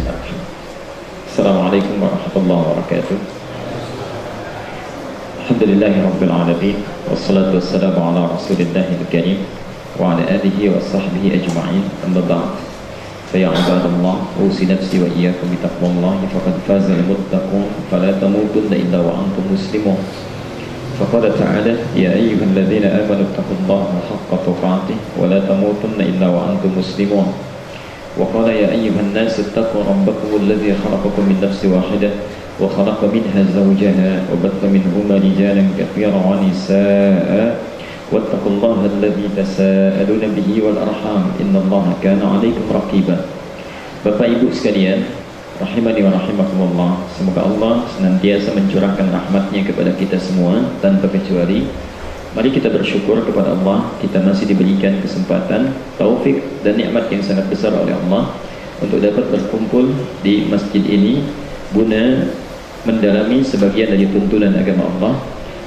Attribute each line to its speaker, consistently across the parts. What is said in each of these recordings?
Speaker 1: Bismillahirrahmanirrahim. Assalamualaikum warahmatullahi wabarakatuh. Alhamdulillahirabbil alamin wassalatu wassalamu ala Rasulillahil karim wa ala alihi wa sahbihi ajma'in. Amma ba'd. Fa ya ibadallah, usi nafsi wa iyyakum bi taqwallahi faqad faza al muttaqun fala tamutunna illa wa antum muslimun. فقال تعالى يا أيها الذين آمنوا اتقوا الله حق تقاته ولا تموتن إلا وأنتم مسلمون وقال يا أيها الناس اتقوا ربكم الذي خلقكم من نفس واحدة وخلق منها زوجها وبث منهما رجالا كثيرا ونساء واتقوا الله الذي تساءلون به والأرحام إن الله كان عليكم رقيبا. Bapak Ibu sekalian, rahimani wa rahimakumullah, semoga Allah senantiasa mencurahkan rahmatnya kepada kita semua tanpa kecuali. Mari kita bersyukur kepada Allah, kita masih diberikan kesempatan, taufik dan nikmat yang sangat besar oleh Allah untuk dapat berkumpul di masjid ini guna mendalami sebagian dari tuntunan agama Allah.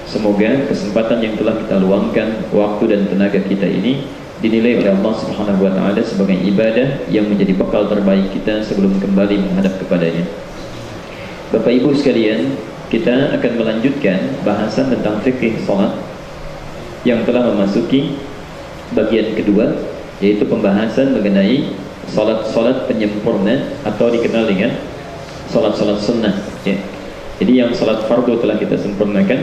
Speaker 1: Semoga kesempatan yang telah kita luangkan waktu dan tenaga kita ini dinilai oleh Allah Subhanahu wa taala sebagai ibadah yang menjadi bekal terbaik kita sebelum kembali menghadap kepadanya. Bapak Ibu sekalian, kita akan melanjutkan bahasan tentang fikih salat yang telah memasuki bagian kedua, yaitu pembahasan mengenai salat-salat penyempurna atau dikenal dengan salat-salat sunnah ya. Jadi yang salat fardu telah kita sempurnakan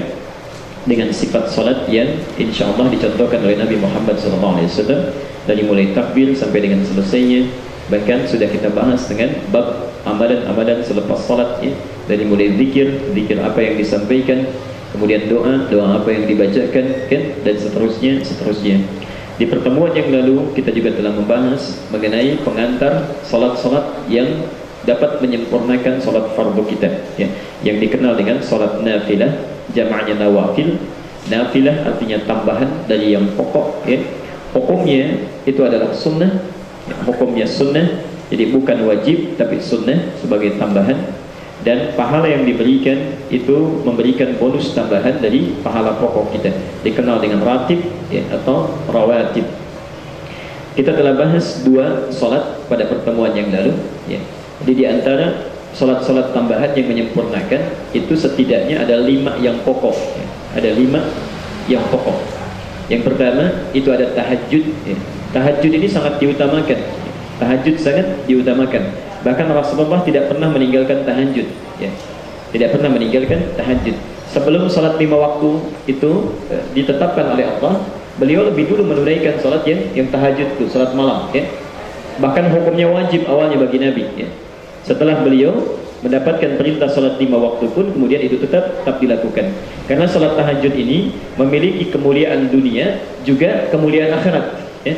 Speaker 1: dengan sifat salat yang insya Allah dicontohkan oleh Nabi Muhammad SAW dari mulai takbir sampai dengan selesainya. Bahkan sudah kita bahas dengan bab amalan-amalan selepas salat ya, dari mulai zikir apa yang disampaikan, kemudian doa apa yang dibacakan kan, dan seterusnya. Di pertemuan yang lalu kita juga telah membahas mengenai pengantar salat-salat yang dapat menyempurnakan salat fardu kita ya, yang dikenal dengan salat nafilah, jamaknya nawafil. Nafilah artinya tambahan dari yang pokok ya. Hukumnya itu adalah sunnah ya, hukumnya sunnah, jadi bukan wajib tapi sunnah sebagai tambahan, dan pahala yang diberikan itu memberikan bonus tambahan dari pahala pokok kita, dikenal dengan ratib ya, atau rawatib. Kita telah bahas dua salat pada pertemuan yang lalu ya. Jadi di antara salat-salat tambahan yang menyempurnakan itu setidaknya ada 5 yang pokok ya. Ada 5 yang pokok. Yang pertama itu ada tahajud ya. Tahajud ini sangat diutamakan. Tahajud sangat diutamakan. Bahkan Rasulullah tidak pernah meninggalkan tahajud ya. Tidak pernah meninggalkan tahajud. Sebelum salat 5 waktu itu ditetapkan oleh Allah, beliau lebih dulu menunaikan salat yang tahajud itu, salat malam ya. Bahkan hukumnya wajib awalnya bagi Nabi ya. Setelah beliau mendapatkan perintah salat 5 waktu pun kemudian itu tetap dilakukan. Karena salat tahajud ini memiliki kemuliaan dunia juga kemuliaan akhirat ya.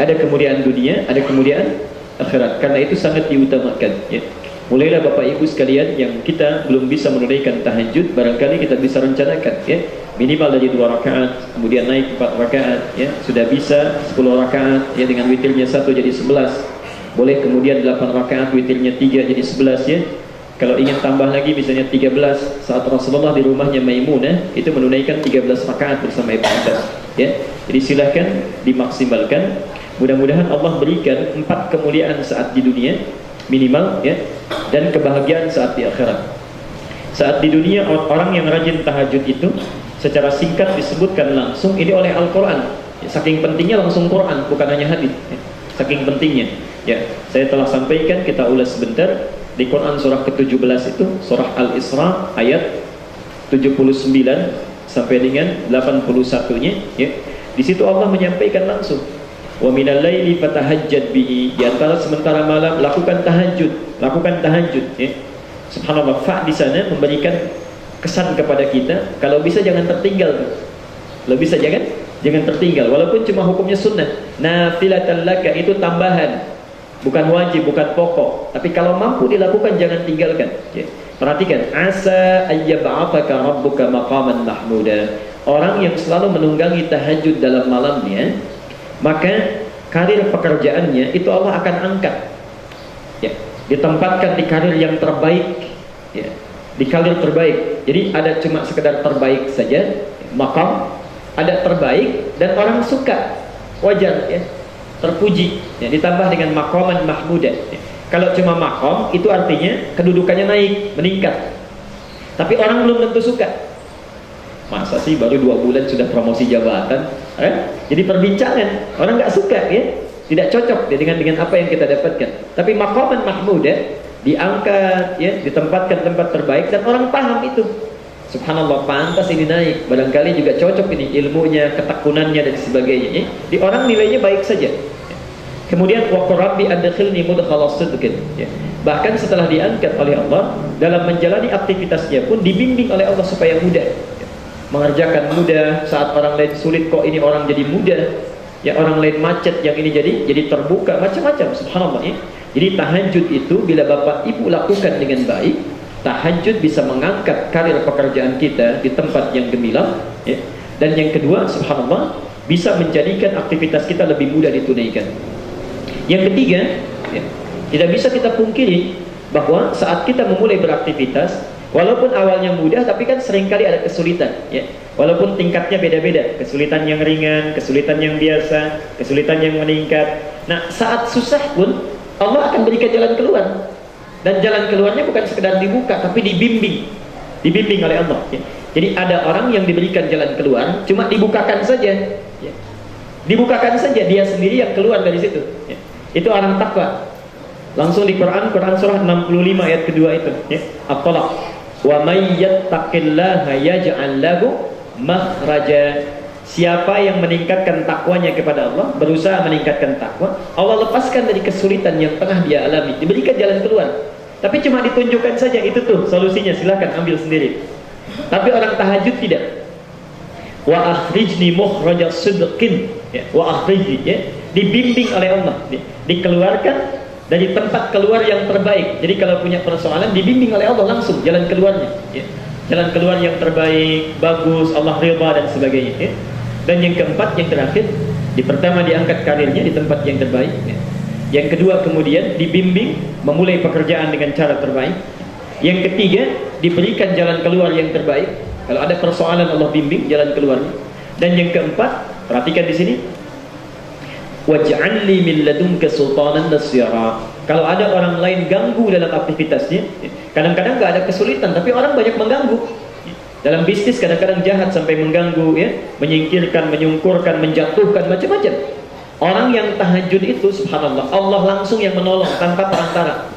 Speaker 1: Ada kemuliaan dunia, ada kemuliaan akhirat. Karena itu sangat diutamakan ya. Mulailah Bapak Ibu sekalian yang kita belum bisa menunaikan tahajud, barangkali kita bisa rencanakan ya. Minimal dari 2 rakaat, kemudian naik 4 rakaat ya. Sudah bisa 10 rakaat ya, dengan witirnya 1 jadi 11. Boleh kemudian 8 rakaat, witirnya 3 jadi 11 ya. Kalau ingin tambah lagi misalnya 13, saat Rasulullah di rumahnya Maimunah itu menunaikan 13 rakaat bersama Ibnu Abbas ya. Jadi silahkan dimaksimalkan. Mudah-mudahan Allah berikan 4 kemuliaan saat di dunia minimal ya, dan kebahagiaan saat di akhirat. Saat di dunia orang yang rajin tahajud itu secara singkat disebutkan langsung ini oleh Al-Quran ya. Saking pentingnya langsung Quran, bukan hanya hadis ya. Saking pentingnya ya, saya telah sampaikan, kita ulas sebentar. Di Quran surah ke-17 itu surah Al-Isra ayat 79 sampai dengan 81-nya ya. Di situ Allah menyampaikan langsung, wa minal laili fatahajjad bihi, di antara sementara malam lakukan tahajud ya. Subhanallah, fa di sana memberikan kesan kepada kita kalau bisa jangan tertinggal tuh. Kalau bisa jangan tertinggal, walaupun cuma hukumnya sunnah. Nafilatan laka itu tambahan, bukan wajib, bukan pokok. Tapi kalau mampu dilakukan jangan tinggalkan ya. Perhatikan, asa ayyab'athaka rabbuka maqaman mahmuda. Orang yang selalu menunggangi tahajud dalam malamnya, maka karir pekerjaannya itu Allah akan angkat ya. Ditempatkan di karir yang terbaik ya. Di karir terbaik. Jadi ada cuma sekedar terbaik saja, maqam, ada terbaik dan orang suka, wajar ya, terpuji ya, ditambah dengan maqaman mahmuda ya. Kalau cuma makom itu artinya kedudukannya naik, meningkat. Tapi orang belum tentu suka. Masa sih baru 2 bulan sudah promosi jabatan? Jadi perbincangan, orang nggak suka ya, tidak cocok ya dengan apa yang kita dapatkan. Tapi maqaman mahmudah, diangkat ya, ditempatkan tempat terbaik dan orang paham itu. Subhanallah, pantas ini naik, barangkali juga cocok ini ilmunya, ketekunannya dan sebagainya ya. Di orang nilainya baik saja. Kemudian wa rabbi adkhilni mudkhala sidqin ya. Bahkan setelah diangkat oleh Allah, dalam menjalani aktivitasnya pun dibimbing oleh Allah supaya mudah ya. Mengerjakan mudah, saat orang lain sulit kok ini orang jadi mudah ya, orang lain macet yang ini jadi terbuka, macam-macam. Subhanallah ya. Jadi tahajud itu bila Bapak Ibu lakukan dengan baik, tahajud bisa mengangkat karir pekerjaan kita di tempat yang gemilang ya. Dan yang kedua, subhanallah, bisa menjadikan aktivitas kita lebih mudah ditunaikan. Yang ketiga ya, tidak bisa kita pungkiri bahwa saat kita memulai beraktivitas, walaupun awalnya mudah, tapi kan seringkali ada kesulitan ya. Walaupun tingkatnya beda-beda, kesulitan yang ringan, kesulitan yang biasa, kesulitan yang meningkat. Nah, saat susah pun Allah akan berikan jalan keluar. Dan jalan keluarnya bukan sekedar dibuka, tapi dibimbing oleh Allah ya. Jadi ada orang yang diberikan jalan keluar, cuma dibukakan saja ya. Dibukakan saja, dia sendiri yang keluar dari situ ya. Itu orang takwa. Langsung di Quran surah 65 ayat kedua itu ya. At-Talaq. Wa may yattaqillaha yaj'al lahu makhraja. Siapa yang meningkatkan takwanya kepada Allah, berusaha meningkatkan takwa, Allah lepaskan dari kesulitan yang tengah dia alami, diberikan jalan keluar. Tapi cuma ditunjukkan saja, itu tuh solusinya, silahkan ambil sendiri. Tapi orang tahajud tidak. Wa akhrijni mukhraja sidqin ya. Wa akhrijni ya. Dibimbing oleh Allah ya. Dikeluarkan dari tempat keluar yang terbaik. Jadi kalau punya persoalan, dibimbing oleh Allah langsung jalan keluarnya ya. Jalan keluar yang terbaik, bagus, Allah ridha dan sebagainya ya. Dan yang keempat, yang terakhir, di pertama diangkat karirnya di tempat yang terbaik ya. Yang kedua kemudian dibimbing memulai pekerjaan dengan cara terbaik. Yang ketiga diberikan jalan keluar yang terbaik. Kalau ada persoalan Allah bimbing jalan keluarnya. Dan yang keempat, perhatikan di sini, waj'alni min ladunka sultanan nasyira. Kalau ada orang lain ganggu dalam aktivitasnya, kadang-kadang nggak ada kesulitan, tapi orang banyak mengganggu. Dalam bisnis kadang-kadang jahat sampai mengganggu ya, menyingkirkan, menyungkurkan, menjatuhkan, macam-macam. Orang yang tahajud itu subhanallah, Allah langsung yang menolong tanpa perantara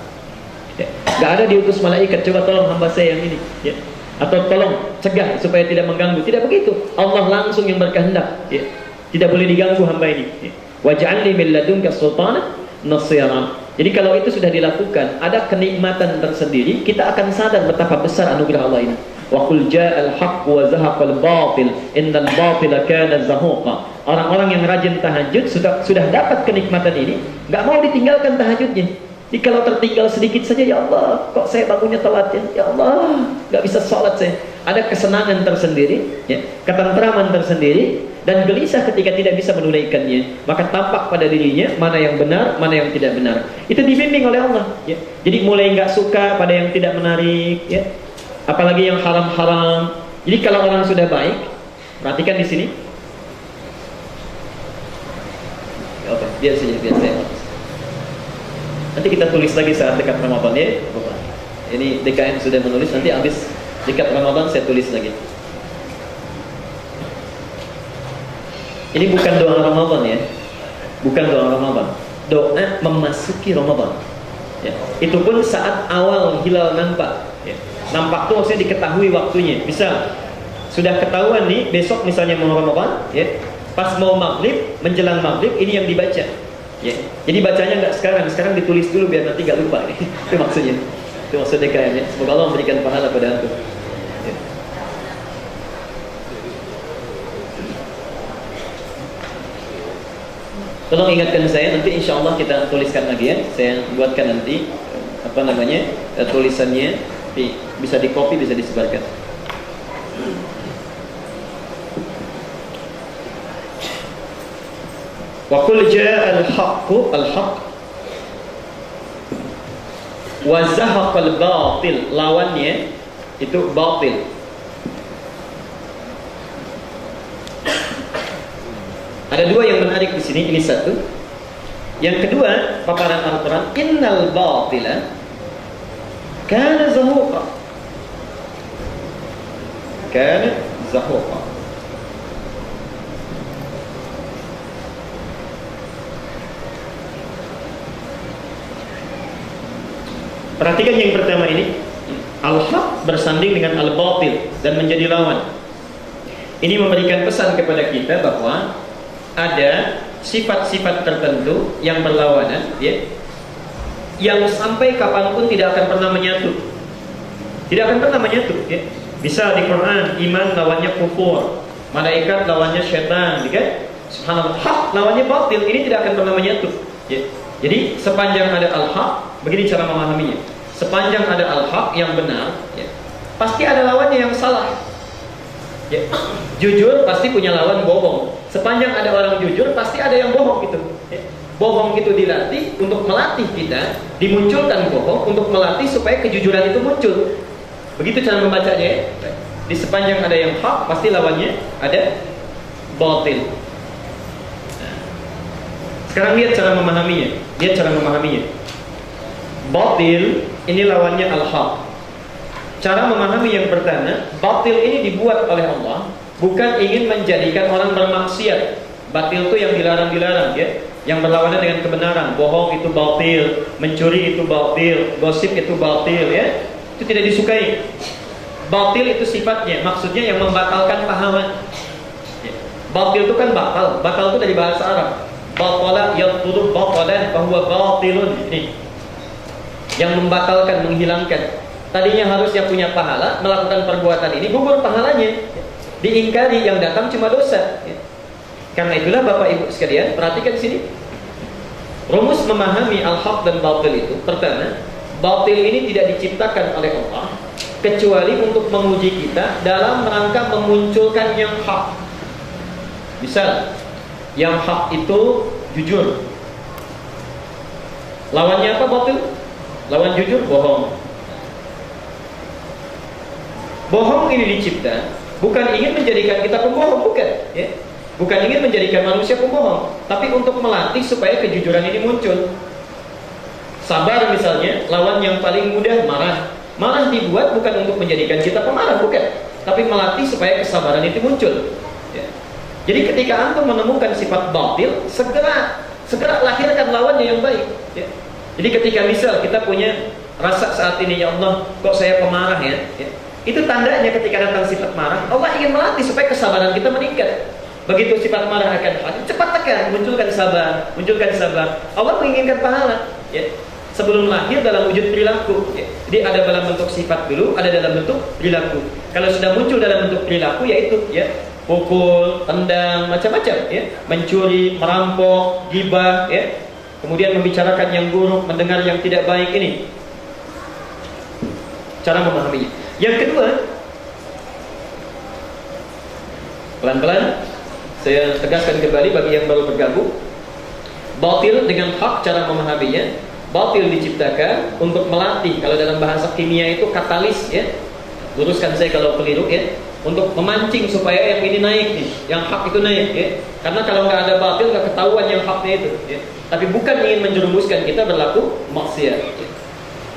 Speaker 1: ya. Gak ada diutus malaikat, coba tolong hamba saya yang ini ya. Atau tolong cegah supaya tidak mengganggu, tidak begitu. Allah langsung yang berkehendak ya. Tidak boleh diganggu hamba ini ya. Waj'alni min ladunka sultanan nasyira. Jadi kalau itu sudah dilakukan, ada kenikmatan tersendiri, kita akan sadar betapa besar anugerah Allah ini. Wa qul ja'al haqq wa zahaqal batil innal batila kana zahuqa. Orang-orang yang rajin tahajud sudah dapat kenikmatan ini, nggak mau ditinggalkan tahajudnya. Jadi kalau tertinggal sedikit saja, ya Allah, kok saya bangunnya telat ya? Ya Allah, nggak bisa sholat saya. Ada kesenangan tersendiri, ya, ketentraman tersendiri, dan gelisah ketika tidak bisa menunaikannya. Maka tampak pada dirinya mana yang benar, mana yang tidak benar. Itu dibimbing oleh Allah. Ya. Jadi mulai nggak suka pada yang tidak menarik, ya. Apalagi yang haram-haram. Jadi kalau orang sudah baik, perhatikan di sini. Oke, biar saya. Nanti kita tulis lagi saat dekat Ramadan ya. Ini DKM sudah menulis, nanti habis dekat Ramadan saya tulis lagi. Ini bukan doa Ramadan ya. Bukan doa Ramadan. Doa memasuki Ramadan. Ya. Itu pun saat awal hilal nampak. Ya. Nampak tuh maksudnya diketahui waktunya. Bisa sudah ketahuan nih besok misalnya mau Ramadan, ya. Pas mau maghrib, menjelang maghrib ini yang dibaca. Ya. Jadi bacanya nggak sekarang ditulis dulu biar nanti nggak lupa. Itu maksudnya. Itu maksudnya kayaknya. Semoga Allah memberikan pahala pada antum. Ya. Tolong ingatkan saya, nanti insya Allah kita tuliskan lagi ya. Saya buatkan nanti tulisannya. Bisa di copy, bisa disebarkan. Wa qul jaa al-haqqu al-haqq wa zahaqal batil, lawannya itu batil. Ada dua yang menarik di sini, ini satu.
Speaker 2: Yang kedua, paparan Al-Quran, innal batila kana zahuqa. Kana zahuqa. Perhatikan yang pertama ini, al-haq bersanding dengan al-batil dan menjadi lawan. Ini memberikan pesan kepada kita bahwa ada sifat-sifat tertentu yang berlawanan, ya, yang sampai kapanpun tidak akan pernah menyatu. Tidak akan pernah menyatu, ya. Bisa di Quran, iman lawannya kufur, malaikat lawannya syaitan, ya. Subhanallah, hak lawannya batil, ini tidak akan pernah menyatu, ya. Jadi sepanjang ada al-haq, begini cara memahaminya. Sepanjang ada al-haq yang benar, ya, pasti ada lawannya yang salah. Ya. Jujur pasti punya lawan bohong. Sepanjang ada orang jujur, pasti ada yang bohong gitu. Ya. Bohong itu dilatih untuk melatih kita, dimunculkan bohong untuk melatih supaya kejujuran itu muncul. Begitu cara membacanya, ya. Di sepanjang ada yang hak, pasti lawannya ada batil. Sekarang lihat cara memahaminya. Lihat cara memahaminya. Batil ini lawannya al-haq. Cara memahami yang pertama, batil ini dibuat oleh Allah bukan ingin menjadikan orang bermaksiat. Batil itu yang dilarang-dilarang, ya, yang berlawanan dengan kebenaran. Bohong itu batil, mencuri itu batil, gosip itu batil, ya. Itu tidak disukai. Batil itu sifatnya, maksudnya yang membatalkan pahala. Ya. Batil itu kan batal. Batal itu dari bahasa Arab. Batala yabtulu batalan fahuwa batilun. Ini yang membatalkan, menghilangkan. Tadinya harus yang punya pahala melakukan perbuatan ini, gugur pahalanya. Diingkari, yang datang cuma dosa. Karena itulah Bapak Ibu sekalian, perhatikan sini. Rumus memahami al-haq dan batil itu, pertama, batil ini tidak diciptakan oleh Allah kecuali untuk menguji kita dalam rangka memunculkan yang hak. Misal, yang hak itu jujur. Lawannya apa batil? Lawan jujur, bohong. Bohong ini dicipta bukan ingin menjadikan kita pembohong, bukan, ya. Bukan ingin menjadikan manusia pembohong, tapi untuk melatih supaya kejujuran ini muncul. Sabar misalnya, lawan yang paling mudah marah. Marah dibuat bukan untuk menjadikan kita pemarah, bukan, tapi melatih supaya kesabaran itu muncul, ya. Jadi ketika antum menemukan sifat batil, segera lahirkan lawannya yang baik, ya. Jadi ketika misal kita punya rasa saat ini, ya Allah, kok saya pemarah, ya, ya. Itu tandanya ketika datang sifat marah, Allah ingin melatih supaya kesabaran kita meningkat. Begitu sifat marah akan hadir, cepat tekan, munculkan sabar, munculkan sabar. Allah menginginkan pahala, ya. Sebelum lahir dalam wujud perilaku, ya. Jadi ada dalam bentuk sifat dulu, ada dalam bentuk perilaku. Kalau sudah muncul dalam bentuk perilaku, yaitu, ya, pukul, tendang, macam-macam, ya, mencuri, merampok, ghibah, ya. Kemudian membicarakan yang buruk, mendengar yang tidak baik, ini cara memahaminya. Yang kedua, pelan-pelan saya tegaskan kembali bagi yang baru bergabung, batil dengan hak cara memahaminya. Batil diciptakan untuk melatih, kalau dalam bahasa kimia itu katalis, ya. Luruskan saya kalau keliru, ya. Untuk memancing supaya yang ini naik nih, yang hak itu naik, ya. Karena kalau nggak ada batil, nggak ketahuan yang haknya itu, ya. Tapi bukan ingin menjerumuskan kita berlaku maksiat, ya.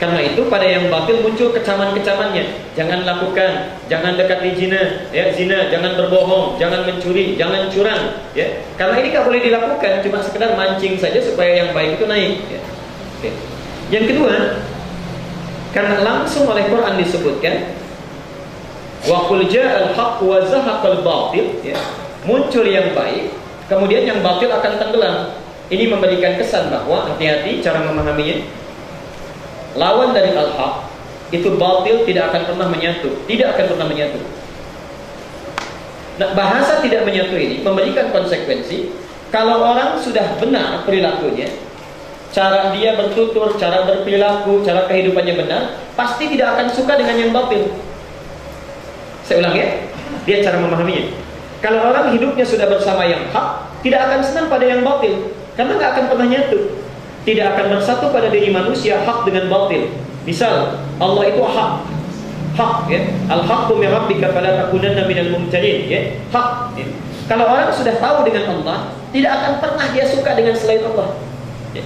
Speaker 2: Karena itu pada yang batil muncul kecaman-kecamannya. Jangan lakukan, jangan dekat di zina, ya, zina, jangan berbohong, jangan mencuri, jangan curang, ya. Karena ini nggak boleh dilakukan, cuma sekedar mancing saja supaya yang baik itu naik, ya. Oke. Yang kedua, karena langsung oleh Quran disebutkan, wa qul ja'al haqq wa zahaqal batil, ya. Muncul yang baik, kemudian yang batil akan tenggelam. Ini memberikan kesan bahwa hati-hati cara memahaminya. Lawan dari al-haq itu batil tidak akan pernah menyatu, tidak akan pernah menyatu. Nah, bahasa tidak menyatu ini memberikan konsekuensi. Kalau orang sudah benar perilakunya, cara dia bertutur, cara berperilaku, cara kehidupannya benar, pasti tidak akan suka dengan yang batil. Saya ulang, ya, dia cara memahaminya. Kalau orang hidupnya sudah bersama yang hak, tidak akan senang pada yang batil, karena nggak akan pernah nyatu. Tidak akan bersatu pada diri manusia hak dengan batil. Misal Allah itu hak, ya. Al-haqqu min rabbika fala takunanna minal mumtarin, ya. Hak, ya. Kalau orang sudah tahu dengan Allah, tidak akan pernah dia suka dengan selain Allah, ya.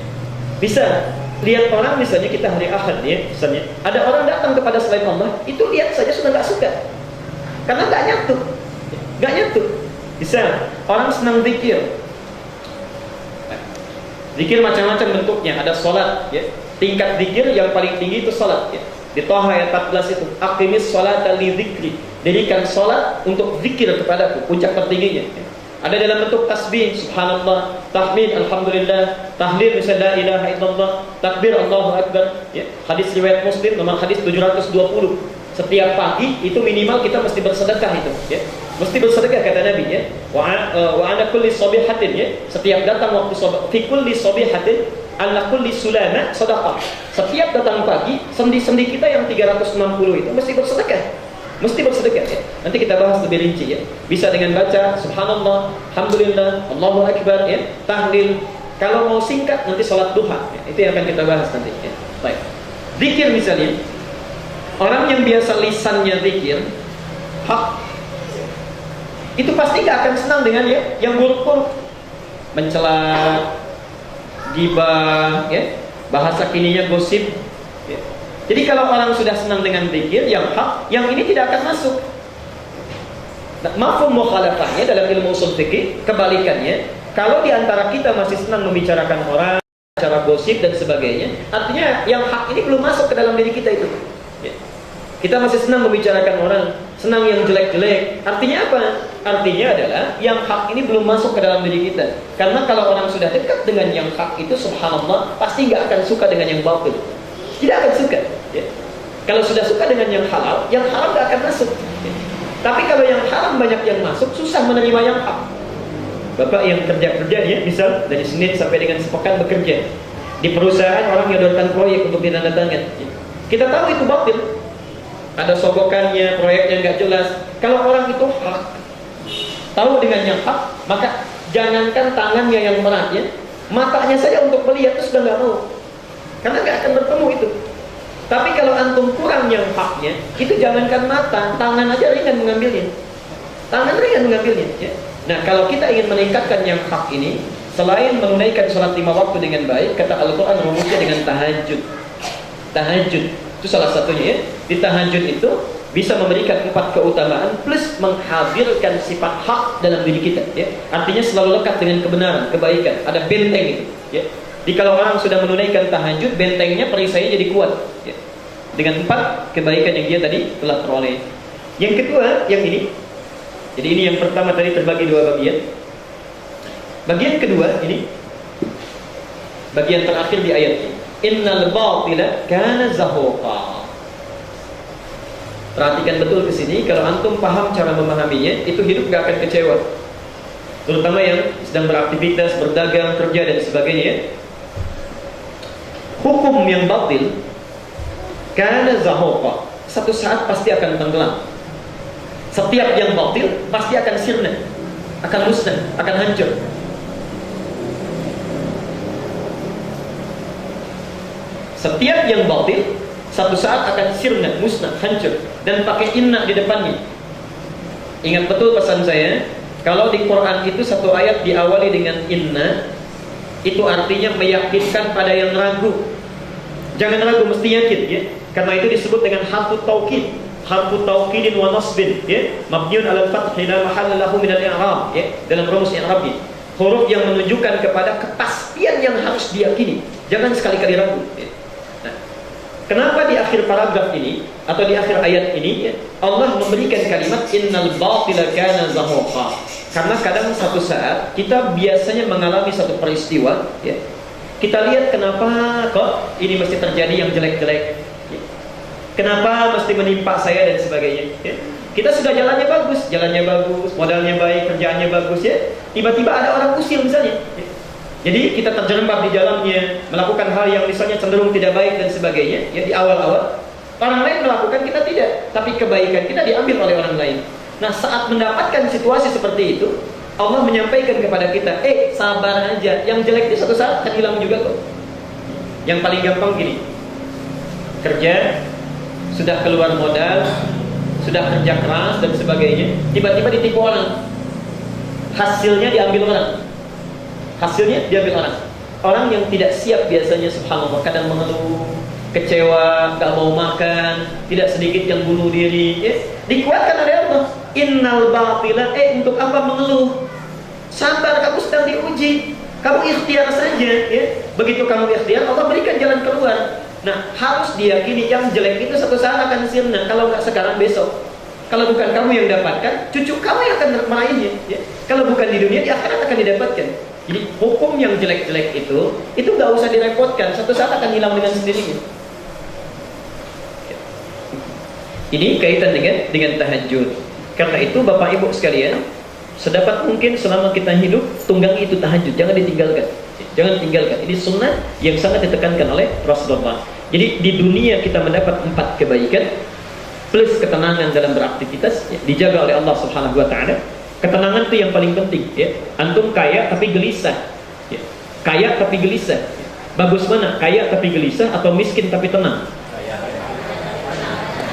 Speaker 2: Bisa lihat orang, misalnya kita hari Ahad ya, misalnya ada orang datang kepada selain Allah, itu lihat saja sudah nggak suka, karena nggak nyatu. Bisa orang senang zikir, zikir macam-macam bentuknya, ada sholat ya. Tingkat zikir yang paling tinggi itu sholat ya. Di Thaha ayat 14 itu, aqimis sholata li dzikri, dirikan sholat untuk zikir kepadaku, puncak tertingginya ya. Ada dalam bentuk tasbih, subhanallah, tahmid, alhamdulillah, tahlil, misalnya la ilaha illallah, takbir, Allahu akbar ya. Hadis riwayat Muslim nomor hadis 720. Setiap pagi itu minimal kita mesti bersedekah itu ya. Mesti bersedekah kata Nabi ya. Wa ala kulli sabihatin ya. Setiap datang waktu fi kulli sabihatin ala kulli sulama sedekah. Setiap datang pagi, sendi-sendi kita yang 360 itu mesti bersedekah. Mesti bersedekah ya. Nanti kita bahas lebih rinci ya. Bisa dengan baca subhanallah, alhamdulillah, Allahu akbar ya, tahlil. Kalau mau singkat nanti salat duha ya. Itu yang akan kita bahas nanti ya. Baik. Zikir misalnya, orang yang biasa lisannya zikir, hak, itu pasti gak akan senang dengan ya yang buruk-buruk, mencela, gibah ya, bahasa kininya gosip ya. Jadi kalau orang sudah senang dengan zikir yang hak, yang ini tidak akan masuk. Nah, mafhum mukhalafahnya dalam ilmu ushul fikih kebalikannya. Kalau di antara kita masih senang membicarakan orang, cara gosip dan sebagainya, artinya yang hak ini belum masuk ke dalam diri kita itu ya. Kita masih senang membicarakan orang, senang yang jelek-jelek. Artinya apa? Artinya adalah yang hak ini belum masuk ke dalam diri kita. Karena kalau orang sudah dekat dengan yang hak itu, subhanallah, pasti nggak akan suka dengan yang batil. Tidak akan suka ya. Kalau sudah suka dengan yang halal nggak akan masuk ya. Tapi kalau yang haram banyak yang masuk, susah menerima yang hak. Bapak yang kerja-kerja ya, misal dari Senin sampai dengan sepekan bekerja di perusahaan, orang nyodorkan proyek untuk ditandatangan ya. Kita tahu itu batil, ada sogokannya, proyeknya nggak jelas. Kalau orang itu hak, tahu dengan yang hak, maka jangankan tangannya yang berat ya, matanya saja untuk melihat itu sudah nggak mau, karena nggak akan bertemu itu. Tapi kalau antum kurang yang haknya, itu jangankan mata, tangan aja ringan mengambilnya. Tangan ringan mengambilnya ya. Nah, kalau kita ingin meningkatkan yang hak ini, selain menunaikan sholat 5 waktu dengan baik, kata Al-Quran rumusnya dengan tahajud. Tahajud itu salah satunya ya. Di tahajud itu bisa memberikan 4 keutamaan plus menghadirkan sifat hak dalam diri kita ya. Artinya selalu lekat dengan kebenaran, kebaikan, ada benteng itu ya. Jadi kalau orang sudah menunaikan tahajud, bentengnya perisainya jadi kuat ya. Dengan 4 kebaikan yang dia tadi telah peroleh. Yang kedua, yang ini. Jadi ini yang pertama tadi terbagi 2 bagian. Bagian kedua ini, bagian terakhir di ayat ini. Innal batila kana zahuqa. Perhatikan betul ke sini. Kalau antum paham cara memahaminya, itu hidup gak akan kecewa. Terutama yang sedang beraktivitas, berdagang, kerja dan sebagainya. Hukum yang batil kana zahuqa, satu saat pasti akan tenggelam. Setiap yang batil pasti akan sirna, akan musnah, akan hancur. Setiap yang batil satu saat akan sirna, musnah, hancur. Dan pakai inna di depannya. Ingat betul pesan saya, kalau di Quran itu satu ayat diawali dengan inna, itu artinya meyakinkan pada yang ragu. Jangan ragu, mesti yakin ya. Karena itu disebut dengan harfu taukid. Harfu taukidin wa nasbin ya, mabniun 'alal fathi la mahalla lahu min al-i'rab ya, dalam rumus i'rabnya. Huruf yang menunjukkan kepada kepastian yang harus diyakini. Jangan sekali-kali ragu ya. Nah, kenapa di akhir paragraf ini atau di akhir ayat ini ya, Allah memberikan kalimat innal batila kana zahuqa? Karena kadang satu saat kita biasanya mengalami satu peristiwa ya. Kita lihat kenapa kok ini mesti terjadi yang jelek-jelek ya. Kenapa mesti menimpa saya dan sebagainya ya. Kita sudah jalannya bagus, modalnya baik, kerjaannya bagus ya. Tiba-tiba ada orang usil misalnya ya. Jadi kita terjerembab di dalamnya, melakukan hal yang misalnya cenderung tidak baik dan sebagainya ya. Di awal-awal orang lain melakukan, kita tidak, tapi kebaikan kita diambil oleh orang lain. Nah, saat mendapatkan situasi seperti itu, Allah menyampaikan kepada kita, sabar aja, yang jelek itu suatu saat akan hilang juga kok. Yang paling gampang gini, kerja, sudah keluar modal, sudah kerja keras dan sebagainya, tiba-tiba ditipu orang, hasilnya diambil orang. orang yang tidak siap biasanya, subhanallah, kadang mengeluh, kecewa, gak mau makan, tidak sedikit yang bunuh diri, ya. Dikuatkan oleh Allah. Innal batila, untuk apa mengeluh? Sabar, kamu sedang diuji. Kamu ikhtiar saja, ya. Begitu kamu ikhtiar, Allah berikan jalan keluar. Nah, harus diyakini yang jelek itu satu saat akan sirna. Kalau nggak sekarang, besok. Kalau bukan kamu yang dapatkan, cucu kamu yang akan meraihnya, ya. Kalau bukan di dunia, di akhirat akan didapatkan. Jadi hukum yang jelek-jelek itu nggak usah direpotkan. Satu saat akan hilang dengan sendirinya. Ini kaitan dengan tahajud. Karena itu Bapak Ibu sekalian, sedapat mungkin selama kita hidup, tunggangi itu tahajud, jangan ditinggalkan. Jangan tinggalkan. Ini sunnah yang sangat ditekankan oleh Rasulullah. Jadi di dunia kita mendapat 4 kebaikan plus ketenangan dalam beraktivitas, ya, dijaga oleh Allah Subhanahu wa taala. Ketenangan itu yang paling penting, ya. Antum kaya tapi gelisah. Ya. Kaya tapi gelisah. Bagus mana? Kaya tapi gelisah atau miskin tapi tenang?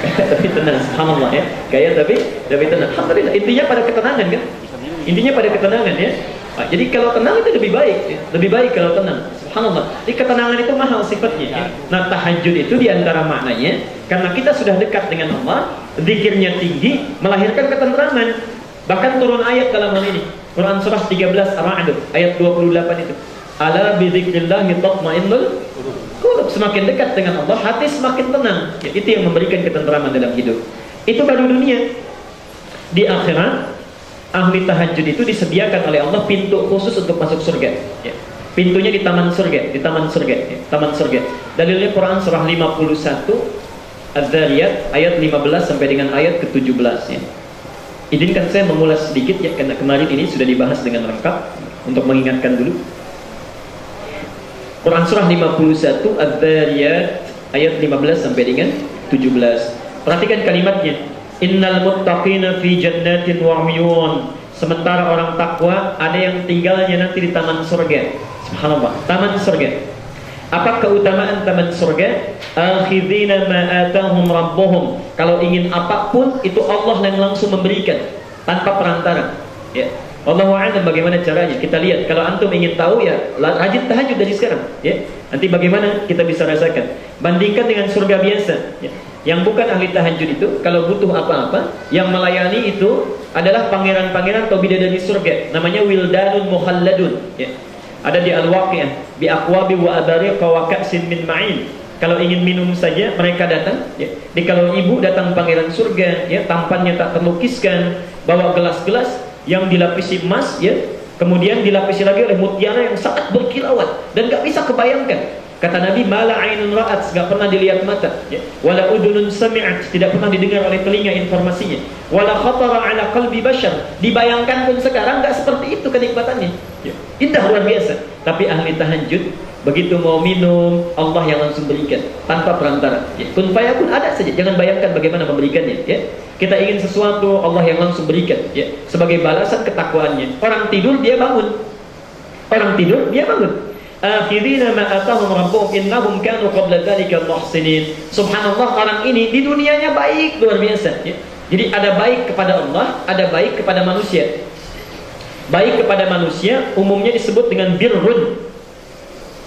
Speaker 2: Kaya tapi tenang, subhanallah, ya. Kaya tapi tenang. Alhamdulillah, intinya pada ketenangan kan? Intinya pada ketenangan, ya. Nah, jadi kalau tenang itu lebih baik, ya. Lebih baik kalau tenang. Subhanallah. Jadi ketenangan itu mahal sifatnya, ya. Nah, tahajud itu diantara maknanya karena kita sudah dekat dengan Allah, zikirnya tinggi, melahirkan ketenteraman. Bahkan turun ayat dalam hal ini. Quran surah 13 Ar-Ra'd ayat 28 itu. Ala bi dzikrillahi tatma'innul qulub. Semakin dekat dengan Allah, hati semakin tenang. Ya, itu yang memberikan ketenteraman dalam hidup. Itu baru dunia. Di akhirat, ahli tahajud itu disediakan oleh Allah pintu khusus untuk masuk surga. Ya. Pintunya di taman surga, ya. Taman surga. Dalilnya Quran surah 51 Az-Zariyat ayat 15 sampai dengan ayat ke-17, ya. Izinkan saya mengulas sedikit, ya, karena kemarin ini sudah dibahas dengan lengkap untuk mengingatkan dulu. Quran surah 51 Az-Zariyat ayat 15 sampai dengan 17. Perhatikan kalimatnya. Innal muttaqina fi jannatin wa 'uyun. Sementara orang takwa ada yang tinggalnya nanti di taman surga. Subhanallah, taman surga. Apa keutamaan taman surga? Akhidina ma atahum rabbuhum. Kalau ingin apapun itu Allah yang langsung memberikan tanpa perantara. Ya. Wallahu a'lam bagaimana caranya. Kita lihat. Kalau antum ingin tahu, ya rajin tahajud dari sekarang, ya. Nanti bagaimana kita bisa rasakan. Bandingkan dengan surga biasa, ya. Yang bukan ahli tahajud itu kalau butuh apa-apa, yang melayani itu adalah pangeran-pangeran atau bidadari surga. Namanya wildanun mukhalladun, ya. Ada di Al-Waqi'ah, bi aqwabi wa adariqa wa ka'sin min ma'in. Kalau ingin minum saja mereka datang, ya. Di kalau ibu datang pangeran surga, ya, tampannya tak terlukiskan, bawa gelas-gelas yang dilapisi emas, ya. Kemudian dilapisi lagi oleh mutiara yang sangat berkilauan dan gak bisa kebayangkan. Kata Nabi, mala ainun ra'at, gak pernah dilihat mata, ya. Wala udunun sami'at, tidak pernah didengar oleh telinga informasinya. Wala khatara ala qalbi bashar, dibayangkan pun sekarang gak seperti itu kenikmatannya, ya. Indah luar biasa. Tapi ahli tahajud begitu mau minum, Allah yang langsung berikan tanpa perantara, ya. Kun fayakun ada saja, jangan bayangkan bagaimana memberikannya, ya. Kita ingin sesuatu, Allah yang langsung berikan, ya. Sebagai balasan ketakwaannya. Orang tidur dia bangun. Orang tidur dia bangun. Akhirina ma atahum rabbuhum innahum kanu qabla dzalika muhsinin. Subhanallah, orang ini di dunianya baik luar biasa, ya. Jadi ada baik kepada Allah, ada baik kepada manusia. Baik kepada manusia umumnya disebut dengan birrun.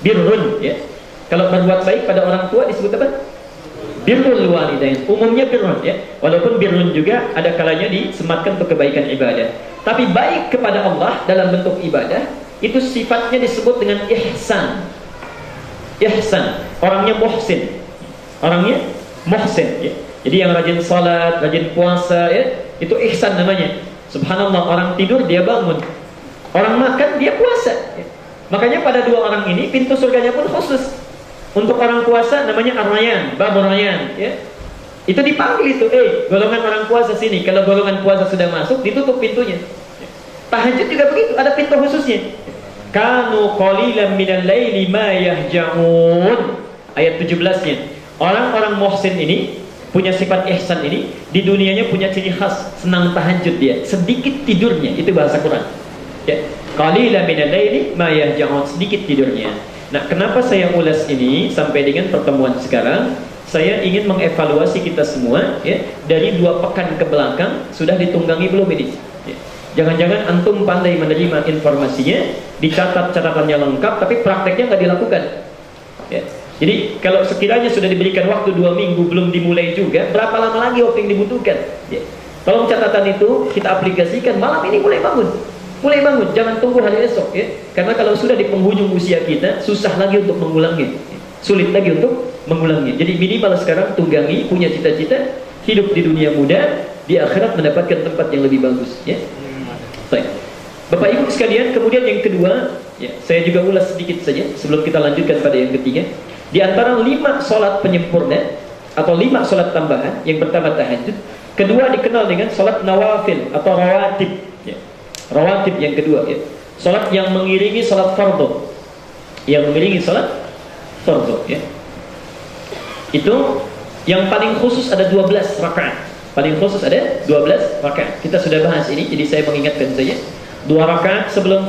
Speaker 2: Birrun, ya. Kalau berbuat baik pada orang tua disebut apa? Birrul walidain. Umumnya birrun, ya. Walaupun birrun juga ada kalanya disematkan untuk kebaikan ibadah. Tapi baik kepada Allah dalam bentuk ibadah itu sifatnya disebut dengan ihsan. Ihsan, orangnya muhsin. Orangnya muhsin, ya. Jadi yang rajin salat, rajin puasa, ya, itu ihsan namanya. Subhanallah, orang tidur dia bangun. Orang makan dia puasa, ya. Makanya pada dua orang ini pintu surganya pun khusus. Untuk orang puasa namanya Ar-Rayyan, Bab Ar-Rayyan, ya. Itu dipanggil itu, golongan orang puasa sini. Kalau golongan puasa sudah masuk, ditutup pintunya. Tahajud juga begitu, ada pintu khususnya. Kanu qalilan minal laili ma yahja'un. Ayat 17-nya. Orang-orang muhsin ini punya sifat ihsan ini di dunianya punya ciri khas, senang tahajud dia, sedikit tidurnya, itu bahasa Quran. Ya. Qalilan minal laili ma yahja'un, sedikit tidurnya. Nah, kenapa saya ulas ini sampai dengan pertemuan sekarang? Saya ingin mengevaluasi kita semua, ya, dari 2 pekan ke belakang sudah ditunggangi belum ini? Ya. Jangan-jangan antum pandai menerima informasinya, dicatat catatannya lengkap, tapi prakteknya nggak dilakukan. Ya. Jadi kalau sekiranya sudah diberikan waktu 2 minggu belum dimulai juga, berapa lama lagi waktu yang dibutuhkan? Ya. Tolong catatan itu kita aplikasikan malam ini, mulai bangun, jangan tunggu hari esok ya. Karena kalau sudah di penghujung usia kita, susah lagi untuk mengulangi, sulit lagi untuk mengulangi. Jadi minimal sekarang tunggangi, punya cita-cita, hidup di dunia muda, di akhirat mendapatkan tempat yang lebih bagus ya. Baik. Bapak Ibu sekalian, kemudian yang kedua, ya, saya juga ulas sedikit saja sebelum kita lanjutkan pada yang ketiga. Di antara 5 sholat penyempurna atau 5 sholat tambahan, yang pertama tahajud, kedua dikenal dengan sholat nawafil atau rawatib. Ya. Rawatib yang kedua, ya. Sholat yang mengiringi sholat fardhu, ya. Itu yang paling khusus ada 12 rakaat. Paling khusus ada 12 rakaat. Kita sudah bahas ini, jadi saya mengingatkan saja. 2 rakaat sebelum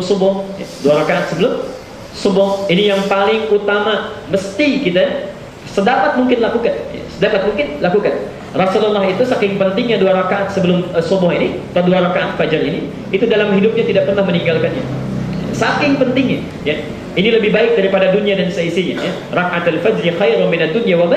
Speaker 2: subuh, 2 rakaat sebelum subuh. Ini yang paling utama, mesti kita sedapat mungkin lakukan. Rasulullah itu saking pentingnya 2 rakaat sebelum subuh ini, atau 2 rakaat fajar ini, itu dalam hidupnya tidak pernah meninggalkannya. Saking pentingnya, ya. Ini lebih baik daripada dunia dan seisinya, ya. Rakaatul fajri khairum minad dunya wa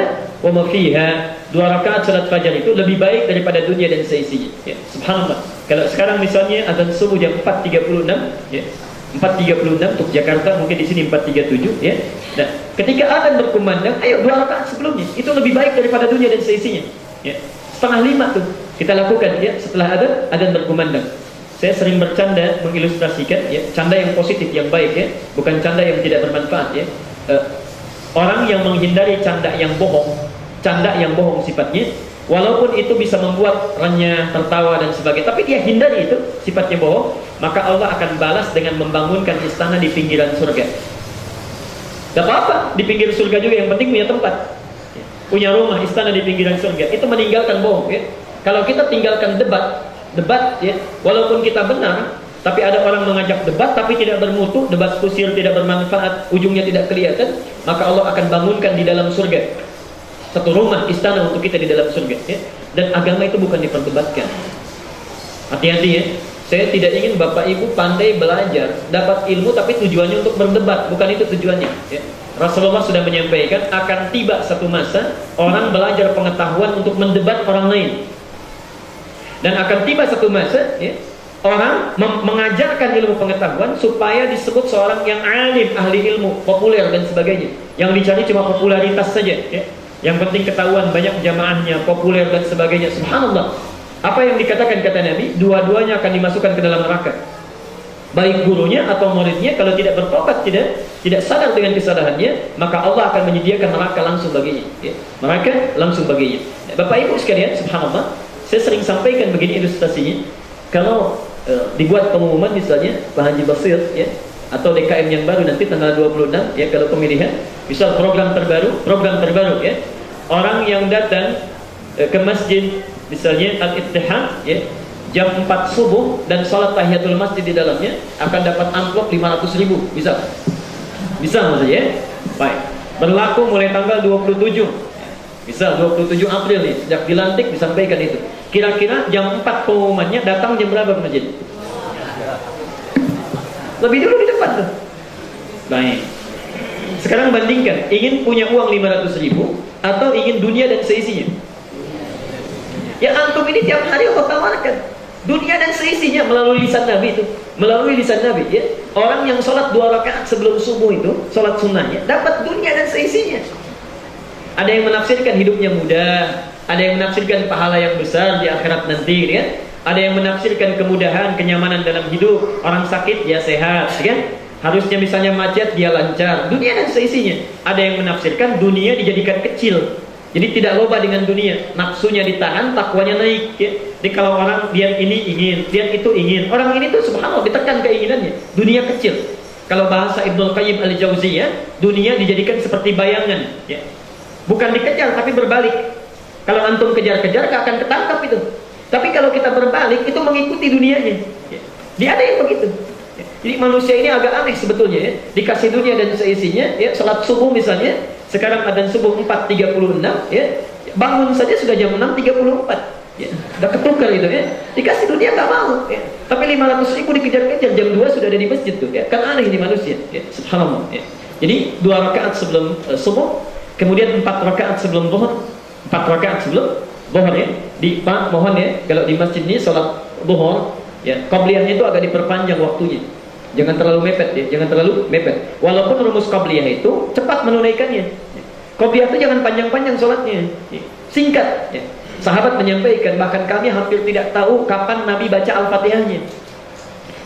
Speaker 2: ma fiha. 2 rakaat salat fajar itu lebih baik daripada dunia dan seisinya, ya. Subhanallah. Kalau sekarang misalnya azan subuh jam 4.36, ya. 4.36 untuk Jakarta, mungkin di sini 4.37, ya. Nah, ketika azan berkumandang, ayo 2 rakaat sebelumnya. Itu lebih baik daripada dunia dan seisinya, ya. 4:30 tuh kita lakukan, ya, setelah azan berkumandang. Saya sering bercanda mengilustrasikan, ya, canda yang positif, yang baik, ya, bukan canda yang tidak bermanfaat, ya. Orang yang menghindari canda yang bohong sifatnya, walaupun itu bisa membuat renyah, tertawa dan sebagainya, tapi dia hindari itu sifatnya bohong, maka Allah akan balas dengan membangunkan istana di pinggiran surga. Gak apa-apa, di pinggir surga juga, yang penting punya tempat, ya, punya rumah, istana di pinggiran surga. Itu meninggalkan bohong, ya. Kalau kita tinggalkan debat, ya, walaupun kita benar, tapi ada orang mengajak debat tapi tidak bermutu, debat kusir, tidak bermanfaat, ujungnya tidak kelihatan, maka Allah akan bangunkan di dalam surga satu rumah, istana untuk kita di dalam surga, ya. Dan agama itu bukan diperdebatkan. Hati-hati, ya. Saya tidak ingin Bapak Ibu pandai belajar, dapat ilmu tapi tujuannya untuk berdebat, bukan itu tujuannya, ya. Rasulullah sudah menyampaikan akan tiba satu masa orang belajar pengetahuan untuk mendebat orang lain. Dan akan tiba satu masa, ya, orang mengajarkan ilmu pengetahuan supaya disebut seorang yang alim, ahli ilmu, populer dan sebagainya. Yang dicari cuma popularitas saja, ya. Yang penting ketahuan banyak jamaahnya, populer dan sebagainya. Subhanallah. Apa yang dikatakan kata Nabi, dua-duanya akan dimasukkan ke dalam neraka. Baik gurunya atau muridnya, kalau tidak bertobat, tidak sadar dengan kesalahannya, maka Allah akan menyediakan neraka langsung baginya, ya. Neraka langsung baginya. Nah, Bapak Ibu sekalian, subhanallah. Saya sering sampaikan begini ilustrasinya. Kalau dibuat pengumuman misalnya Pak Haji Basir, ya, atau DKM yang baru nanti tanggal 26, ya, kalau pemilihan, misal program terbaru, ya, orang yang datang ke masjid misalnya Al-Ittihad, ya, jam 4 subuh dan sholat tahiyatul masjid di dalamnya akan dapat amplop 500.000, bisa maksudnya, ya. Baik, berlaku mulai tanggal 27, misal 27 April nih, sejak dilantik disampaikan itu. Kira-kira jam 4 pengumumannya, datang jam berapa ke masjid? Lebih dulu di depan tuh. Baik. Sekarang bandingkan, ingin punya uang 500.000 atau ingin dunia dan seisinya? Ya, antum ini tiap hari Allah tawarkan dunia dan seisinya melalui lisan Nabi itu. Melalui lisan Nabi, ya. Orang yang sholat 2 rakaat sebelum subuh itu, sholat sunnahnya, dapat dunia dan seisinya. Ada yang menafsirkan hidupnya mudah, ada yang menafsirkan pahala yang besar di akhirat nanti, ya. Ada yang menafsirkan kemudahan, kenyamanan dalam hidup. Orang sakit ya sehat, ya. Harusnya misalnya macet dia lancar. Dunia dan seisinya. Ada yang menafsirkan dunia dijadikan kecil, jadi tidak loba dengan dunia, nafsunya ditahan, takwanya naik, ya. Jadi kalau orang lihat ini ingin, lihat itu ingin, orang ini tuh subhanallah ditekan keinginannya. Dunia kecil. Kalau bahasa Ibnu Qayyim Al-Jauziyah, dunia dijadikan seperti bayangan, ya. Bukan dikejar tapi berbalik. Kalau antum kejar-kejar gak akan ketangkap itu. Tapi kalau kita berbalik itu mengikuti dunianya, ya. Dia ada yang begitu, ya. Jadi manusia ini agak aneh sebetulnya, ya. Dikasih dunia dan seisinya, ya. Salat subuh misalnya, sekarang adzan subuh 4.36, ya. Bangun saja sudah jam 6.34. Ya, udah ketukar itu ya. Dikasih tuh dia nggak mau ya. Tapi 500.000 dikejar-kejar, jam 2 sudah ada di masjid tuh ya. Kan aneh ini manusia ya. Subhanallah ya. Jadi 2 rakaat sebelum subuh, kemudian 4 rakaat sebelum zuhur, 4 rakaat sebelum zuhur ya. Mohon ya, kalau di masjid ini sholat zuhur ya, qabliyahnya itu agak diperpanjang waktunya. Jangan terlalu mepet ya, jangan terlalu mepet. Walaupun rumus qabliyah itu cepat menunaikannya. Qabliyah itu jangan panjang-panjang sholatnya, ya. Singkat ya. Sahabat menyampaikan, bahkan kami hampir tidak tahu kapan Nabi baca Al-Fatihahnya.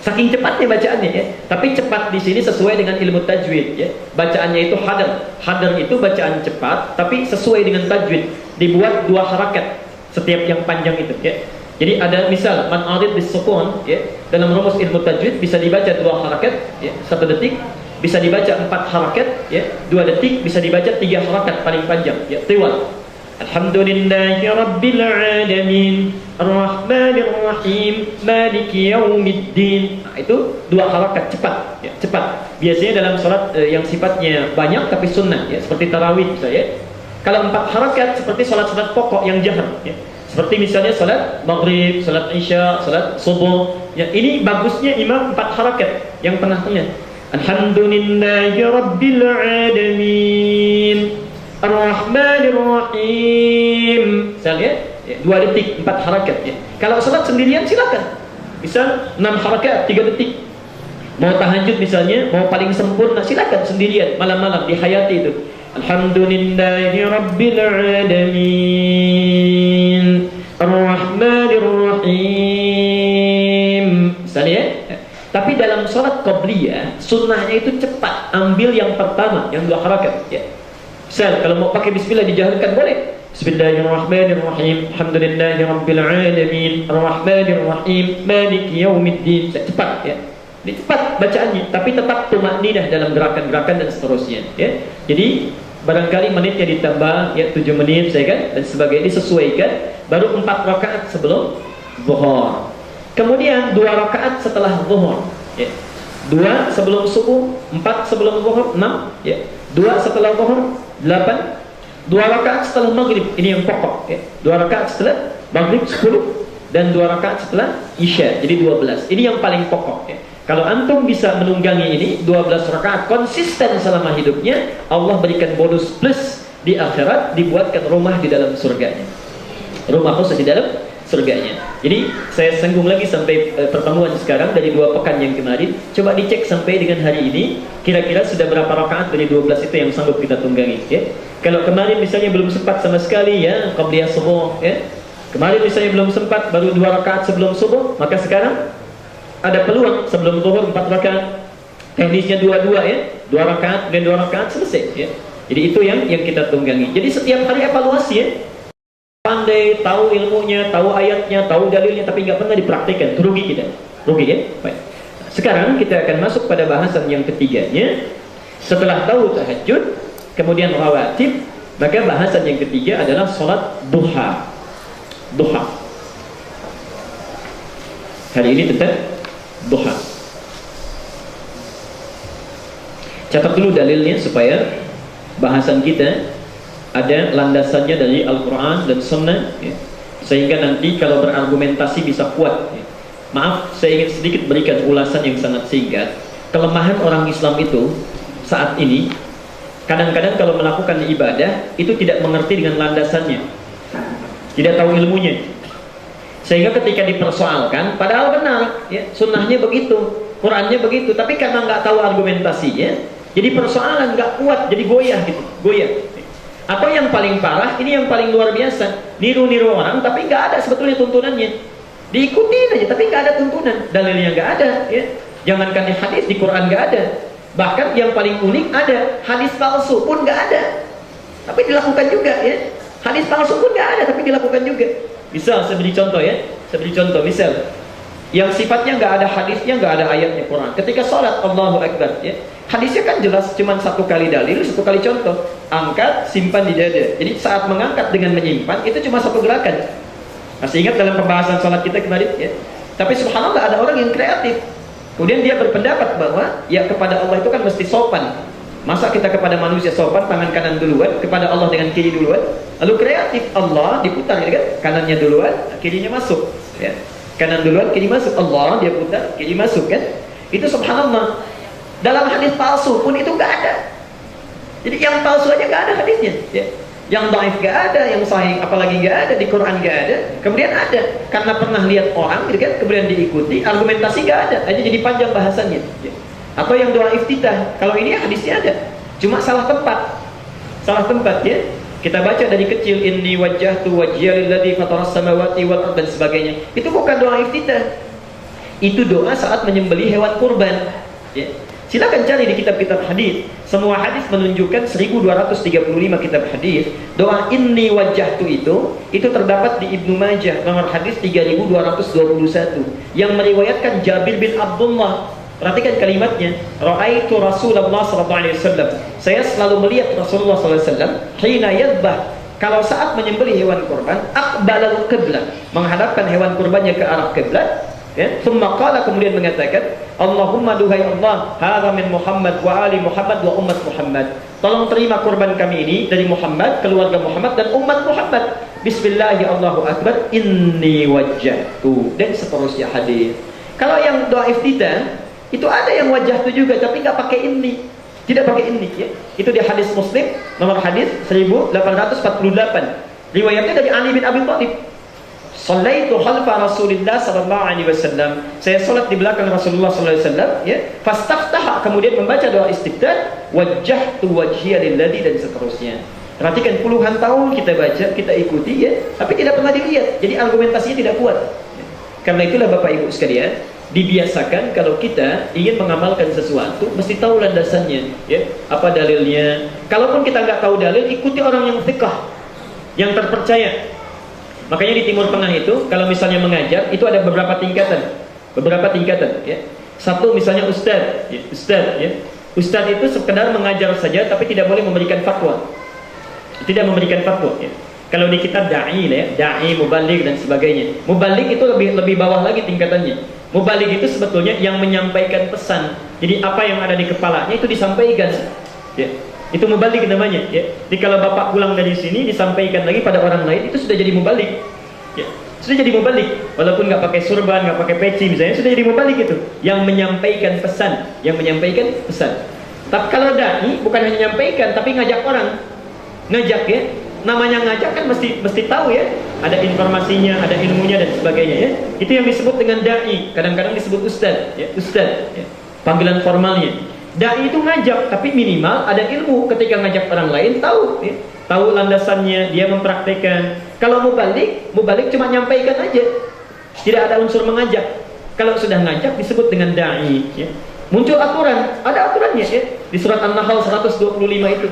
Speaker 2: Saking cepatnya bacaannya ya. Tapi cepat di sini sesuai dengan ilmu tajwid ya. Bacaannya itu hadar. Hadar itu bacaan cepat tapi sesuai dengan tajwid. Dibuat 2 harakat setiap yang panjang itu ya. Jadi ada misal man arid bis sukun ya. Dalam rumus ilmu tajwid bisa dibaca 2 harakat ya, 1 detik, bisa dibaca 4 harakat ya, 2 detik, bisa dibaca 3 harakat paling panjang ya, tiwal. Alhamdulillahi Rabbil Alamin Ar-Rahmanir Rahim Maliki Yawmiddin. Nah, itu 2 harakat cepat ya, cepat. Biasanya dalam sholat yang sifatnya banyak tapi sunnah ya, seperti tarawih misalnya. Kalau 4 harakat seperti sholat-sholat pokok yang jahar ya. Seperti misalnya sholat maghrib, sholat isya, sholat subuh ya, ini bagusnya imam 4 harakat yang tengah-tengah. Alhamdulillahi Rabbil Alamin Ar-Rahmanir Rahim. Misalnya ya, 2 detik 4 harakat ya. Kalau salat sendirian silakan. Misal 6 harakat 3 detik. Mau tahajud misalnya, mau paling sempurna silakan sendirian malam-malam dihayati itu. Alhamdulillahi Rabbil Alamin Ar-Rahmanir Rahim. Misalnya ya. Tapi dalam salat qabliyah sunnahnya itu cepat, ambil yang pertama, yang 2 harakat ya. Misal kalau mau pakai bismillah dijaharkan boleh. Bismillahirrahmanirrahim. Alhamdulillahi Rabbil Alamin Ar-Rahmanir Rahim Maliki Yawmiddin. Cepat ya. Ini cepat bacaannya, tapi tetap tumakninah dalam gerakan-gerakan dan seterusnya ya. Jadi barangkali menitnya ditambah ya 7 menit saya kan dan sebagainya disesuaikan. Baru 4 rakaat sebelum zuhur. Kemudian 2 rakaat setelah zuhur ya. 2 sebelum subuh, 4 sebelum zuhur, 6 ya. 2 setelah zuhur, 8. 2 rakaat setelah maghrib, ini yang pokok ya. 2 rakaat setelah maghrib 10 dan 2 rakaat setelah isya, jadi 12. Ini yang paling pokok ya. Kalau antum bisa menunggangi ini 12 rakaat konsisten selama hidupnya, Allah berikan bonus plus di akhirat, dibuatkan rumah di dalam surganya. Rumah khusus di dalam surganya. Jadi saya singgung lagi sampai pertemuan sekarang dari 2 pekan yang kemarin. Coba dicek sampai dengan hari ini, kira-kira sudah berapa rakaat dari 12 itu yang sanggup kita tunggangi ya. Kalau kemarin misalnya belum sempat sama sekali ya, qabliyah subuh ya. Kemarin misalnya belum sempat, baru 2 rakaat sebelum subuh, maka sekarang ada peluang sebelum zuhur 4 rakaat. Teknisnya 2-2 ya. 2 rakaat dan 2 rakaat selesai ya. Jadi itu yang kita tunggangi. Jadi setiap hari evaluasi ya. Pandai, tahu ilmunya, tahu ayatnya, tahu dalilnya, tapi nggak pernah dipraktikkan, rugi kita, rugi ya. Baik. Sekarang kita akan masuk pada bahasan yang ketiganya. Setelah tahu tahajud, kemudian rawatib, maka bahasan yang ketiga adalah sholat duha. Duha. Hari ini tentang duha. Catat dulu dalilnya supaya bahasan kita ada landasannya dari Al-Quran dan Sunnah ya. Sehingga nanti kalau berargumentasi bisa kuat ya. Maaf, saya ingin sedikit berikan ulasan yang sangat singkat. Kelemahan orang Islam itu saat ini, kadang-kadang kalau melakukan ibadah itu tidak mengerti dengan landasannya, tidak tahu ilmunya. Sehingga ketika dipersoalkan, padahal benar ya, sunnahnya begitu, Qurannya begitu, tapi karena nggak tahu argumentasinya, jadi persoalan nggak kuat, jadi goyah gitu, goyah. Atau yang paling parah, ini yang paling luar biasa, niru-niru orang tapi nggak ada sebetulnya tuntunannya, diikutin aja tapi nggak ada tuntunan, dalilnya nggak ada ya. Jangankan di hadis, di Quran nggak ada. Bahkan yang paling unik ada hadis palsu pun nggak ada, tapi dilakukan juga ya. Hadis palsu pun nggak ada tapi dilakukan juga. Misal saya beri contoh ya, saya beri contoh misal yang sifatnya nggak ada hadisnya, nggak ada ayatnya Quran. Ketika sholat Allahu Akbar ya, hadisnya kan jelas cuma 1 kali dalil, 1 kali contoh. Angkat, simpan di dada. Jadi saat mengangkat dengan menyimpan itu cuma 1 gerakan. Masih ingat dalam pembahasan sholat kita kemarin ya? Tapi subhanallah ada orang yang kreatif. Kemudian dia berpendapat bahwa ya kepada Allah itu kan mesti sopan, Masa kita kepada manusia sopan tangan kanan duluan, kepada Allah dengan kiri duluan? Lalu kreatif, Allah diputar ya kan, kanannya duluan, kirinya masuk ya. Kanan duluan, kiri masuk. Allah dia putar, kiri masuk kan. Itu subhanallah. Dalam hadis palsu pun itu nggak ada. Jadi yang palsu aja nggak ada hadisnya ya. Yang dhaif nggak ada, yang sahih apalagi nggak ada, di Quran nggak ada. Kemudian ada karena pernah lihat orang gitu kan, kemudian diikuti, argumentasi nggak ada, aja jadi panjang bahasannya ya. Atau yang doa iftitah, kalau ini hadisnya ada, cuma salah tempat ya. Kita baca dari kecil, inni wajjahtu wajhiya lilladzi fataras samawati wal ardh dan sebagainya. Itu bukan doa iftitah. Itu doa saat menyembelih hewan kurban. Ya. Silakan cari di kitab-kitab hadis. Semua hadis menunjukkan 1235 kitab hadis. Doa inni wajjahtu itu terdapat di Ibnu Majah nomor hadis 3221 yang meriwayatkan Jabir bin Abdullah. Perhatikan kalimatnya, ra'aitu Rasulullah sallallahu alaihi wasallam. Saya selalu melihat Rasulullah sallallahu alaihi wasallam hina yadbah, kalau saat menyembelih hewan kurban, aqbalal qiblat, menghadapkan hewan kurbannya ke arah kiblat, ya. Tsumma qala, kemudian mengatakan, Allahumma duhai Allah, hadza min Muhammad wa ali Muhammad wa ummat Muhammad. Tolong terima kurban kami ini dari Muhammad, keluarga Muhammad dan umat Muhammad. Bismillahi Allahu akbar, inni wajjahtu dan seterusnya hadis. Kalau yang doa iftitah itu ada yang wajah itu juga, tapi nggak pakai ini, tidak pakai ini ya. Itu di hadis Muslim nomor hadis 1848, riwayatnya dari Ali bin Abi Thalib. Shallaitu khalfa Rasulillah sallallahu alaihi wasallam, saya salat di belakang Rasulullah sallallahu alaihi wasallam ya. Fastaftaha, kemudian membaca doa istiftah, wajjahtu wajhiya lilladzi dan seterusnya. Perhatikan, puluhan tahun kita baca, kita ikuti ya, tapi tidak pernah dilihat. Jadi argumentasinya tidak kuat. Karena itulah Bapak Ibu sekalian, dibiasakan kalau kita ingin mengamalkan sesuatu mesti tahu landasannya ya, apa dalilnya. Kalaupun kita nggak tahu dalil, ikuti orang yang fiqh, yang terpercaya. Makanya di Timur Tengah itu kalau misalnya mengajar itu ada beberapa tingkatan ya. Satu misalnya ustadz ya. Ustadz itu sekedar mengajar saja tapi tidak boleh memberikan fatwa, ya. Kalau di kitab da'i ya, da'i, mubaligh dan sebagainya. Mubaligh itu lebih bawah lagi tingkatannya. Mubaligh itu sebetulnya yang menyampaikan pesan. Jadi apa yang ada di kepalanya itu disampaikan. Ya. Itu mubaligh namanya. Ya. Jadi kalau Bapak pulang dari sini disampaikan lagi pada orang lain, itu sudah jadi mubaligh. Ya. Sudah jadi mubaligh. Walaupun nggak pakai surban, nggak pakai peci misalnya, sudah jadi mubaligh itu. Yang menyampaikan pesan, Tapi kalau da'i bukan hanya menyampaikan, tapi ngajak orang, ngajak ya. Namanya ngajak kan mesti tahu ya, ada informasinya, ada ilmunya dan sebagainya ya. Itu yang disebut dengan dai, kadang-kadang disebut ustaz ya, panggilan formalnya. Dai itu ngajak, tapi minimal ada ilmu ketika ngajak orang lain, tahu ya, tahu landasannya, dia mempraktekkan. Kalau mubalik cuma nyampaikan aja, tidak ada unsur mengajak. Kalau sudah ngajak disebut dengan dai ya. Muncul aturan, ada aturannya ya, di surat An-Nahl 125 itu.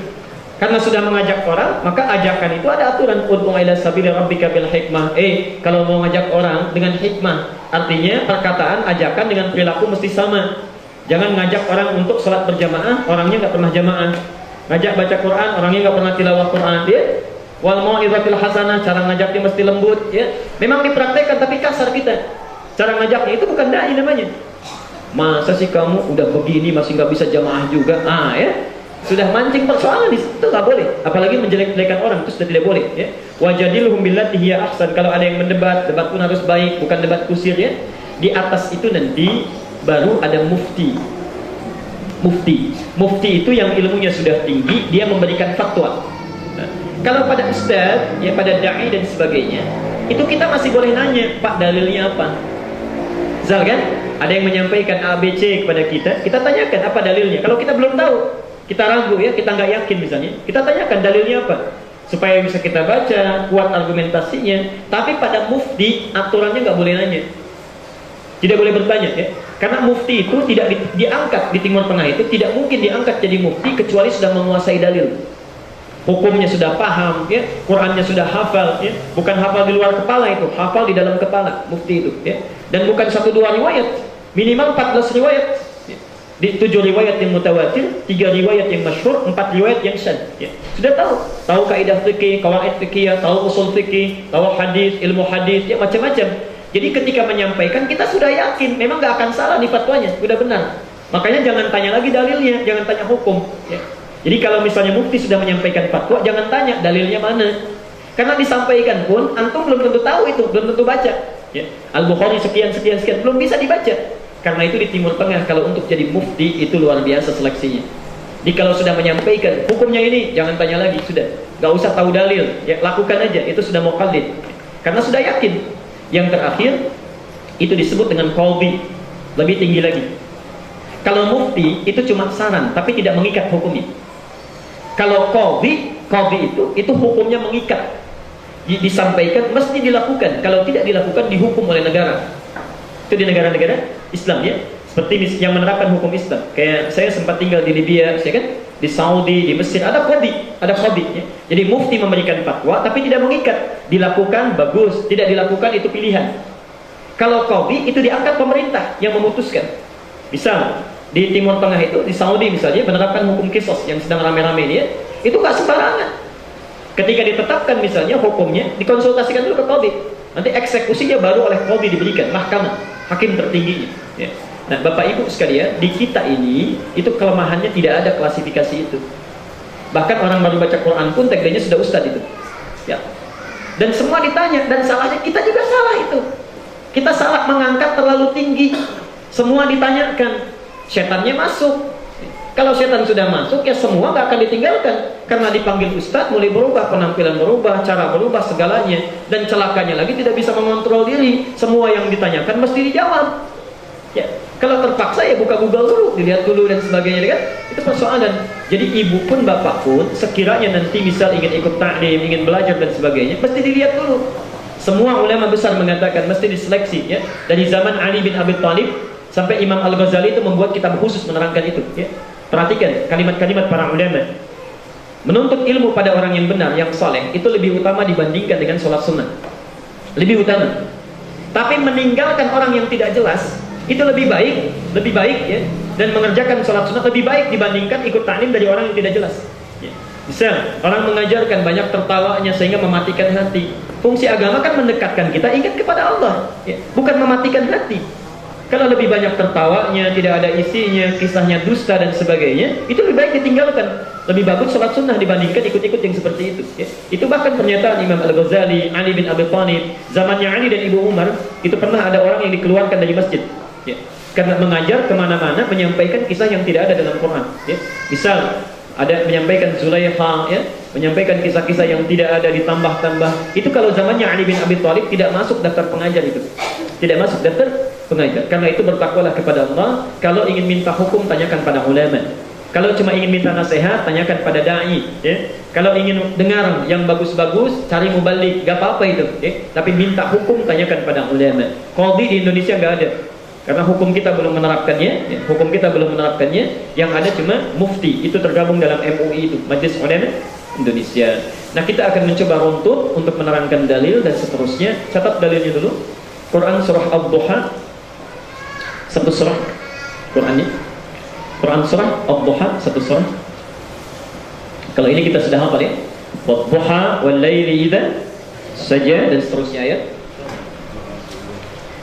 Speaker 2: Karena sudah mengajak orang, maka ajakan itu ada aturan. Ud'u ila sabili rabbika bil hikmah. Kalau mau ngajak orang dengan hikmah, artinya perkataan, ajakan dengan perilaku mesti sama. Jangan ngajak orang untuk sholat berjamaah, orangnya nggak pernah jamaah. Ngajak baca Quran, orangnya nggak pernah tilawah Quran. Ya. Wal mau'izatil hasanah, cara ngajaknya mesti lembut. Ya. Memang dipraktekkan, tapi kasar kita. Cara ngajaknya itu bukan dai namanya. Masa sih kamu udah begini masih nggak bisa jamaah juga? Ya. Sudah mancing persoalan di situ, nggak boleh. Apalagi menjelek-jelekan orang, itu sudah tidak boleh ya. Wajadilhum billati hiya ahsan. Kalau ada yang mendebat, debat pun harus baik, bukan debat kusir ya. Di atas itu nanti baru ada mufti. Mufti itu yang ilmunya sudah tinggi, dia memberikan fatwa. Nah, kalau pada ustaz, ya pada dai dan sebagainya, itu kita masih boleh nanya, Pak dalilnya apa? Zal kan? Ada yang menyampaikan ABC kepada kita tanyakan apa dalilnya. Kalau kita belum tahu, kita ragu ya, kita nggak yakin misalnya, kita tanyakan dalilnya apa, supaya bisa kita baca, kuat argumentasinya. Tapi pada mufti aturannya nggak boleh nanya, tidak boleh bertanya ya, karena mufti itu tidak diangkat di Timur Tengah, itu tidak mungkin diangkat jadi mufti kecuali sudah menguasai dalil, hukumnya sudah paham ya, Qurannya sudah hafal ya, bukan hafal di luar kepala, itu hafal di dalam kepala mufti itu ya. Dan bukan 1-2 riwayat, minimal 14 riwayat. Di 7 riwayat yang mutawatir, 3 riwayat yang masyhur, 4 riwayat yang syadz ya. Sudah tahu kaidah fikih, qawaid fikih, tahu usul fikih, tahu hadis, ilmu hadis ya, macam-macam. Jadi ketika menyampaikan kita sudah yakin memang nggak akan salah di fatwanya, sudah benar. Makanya jangan tanya lagi dalilnya, jangan tanya hukum ya. Jadi kalau misalnya mufti sudah menyampaikan fatwa, jangan tanya dalilnya mana. Karena disampaikan pun antum belum tentu tahu itu, belum tentu baca. Ya. Al-Bukhari sekian belum bisa dibaca. Karena itu di Timur Tengah kalau untuk jadi mufti itu luar biasa seleksinya. Jadi kalau sudah menyampaikan hukumnya ini, jangan tanya lagi, sudah. Gak usah tahu dalil, ya lakukan aja, itu sudah muqallid. Karena sudah yakin. Yang terakhir itu disebut dengan qadhi, lebih tinggi lagi. Kalau mufti itu cuma saran, tapi tidak mengikat hukumnya. Kalau qadhi itu hukumnya mengikat. Disampaikan mesti dilakukan. Kalau tidak dilakukan dihukum oleh negara. Itu di negara-negara Islam ya. Seperti yang menerapkan hukum Islam. Kayak saya sempat tinggal di Libya, saya kan, di Saudi, di Mesir ada qadhi ya. Jadi mufti memberikan fatwa tapi tidak mengikat. Dilakukan bagus, tidak dilakukan itu pilihan. Kalau qadhi itu diangkat pemerintah yang memutuskan. Misal di Timur Tengah itu, di Saudi misalnya menerapkan hukum qisas yang sedang rame-rame ini ya, itu nggak sembarangan. Ketika ditetapkan misalnya hukumnya, dikonsultasikan dulu ke qadhi. Nanti eksekusinya baru oleh qadhi diberikan, mahkamah, hakim tertingginya. Ya. Nah, Bapak Ibu sekalian, di kita ini itu kelemahannya tidak ada klasifikasi itu. Bahkan orang baru baca Quran pun tagline-nya sudah ustadz itu. Ya. Dan semua ditanya, dan salahnya kita juga salah itu. Kita salah mengangkat terlalu tinggi. Semua ditanyakan. Setannya masuk. Kalau setan sudah masuk, ya semua gak akan ditinggalkan. Karena dipanggil ustadz, mulai berubah, penampilan berubah, cara berubah, segalanya. Dan celakanya lagi tidak bisa mengontrol diri. Semua yang ditanyakan mesti dijawab. Ya. Kalau terpaksa ya buka Google dulu, dilihat dulu dan sebagainya kan. Itu persoalan. Jadi ibu pun bapak pun sekiranya nanti misal ingin ikut ta'lim, ingin belajar dan sebagainya, mesti dilihat dulu. Semua ulama besar mengatakan mesti diseleksi ya. Dari zaman Ali bin Abi Thalib sampai Imam Al-Ghazali itu membuat kitab khusus menerangkan itu ya. Perhatikan kalimat-kalimat para ulama. Menuntut ilmu pada orang yang benar, yang saleh, itu lebih utama dibandingkan dengan sholat sunnah. Lebih utama. Tapi meninggalkan orang yang tidak jelas itu lebih baik ya. Dan mengerjakan sholat sunnah lebih baik dibandingkan ikut ta'lim dari orang yang tidak jelas ya. Misal orang mengajarkan banyak tertawanya sehingga mematikan hati. Fungsi agama kan mendekatkan kita ingat kepada Allah ya. Bukan mematikan hati. Kalau lebih banyak tertawanya, tidak ada isinya, kisahnya dusta dan sebagainya, itu lebih baik ditinggalkan. Lebih bagus sholat sunnah dibandingkan ikut-ikut yang seperti itu ya. Itu bahkan pernyataan Imam Al-Ghazali, Ali bin Abi Thalib. Zamannya Ali dan Ibu Umar, itu pernah ada orang yang dikeluarkan dari masjid ya. Karena mengajar kemana-mana, menyampaikan kisah yang tidak ada dalam Quran ya. Misal ada menyampaikan Zulaikha ya, menyampaikan kisah-kisah yang tidak ada ditambah-tambah. Itu kalau zamannya Ali bin Abi Thalib tidak masuk daftar pengajar itu. Tidak masuk daftar pengajar. Karena itu bertakwalah kepada Allah. Kalau ingin minta hukum tanyakan pada ulama. Kalau cuma ingin minta nasihat tanyakan pada dai ya. Kalau ingin dengar yang bagus-bagus cari mubalik, gak apa-apa itu ya. Tapi minta hukum tanyakan pada ulama. Qadhi di Indonesia gak ada. Karena hukum kita belum menerapkannya ya. Hukum kita belum menerapkannya. Yang ada cuma mufti. Itu tergabung dalam MUI itu, Majelis Ulama Indonesia. Nah, kita akan mencoba runtut untuk menerangkan dalil dan seterusnya. Catat dalilnya dulu. Quran surah Ad-Duha. Satu surah Qurannya. Quran surah Ad-Duha, satu surah. Kalau ini kita sudah hafal ya. Wad-duha wal-laili idza saja dan seterusnya ayat.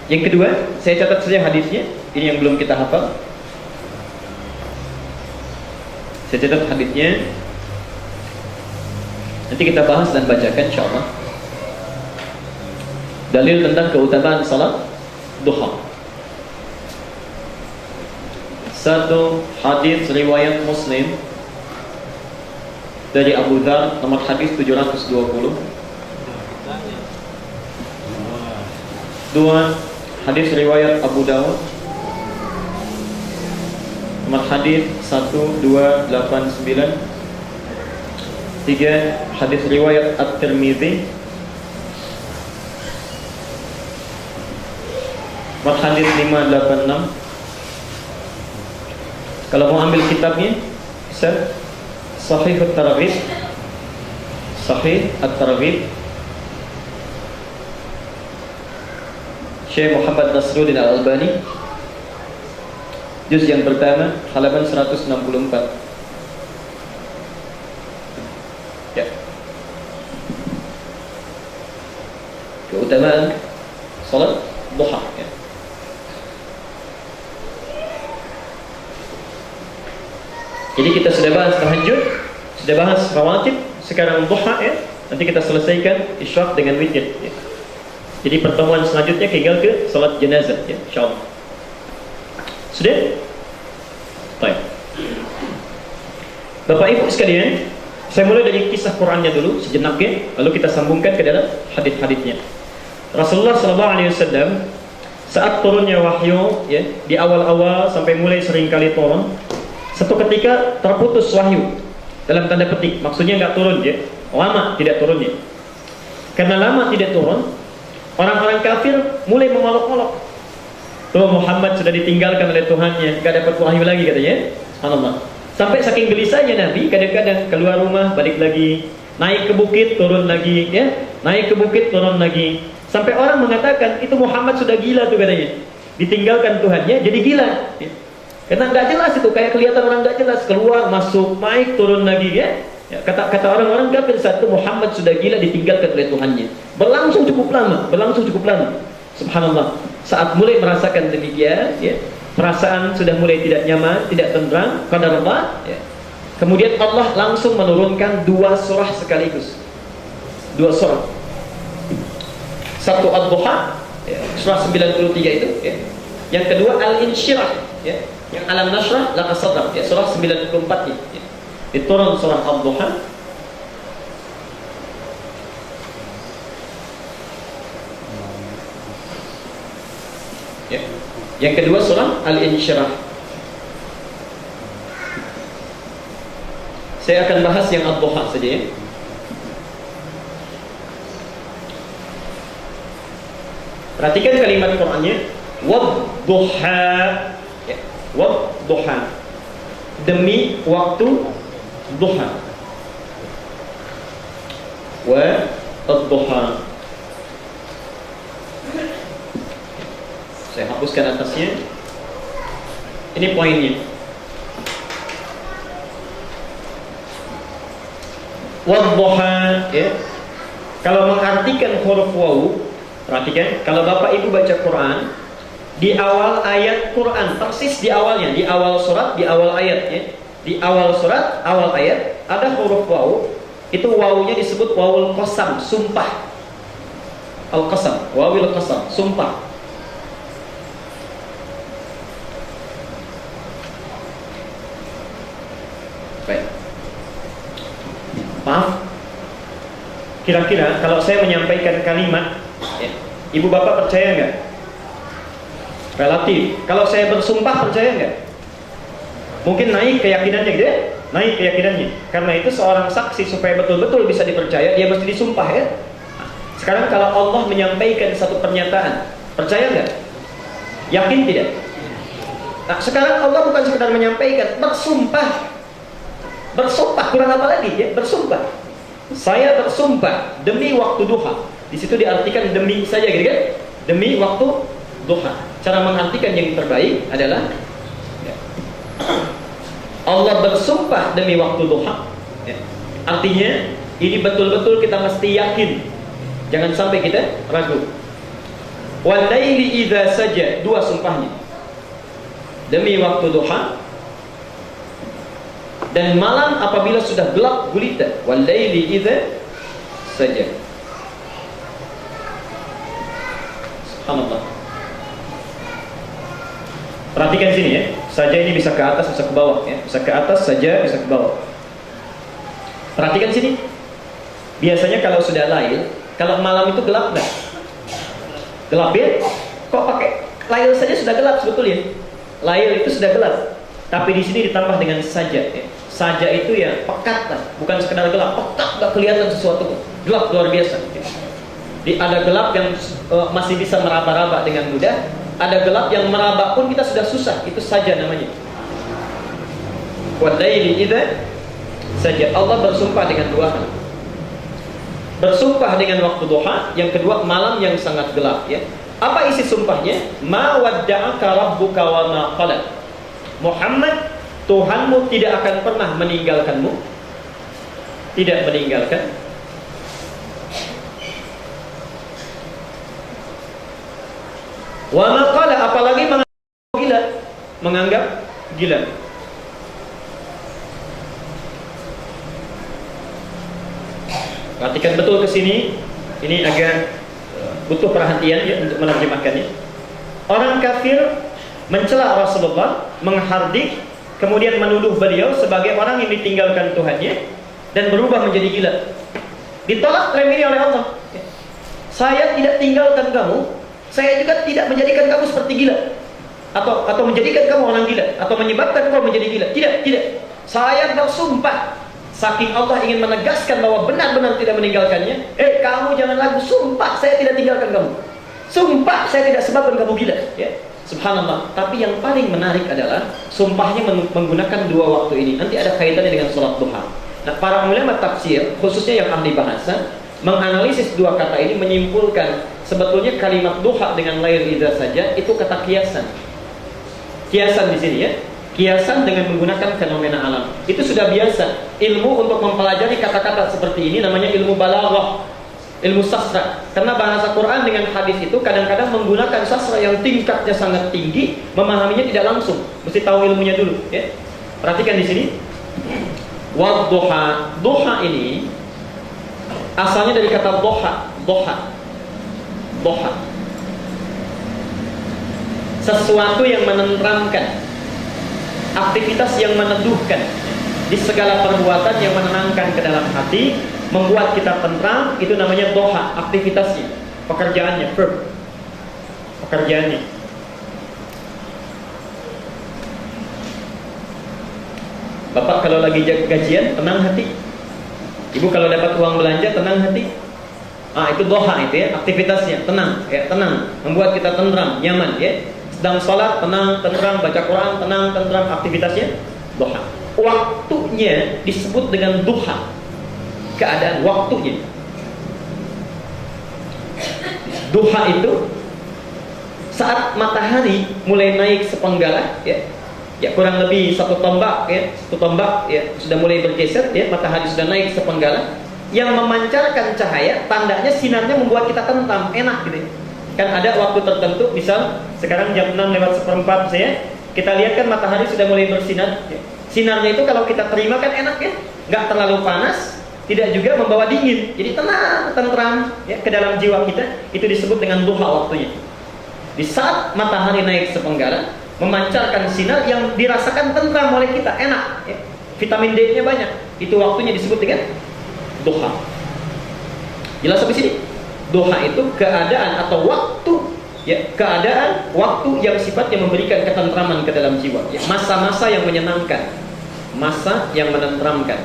Speaker 2: Yang kedua, saya catat saja hadisnya. Ini yang belum kita hafal. Saya catat hadisnya. Nanti kita bahas dan bacakan insyaallah. Dalil tentang keutamaan salat duha. Satu hadis riwayat Muslim dari Abu Dzar, nomor hadis 720. Dua, hadis riwayat Abu Dawud, nomor hadis 1289. Tiga, hadis riwayat At-Tirmidzi, nomor hadis 586. Kalau mau ambil kitabnya, bisa Sahih At-Targhib, Sahih At-Targhib, Syekh Muhammad Nasruddin Al-Albani, juz yang pertama, halaman 164. Ya. Keutamaan salat duha ya. Jadi kita sudah bahas tahajud, sudah bahas rawatib, sekarang duha ya. Nanti kita selesaikan isyraq dengan witir ya. Jadi pertemuan selanjutnya tinggal ke salat jenazah ya, insyaallah. Sudah? Baik. Bapak Ibu sekalian, saya mulai dari kisah Qur'annya dulu sejenak ya, lalu kita sambungkan ke dalam hadis-hadisnya. Rasulullah SAW saat turunnya wahyu ya, di awal-awal sampai mulai sering kali turun, satu ketika terputus wahyu. Dalam tanda petik, maksudnya nggak turun ya, lama tidak turunnya. Karena lama tidak turun, orang-orang kafir mulai mengolok-olok. Tuh Muhammad sudah ditinggalkan oleh Tuhannya, nggak dapat wahyu lagi katanya. Subhanallah. Sampai saking gelisahnya Nabi, kadang-kadang keluar rumah, balik lagi, naik ke bukit, turun lagi, ya, naik ke bukit, turun lagi. Sampai orang mengatakan itu Muhammad sudah gila tuh katanya, ditinggalkan Tuhannya, jadi gila. Ya. Karena nggak jelas itu, kayak kelihatan orang nggak jelas, keluar, masuk, naik, turun lagi, ya. Ya, kata orang-orang kafir saat itu Muhammad sudah gila, ditinggalkan oleh Tuhannya. Berlangsung cukup lama, Subhanallah. Saat mulai merasakan demikian, ya, perasaan sudah mulai tidak nyaman, tidak tenteram, qadarullah, ya. Kemudian Allah langsung menurunkan 2 surah sekaligus. 2 surah. Satu Ad-Duha, ya, surah 93 itu, ya. Yang kedua Al-Insyirah, ya. Yang Alam Nashrah Laka Sadrak, ya, surah 94-nya, ya. Diturun surah Ad-Duha. Ya. Yang kedua surah Al-Insyirah. Saya akan bahas yang Ad-Duha saja ya. Perhatikan kalimat Qur'annya, wad-duha, ya, wad-duha, demi waktu duha, wa-ad-duha. Saya hapuskan atasnya. Ini poinnya. Wad-duha, ya. Kalau mengartikan huruf waw, perhatikan, kalau Bapak Ibu baca Quran, di awal ayat Quran, persis di awalnya, di awal surat, di awal ayat ya. Di awal surat, awal ayat ada huruf waw. Itu wawnya disebut wawul qasam, sumpah. Al-qasam, wawil qasam, sumpah. Baik. Maaf. Kira-kira kalau saya menyampaikan kalimat, ya, Ibu Bapak percaya nggak? Relatif. Kalau saya bersumpah percaya nggak? Mungkin naik keyakinannya gitu ya? Naik keyakinannya. Karena itu seorang saksi supaya betul-betul bisa dipercaya, dia mesti disumpah ya. Sekarang kalau Allah menyampaikan satu pernyataan, percaya nggak? Yakin tidak? Nah, sekarang Allah bukan sekedar menyampaikan, bersumpah. Bersumpah, kurang apa lagi ya? Bersumpah. Saya bersumpah demi waktu duha. Di situ diartikan demi saja gitu kan? Demi waktu duha. Cara mengartikan yang terbaik adalah ya, Allah bersumpah demi waktu duha. Ya. Artinya ini betul-betul kita mesti yakin. Jangan sampai kita ragu. Wal laili idza saja, 2 sumpahnya. Demi waktu duha. Dan malam apabila sudah gelap gulita. Wal laili idza saja. Subhanallah. Perhatikan sini ya. Saja ini bisa ke atas, bisa ke bawah ya. Bisa ke atas saja, bisa ke bawah. Perhatikan sini. Biasanya kalau sudah lail, kalau malam itu gelap enggak? Gelap ya? Kok pakai lail saja sudah gelap sebetulnya. Lail itu sudah gelap. Tapi di sini ditambah dengan saja ya. Saja itu ya pekat lah, bukan sekedar gelap, pekat, nggak kelihatan sesuatu, gelap luar biasa. Ada gelap yang masih bisa meraba-raba dengan mudah, ada gelap yang meraba pun kita sudah susah, itu saja namanya. Walaili idza saja. Allah bersumpah dengan 2 hal. Bersumpah dengan waktu duha, yang kedua malam yang sangat gelap ya. Apa isi sumpahnya? Ma wadda'aka rabbuka wa ma qala. Muhammad, Tuhanmu tidak akan pernah meninggalkanmu. Tidak meninggalkan. Wa ma qala, apalagi menganggap gila. Perhatikan betul ke sini. Ini agak butuh perhatian ya untuk menerjemahkannya. Orang kafir mencela Rasulullah, menghardik, kemudian menuduh beliau sebagai orang yang ditinggalkan Tuhannya dan berubah menjadi gila. Ditolak klaim ini oleh Allah. Saya tidak tinggalkan kamu, saya juga tidak menjadikan kamu seperti gila. Atau menjadikan kamu orang gila, atau menyebabkan kau menjadi gila. Tidak. Saya bersumpah, saking Allah ingin menegaskan bahwa benar-benar tidak meninggalkannya. Kamu jangan ragu, sumpah saya tidak tinggalkan kamu. Sumpah saya tidak sebabkan kamu gila. Ya. Subhanallah. Tapi yang paling menarik adalah sumpahnya menggunakan dua waktu ini. Nanti ada kaitannya dengan sholat duha. Nah, para ulama tafsir, khususnya yang ahli bahasa, menganalisis dua kata ini menyimpulkan sebetulnya kalimat duha dengan lail idza saja itu kata kiasan. Kiasan di sini ya. Kiasan dengan menggunakan fenomena alam. Itu sudah biasa. Ilmu untuk mempelajari kata-kata seperti ini namanya ilmu balaghah, ilmu sastra. Karena bahasa Quran dengan hadis itu kadang-kadang menggunakan sastra yang tingkatnya sangat tinggi, memahaminya tidak langsung. Mesti tahu ilmunya dulu, ya. Perhatikan di sini. Wadduha. Duha ini asalnya dari kata doha. Doha. Sesuatu yang menenteramkan, aktivitas yang meneduhkan, di segala perbuatan yang menenangkan ke dalam hati, membuat kita tentram, itu namanya doha, aktivitasnya, pekerjaannya, verb, pekerjaannya. Bapak kalau lagi gajian, tenang hati. Ibu kalau dapat uang belanja, tenang hati. Itu doha itu ya, aktivitasnya, tenang, ya, tenang, membuat kita tentram, nyaman, ya. Sedang sholat, tenang, tentram, baca Quran, tenang, tentram, aktivitasnya, doha. Waktunya disebut dengan duha, keadaan waktunya. Duha itu saat matahari mulai naik sepenggala, ya kurang lebih satu tombak, ya sudah mulai bergeser, ya matahari sudah naik sepenggala, yang memancarkan cahaya, tandanya sinarnya membuat kita tentram, enak gitu. Kan ada waktu tertentu, misal sekarang jam 6:04 kita lihat kan matahari sudah mulai bersinar. Ya. Sinarnya itu kalau kita terima kan enak ya, nggak terlalu panas, tidak juga membawa dingin, jadi tenang, tentram ya ke dalam jiwa kita. Itu disebut dengan duha waktunya. Di saat matahari naik sepenggala, memancarkan sinar yang dirasakan tentram oleh kita, enak ya. Vitamin D-nya banyak. Itu waktunya disebut dengan duha. Jelas sampai sini? Duha itu keadaan atau waktu, ya, keadaan waktu yang sifatnya memberikan ketentraman ke dalam jiwa, ya. Masa-masa yang menyenangkan, masa yang menenteramkan.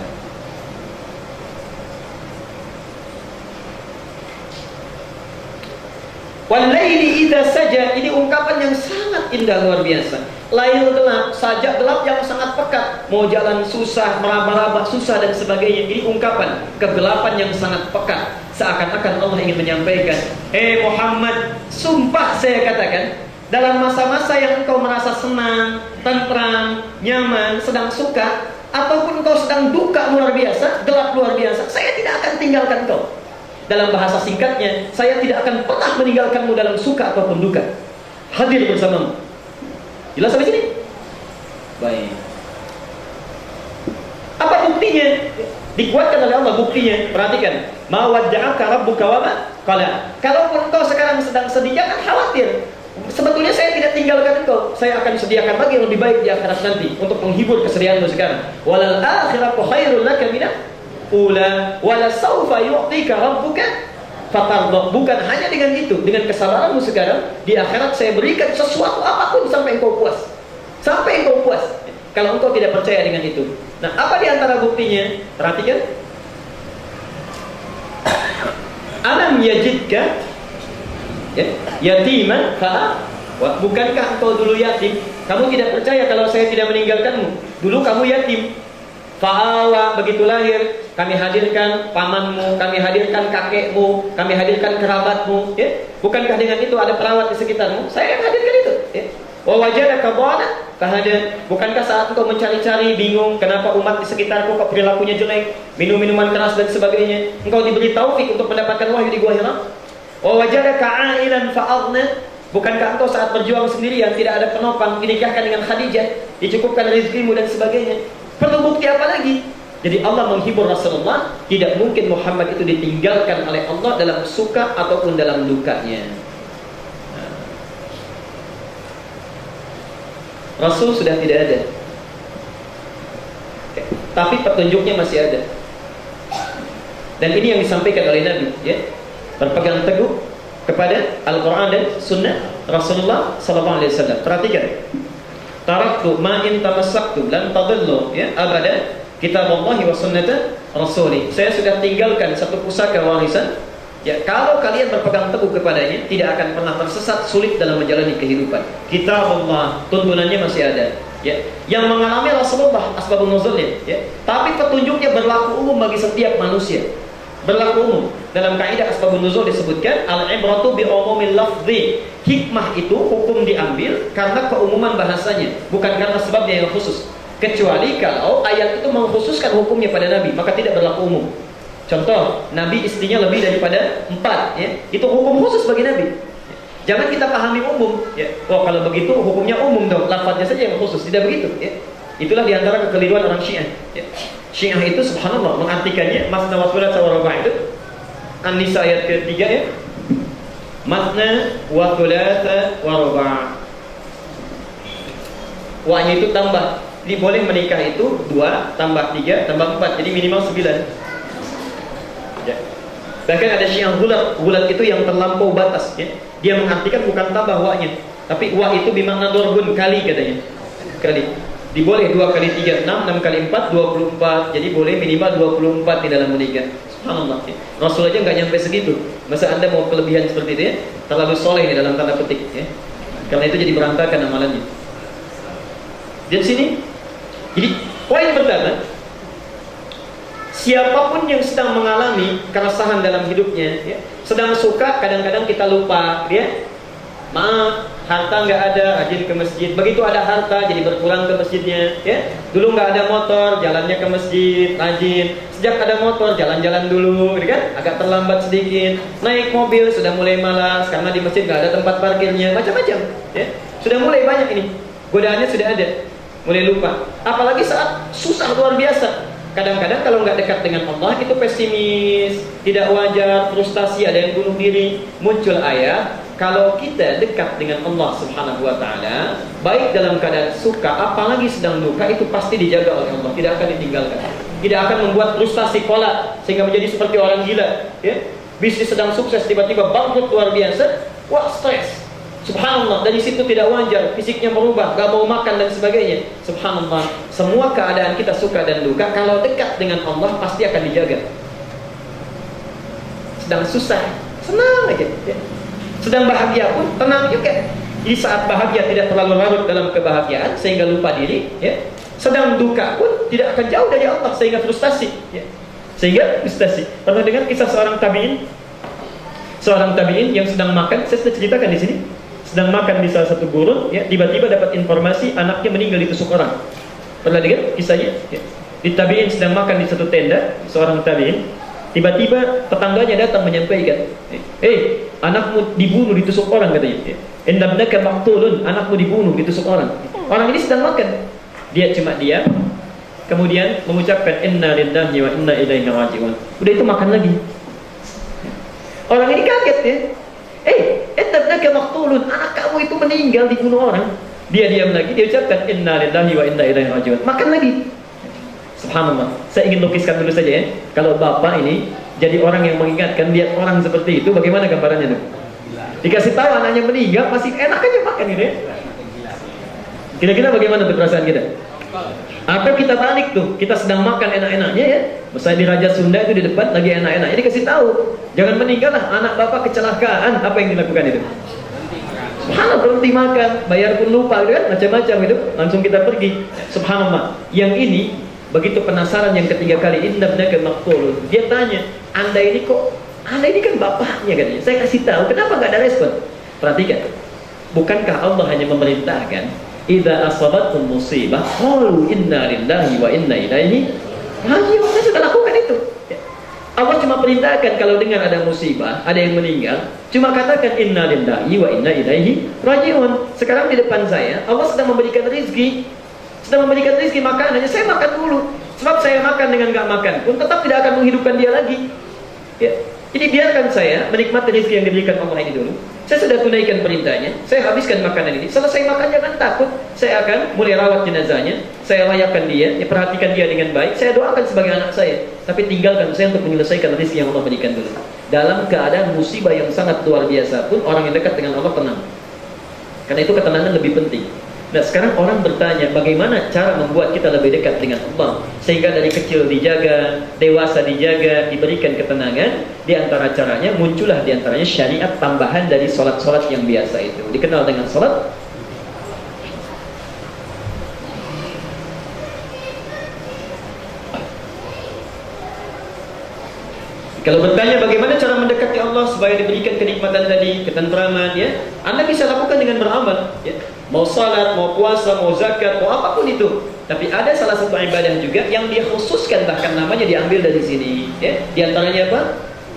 Speaker 2: Walaili idza saja, ini ungkapan yang sangat indah, luar biasa. Lail gelap, sajak gelap yang sangat pekat, mau jalan susah, meraba-raba susah dan sebagainya. Ini ungkapan kegelapan yang sangat pekat. Seakan-akan Allah ingin menyampaikan, Muhammad, sumpah saya katakan, dalam masa-masa yang engkau merasa senang, tentram, nyaman, sedang suka, ataupun engkau sedang duka luar biasa, gelap luar biasa, saya tidak akan tinggalkan kau. Dalam bahasa singkatnya, saya tidak akan pernah meninggalkanmu dalam suka ataupun duka. Hadir bersamamu. Jelas sampai sini? Baik. Apa buktinya? Dikuatkan oleh Allah buktinya. Perhatikan. Ma wadda'aka rabbuka wa ma qala. Kalaupun engkau sekarang sedang sedih, jangan khawatir. Sebetulnya saya tidak tinggalkan engkau. Saya akan sediakan lagi yang lebih baik di akhirat nanti untuk menghibur kesedihanmu sekarang. Walal akhiratu khairul laka minal ula wala saufa yu'tika rabbuka fatardah. Bukan hanya dengan itu, dengan kesabaranmu sekarang, di akhirat saya berikan sesuatu apapun sampai engkau puas. Sampai engkau puas. Kalau engkau tidak percaya dengan itu. Nah, apa di antara buktinya? Perhatikan. Alam yajidka yatiman fa'awa. Bukankah engkau dulu yatim? Kamu tidak percaya kalau saya tidak meninggalkanmu. Dulu kamu yatim. Fa'awa, begitu lahir, kami hadirkan pamanmu, kami hadirkan kakekmu, kami hadirkan kerabatmu, ya. Bukankah dengan itu ada perawat di sekitarmu? Saya yang hadirkan itu, ya. Wa wajadaka dhana fahada. Bukankah saat engkau mencari-cari, bingung kenapa umat di sekitarku kok perilakunya jelek, minum minuman keras dan sebagainya, engkau diberi taufik untuk mendapatkan wahyu di Gua Hira. Wa wajadaka 'ailan fa'aghna. Bukankah engkau saat berjuang sendirian, tidak ada penopang, dinikahkan dengan Khadijah, dicukupkan rezekimu dan sebagainya? Perlu bukti apa lagi? Jadi Allah menghibur Rasulullah, tidak mungkin Muhammad itu ditinggalkan oleh Allah dalam suka ataupun dalam dukanya. Rasul sudah tidak ada, tapi petunjuknya masih ada. Dan ini yang disampaikan oleh Nabi, ya, berpegang teguh kepada Al-Quran dan Sunnah Rasulullah SAW. Perhatikan, taraktu ma in tamassaktu lan tadillu, ya, abada kitab Allah wa sunnata Rasulih. Saya sudah tinggalkan satu pusaka warisan. Ya, kalau kalian berpegang teguh kepadanya, tidak akan pernah tersesat, sulit dalam menjalani kehidupan. Kitab Allah, tuntunannya masih ada. Ya, yang mengalami Rasulullah asbabun nuzulnya, ya. Tapi petunjuknya berlaku umum bagi setiap manusia. Berlaku umum. Dalam kaidah asbabun nuzul disebutkan al-ibratu bi umumil lafzi. Hikmah itu hukum diambil karena keumuman bahasanya, bukan karena sebabnya yang khusus. Kecuali kalau ayat itu mengkhususkan hukumnya pada Nabi, maka tidak berlaku umum. Contoh, Nabi istrinya lebih daripada 4, ya. Itu hukum khusus bagi Nabi. Jangan kita pahami umum, ya. Oh, kalau begitu hukumnya umum dong, lafadznya saja yang khusus. Tidak begitu, ya. Itulah diantara kekeliruan orang Syiah, ya. Syiah itu subhanallah mengartikannya masna wa thulatsa wa ruba' itu An-Nisa ayat ketiga, ya. Masna wa thulatsa wa ruba'. Wa-nya itu tambah. Jadi boleh menikah itu 2 tambah 3 tambah 4, jadi minimal 9. Ya. Bahkan ada Syiah gulat itu yang terlampau batas, ya. Dia mengartikan bukan tambah wa-nya, tapi wa itu bermakna dorbun, kali katanya. Kali. Diboleh 2 kali 3 6, 6 kali 4 24. Jadi boleh minimal 24 di dalam menikah. Subhanallah. Ya. Rasul aja nggak nyampe segitu. Masa Anda mau kelebihan seperti itu, ya? Terlalu soleh di dalam tanda petik, ya. Karena itu jadi berantakan amalannya. Di sini. Jadi poin pertama, siapapun yang sedang mengalami keresahan dalam hidupnya, ya, sedang suka, kadang-kadang kita lupa, ya. Maaf, harta nggak ada, rajin ke masjid. Begitu ada harta, jadi berkurang ke masjidnya, ya. Dulu nggak ada motor, jalannya ke masjid, rajin. Sejak ada motor, jalan-jalan dulu, kan? Agak terlambat sedikit. Naik mobil, sudah mulai malas karena di masjid nggak ada tempat parkirnya, macam-macam, ya. Sudah mulai banyak ini, godaannya sudah ada, mulai lupa. Apalagi saat susah luar biasa. Kadang-kadang kalau nggak dekat dengan Allah itu pesimis, tidak wajar, frustasi, ada yang bunuh diri. Muncul ayat, kalau kita dekat dengan Allah Subhanahu wa taala, baik dalam keadaan suka apalagi sedang duka, itu pasti dijaga oleh Allah, tidak akan ditinggalkan. Tidak akan membuat frustasi kolak sehingga menjadi seperti orang gila, ya. Bisnis sedang sukses tiba-tiba bangkrut luar biasa, wah stres. Subhanallah, dari situ tidak wajar, fisiknya berubah, gak mau makan dan sebagainya. Subhanallah, semua keadaan kita suka dan duka, kalau dekat dengan Allah pasti akan dijaga. Sedang susah, senang aja, ya. Sedang bahagia pun tenang juga. Di saat bahagia tidak terlalu larut dalam kebahagiaan sehingga lupa diri, ya. Sedang duka pun tidak akan jauh dari Allah sehingga frustasi, ya. Sehingga frustasi. Pernah dengar kisah seorang tabi'in? Seorang tabi'in yang sedang makan, saya sudah ceritakan di sini. Sedang makan di salah satu gurun, ya, tiba-tiba dapat informasi anaknya meninggal ditusuk orang. Pernah dengar kisahnya? Ya. Di tabi'in sedang makan di satu tenda, seorang tabi'in, tiba-tiba tetangganya datang menyampaikan, anakmu dibunuh ditusuk orang, katanya. Indabnaka maqtulun, anakmu dibunuh ditusuk orang. Orang ini sedang makan, dia cuma diam, kemudian mengucapkan inna lillahi wa inna ilaihi raji'un. Udah itu makan lagi. Orang ini kaget, ya. Indabnaka maqtulun, anak kamu itu meninggal dibunuh orang. Dia diam lagi, dia ucapkan inna lillahi wa inna ilaihi raji'un. Makan lagi. Subhanallah. Saya ingin lukiskan dulu saja, ya. Kalau bapak ini jadi orang yang mengingatkan lihat orang seperti itu, bagaimana gambarannya tuh? Dikasih tahu anaknya meninggal, masih enak aja makan gitu, ya. Kira-kira bagaimana tuh perasaan kita? Atau kita balik tuh, kita sedang makan enak-enaknya, ya. Misalnya di Raja Sunda itu di depan lagi enak-enaknya, dikasih tahu, jangan meninggal lah, anak bapak kecelakaan. Apa yang dilakukan itu? Subhanallah, berhenti makan, bayar pun lupa, gitu kan, macam-macam itu, langsung kita pergi. Subhanallah. Yang ini begitu penasaran yang ketiga kali, indabnaka maqtulun. Dia tanya, anda ini kan bapaknya, katanya. Saya kasih tahu, kenapa nggak ada respon? Perhatikan, bukankah Allah hanya memerintahkan, idza asabatkum musibah qalu inna lillahi wa inna ilaihi raji'un. Saya sudah lakukan itu. Allah cuma perintahkan kalau dengar ada musibah, ada yang meninggal, cuma katakan inna lillahi wa inna ilaihi raji'un. Sekarang di depan saya Allah sedang memberikan rezeki, makanannya, saya makan dulu. Sebab saya makan dengan nggak makan pun tetap tidak akan menghidupkan dia lagi. Ya. Jadi biarkan saya menikmati rezeki yang diberikan Allah ini dulu. Saya sudah tunaikan perintahnya, saya habiskan makanan ini. Selesai makan jangan takut, saya akan mulai rawat jenazahnya, saya layakkan dia, ya, perhatikan dia dengan baik, saya doakan sebagai anak saya. Tapi tinggalkan saya untuk menyelesaikan rezeki yang Allah berikan dulu. Dalam keadaan musibah yang sangat luar biasa pun orang yang dekat dengan Allah tenang. Karena itu ketenangan lebih penting. Nah sekarang orang bertanya bagaimana cara membuat kita lebih dekat dengan Allah sehingga dari kecil dijaga, dewasa dijaga, diberikan ketenangan. Di antara caranya muncullah di antaranya syariat tambahan dari sholat-sholat yang biasa itu dikenal dengan sholat. Kalau bertanya bagaimana cara mendekati Allah supaya diberikan kenikmatan tadi, ketentraman, ya, Anda bisa lakukan dengan beramal, ya. Mau salat, mau puasa, mau zakat, mau apapun itu. Tapi ada salah satu ibadah juga yang dia khususkan, bahkan namanya diambil dari sini, ya. Di antaranya apa?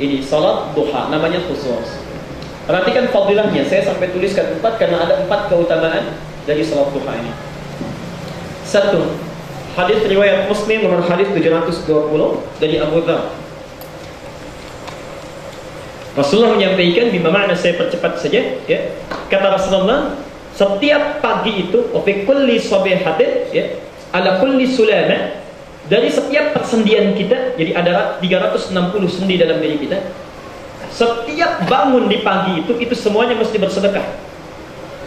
Speaker 2: Ini salat duha, namanya khusus. Perhatikan fadilahnya, saya sampai tuliskan 4 karena ada 4 keutamaan dari salat duha ini. 1. Hadis riwayat Muslim nomor hadis 720 dari Abu Dzar. Rasulullah menyampaikan, bima makna saya percepat saja, ya. Kata Rasulullah, setiap pagi itu, fi kulli sabihatin, ya, ala kulli sulama, dari setiap persendian kita, jadi ada 360 sendi dalam diri kita. Setiap bangun di pagi itu semuanya mesti bersedekah.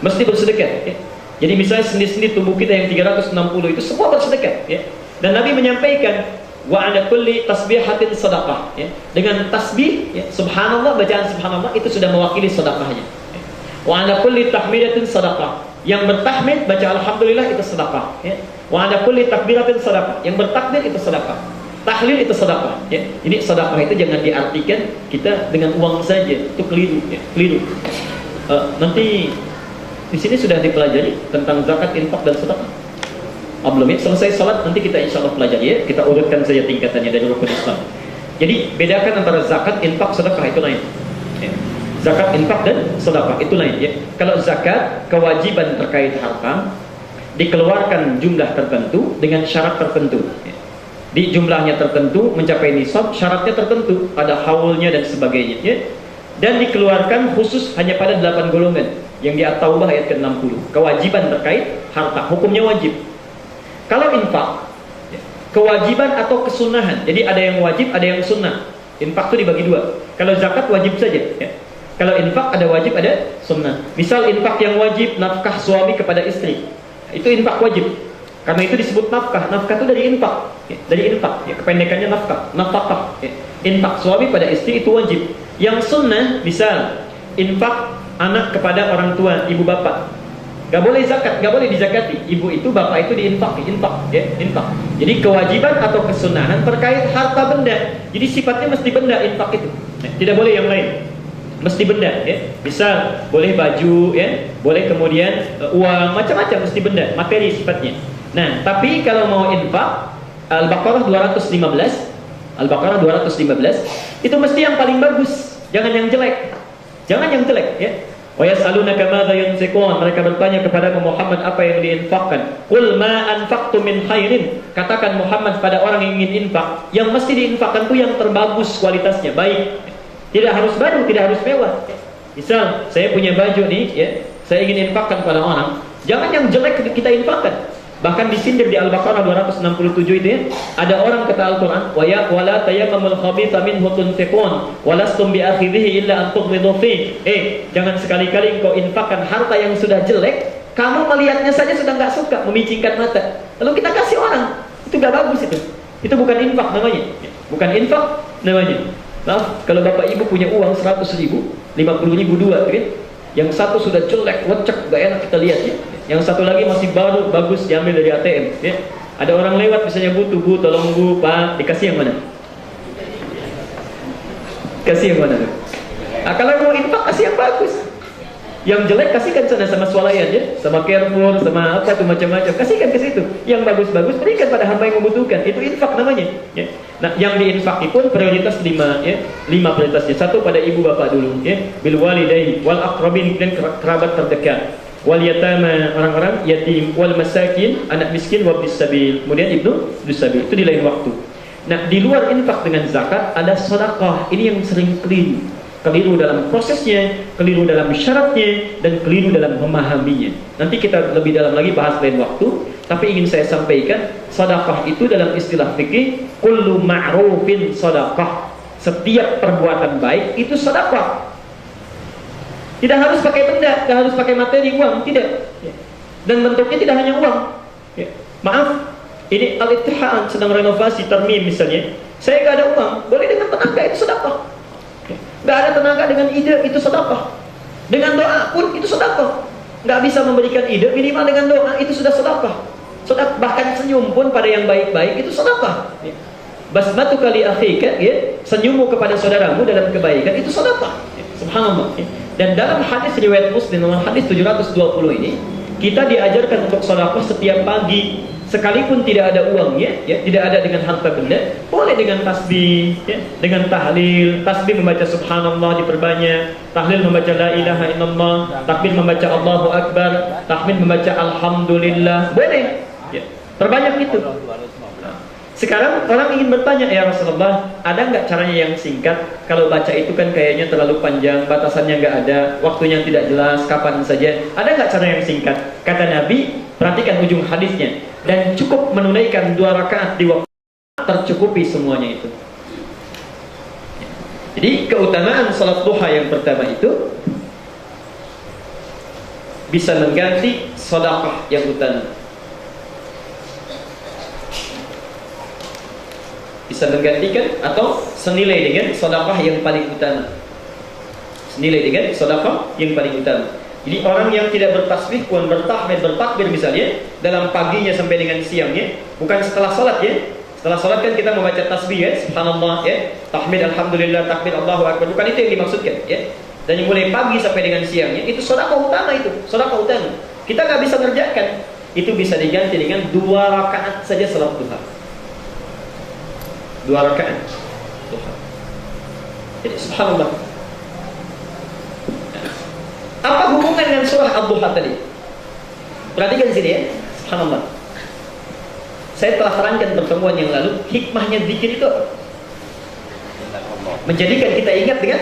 Speaker 2: Mesti bersedekah, ya. Jadi misalnya sendi-sendi tubuh kita yang 360 itu semua bersedekah, ya. Dan Nabi menyampaikan, wa ala kulli tasbihatin sadaqah, ya. Dengan tasbih, ya, subhanallah, bacaan subhanallah itu sudah mewakili sedekahnya, ya. Wa ala kulli tahmidatin sadaqah, yang bertahmid baca alhamdulillah itu sedekah, ya. Wa ala kulli takbiratin sadaqah, yang bertakbir itu sedekah. Tahlil itu sedekah, ya. Jadi sedekah itu jangan diartikan kita dengan uang saja, itu keliru, ya. Keliru. Nanti di sini sudah dipelajari tentang zakat, infak dan sedekah. Belum ya, selesai salat nanti kita insya Allah pelajari, ya. Kita urutkan saja tingkatannya dari rukun Islam. Jadi bedakan antara zakat, infak, sedekah itu lain, ya. Zakat, infak dan sedekah itu lain, ya. Kalau zakat kewajiban terkait harta dikeluarkan jumlah tertentu dengan syarat tertentu, ya. Di jumlahnya tertentu mencapai nisab, syaratnya tertentu, ada haulnya dan sebagainya, ya. Dan dikeluarkan khusus hanya pada 8 golongan yang di At-Taubah ayat ke-60. Kewajiban terkait harta, hukumnya wajib. Kalau infak, kewajiban atau kesunahan. Jadi ada yang wajib, ada yang sunnah. Infak itu dibagi 2. Kalau zakat wajib saja, ya. Kalau infak ada wajib, ada sunnah. Misal infak yang wajib nafkah suami kepada istri, itu infak wajib. Karena itu disebut nafkah. Nafkah itu dari infak, ya. Dari infak, ya. Kependekannya nafkah, nafkah, ya. Infak suami pada istri itu wajib. Yang sunnah, misal infak anak kepada orang tua, ibu bapak. Gak boleh zakat, gak boleh dizakati. Ibu itu, bapak itu infak, ya, infak. Jadi kewajiban atau kesunahan terkait harta benda. Jadi sifatnya mesti benda infak itu, ya, tidak boleh yang lain. Mesti benda, ya. Misal boleh baju, ya, boleh kemudian uang, macam-macam, mesti benda, materi sifatnya. Nah, tapi kalau mau infak, Al-Baqarah 215, Al-Baqarah 215, itu mesti yang paling bagus, jangan yang jelek. Jangan yang jelek, ya. Wa yas'alunaka madza yunfiqun, mereka bertanya kepada Muhammad apa yang diinfakkan. Qul ma anfaqtum min khairin, katakan Muhammad pada orang yang ingin infak, yang mesti diinfakkan itu yang terbagus kualitasnya, baik. Tidak harus baru, tidak harus mewah. Misal saya punya baju nih, ya, saya ingin infakkan pada orang, jangan yang jelek kita infakkan. Bahkan disindir di Al-Baqarah 267 itu, ya, ada orang kata Al-Quran, wala tayammamul khabitha minhu tunfiqun walastum bi'akhidhihi illa an tughmidu fi. Jangan sekali-kali engkau infakkan harta yang sudah jelek, kamu melihatnya saja sudah nggak suka, memicingkan mata, lalu kita kasih orang, itu nggak bagus itu. Itu bukan infak namanya, bukan infak namanya. Maaf, kalau bapak ibu punya uang 100.000, 50.000 dua, kan? Yang satu sudah jelek, lecek, gak enak kita lihat, ya. Yang satu lagi masih baru, bagus, diambil dari ATM, ya. Ada orang lewat misalnya butuh, bu, tolong bu, pak, dikasih yang mana? Kasih yang mana? Nah, kalau mau infak kasih yang bagus. Yang jelek kasihkan sana sama swalayan, ya, sama Carrefour, sama apa tuh macam-macam, kasihkan ke situ. Yang bagus-bagus berikan pada hamba yang membutuhkan. Itu infak namanya, ya. Nah, yang diinfaki pun prioritas 5, ya. 5 prioritasnya. 1 pada ibu bapak dulu, ya. Bil walidain wal aqrabin, dan kerabat terdekat. wal yatama, orang-orang yatim, wal masakin, anak miskin, wabnis sabil. Kemudian ibnu sabil, itu di lain waktu. Nah, di luar infak dengan zakat ada sedekah. Ini yang sering keliru. Keliru dalam prosesnya, keliru dalam syaratnya, dan keliru dalam memahaminya. Nanti kita lebih dalam lagi bahas lain waktu. Tapi ingin saya sampaikan, sedekah itu dalam istilah fikih, kullu ma'rufin sedekah. Setiap perbuatan baik itu sedekah. Tidak harus pakai benda, tidak harus pakai materi, uang, tidak. Dan bentuknya tidak hanya uang. Maaf, ini al-ittihad sedang renovasi termim misalnya. Saya nggak ada uang, boleh dengan tenaga, itu sedekah. Nggak ada tenaga, dengan ide, itu sedekah. Dengan doa pun itu sedekah. Nggak bisa memberikan ide, minimal dengan doa itu sudah sedekah. Bahkan senyum pun pada yang baik-baik itu sedekah. Basmatu kali akhika, senyummu kepada saudaramu dalam kebaikan itu sedekah. Subhanallah. Dan dalam hadis riwayat Muslim nomor hadis 720 ini, kita diajarkan untuk sedekah setiap pagi, sekalipun tidak ada uangnya, tidak ada dengan harta benda, boleh dengan tasbih, dengan tahlil. Tasbih membaca subhanallah diperbanyak, tahlil membaca la ilaha illallah, takbir membaca Allahu akbar, tahmid membaca alhamdulillah, boleh. Terbanyak itu. Sekarang orang ingin bertanya, ya Rasulullah, ada nggak caranya yang singkat? Kalau baca itu kan kayaknya terlalu panjang, batasannya nggak ada, waktunya tidak jelas, kapan saja. Ada nggak cara yang singkat? Kata Nabi, perhatikan ujung hadisnya, dan cukup menunaikan 2 rakaat di waktu tercukupi semuanya itu. Jadi keutamaan salat duha yang pertama itu bisa mengganti sedekah yang utama. Bisa menggantikan atau senilai dengan sedekah yang paling utama. Senilai dengan sedekah yang paling utama. Jadi orang yang tidak bertasbih pun bertahmid, bertakbir misalnya dalam paginya sampai dengan siangnya, bukan setelah salat ya. Setelah salat kan kita membaca tasbih ya, subhanallah ya, tahmid alhamdulillah, takbir Allahu akbar. Bukan itu yang dimaksudkan ya. Dan yang mulai pagi sampai dengan siangnya itu sedekah utama itu, sedekah utama. Kita nggak bisa ngerjakan. Itu bisa diganti dengan 2 rakaat saja salat duha. 2 rakaat duha. Jadi subhanallah. Apa hubungan dengan surah Ad-Duha tadi? Perhatikan sini ya. Subhanallah. Saya telah terangkan pertemuan yang lalu, hikmahnya zikir itu menjadikan kita ingat dengan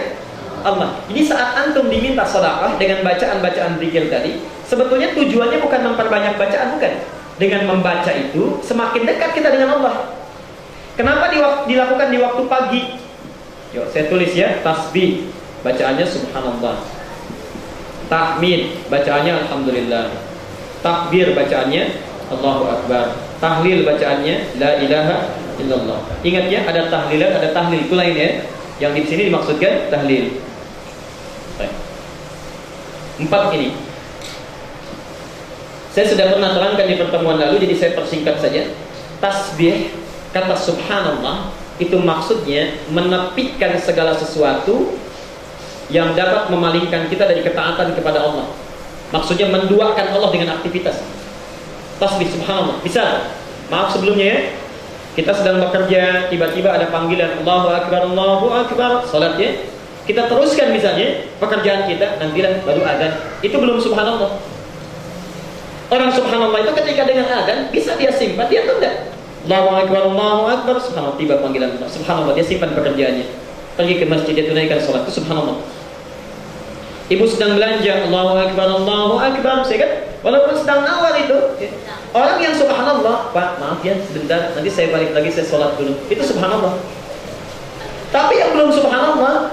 Speaker 2: Allah. Jadi saat antum diminta sedekah dengan bacaan-bacaan zikir tadi, sebetulnya tujuannya bukan memperbanyak bacaan, bukan. Dengan membaca itu semakin dekat kita dengan Allah. Kenapa dilakukan di waktu pagi? Yuk, saya tulis ya, tasbih bacaannya subhanallah. Tahmid bacaannya alhamdulillah. Takbir bacaannya Allahu akbar. Tahlil bacaannya la ilaha illallah. Ingat ya, ada tahlilan, ada tahlil, itu lain ya. Yang di sini dimaksudkan tahlil. 4 ini. Saya sudah pernah terangkan di pertemuan lalu, jadi saya persingkat saja. Tasbih, kata subhanallah, itu maksudnya menepikan segala sesuatu yang dapat memalingkan kita dari ketaatan kepada Allah. Maksudnya menduakan Allah dengan aktivitas. Tasbih subhanallah. Bisa, maaf sebelumnya ya, kita sedang bekerja, tiba-tiba ada panggilan Allahu akbar, salat ya. Kita teruskan misalnya pekerjaan kita, nantilah baru adzan. Itu belum subhanallah. Orang subhanallah itu ketika dengan adzan bisa dia simpan, dia tunda. Allahu akbar, subhanallah, tiba panggilan subhanallah, dia simpan pekerjaannya. Pergi ke masjid, dia tunaikan salat, itu subhanallah. Ibu sedang belanja, Allahu akbar, saya kan, walaupun sedang awal itu, orang yang subhanallah, Pak, maaf ya, sebentar, nanti saya balik lagi, saya sholat dulu, itu subhanallah. Tapi yang belum subhanallah,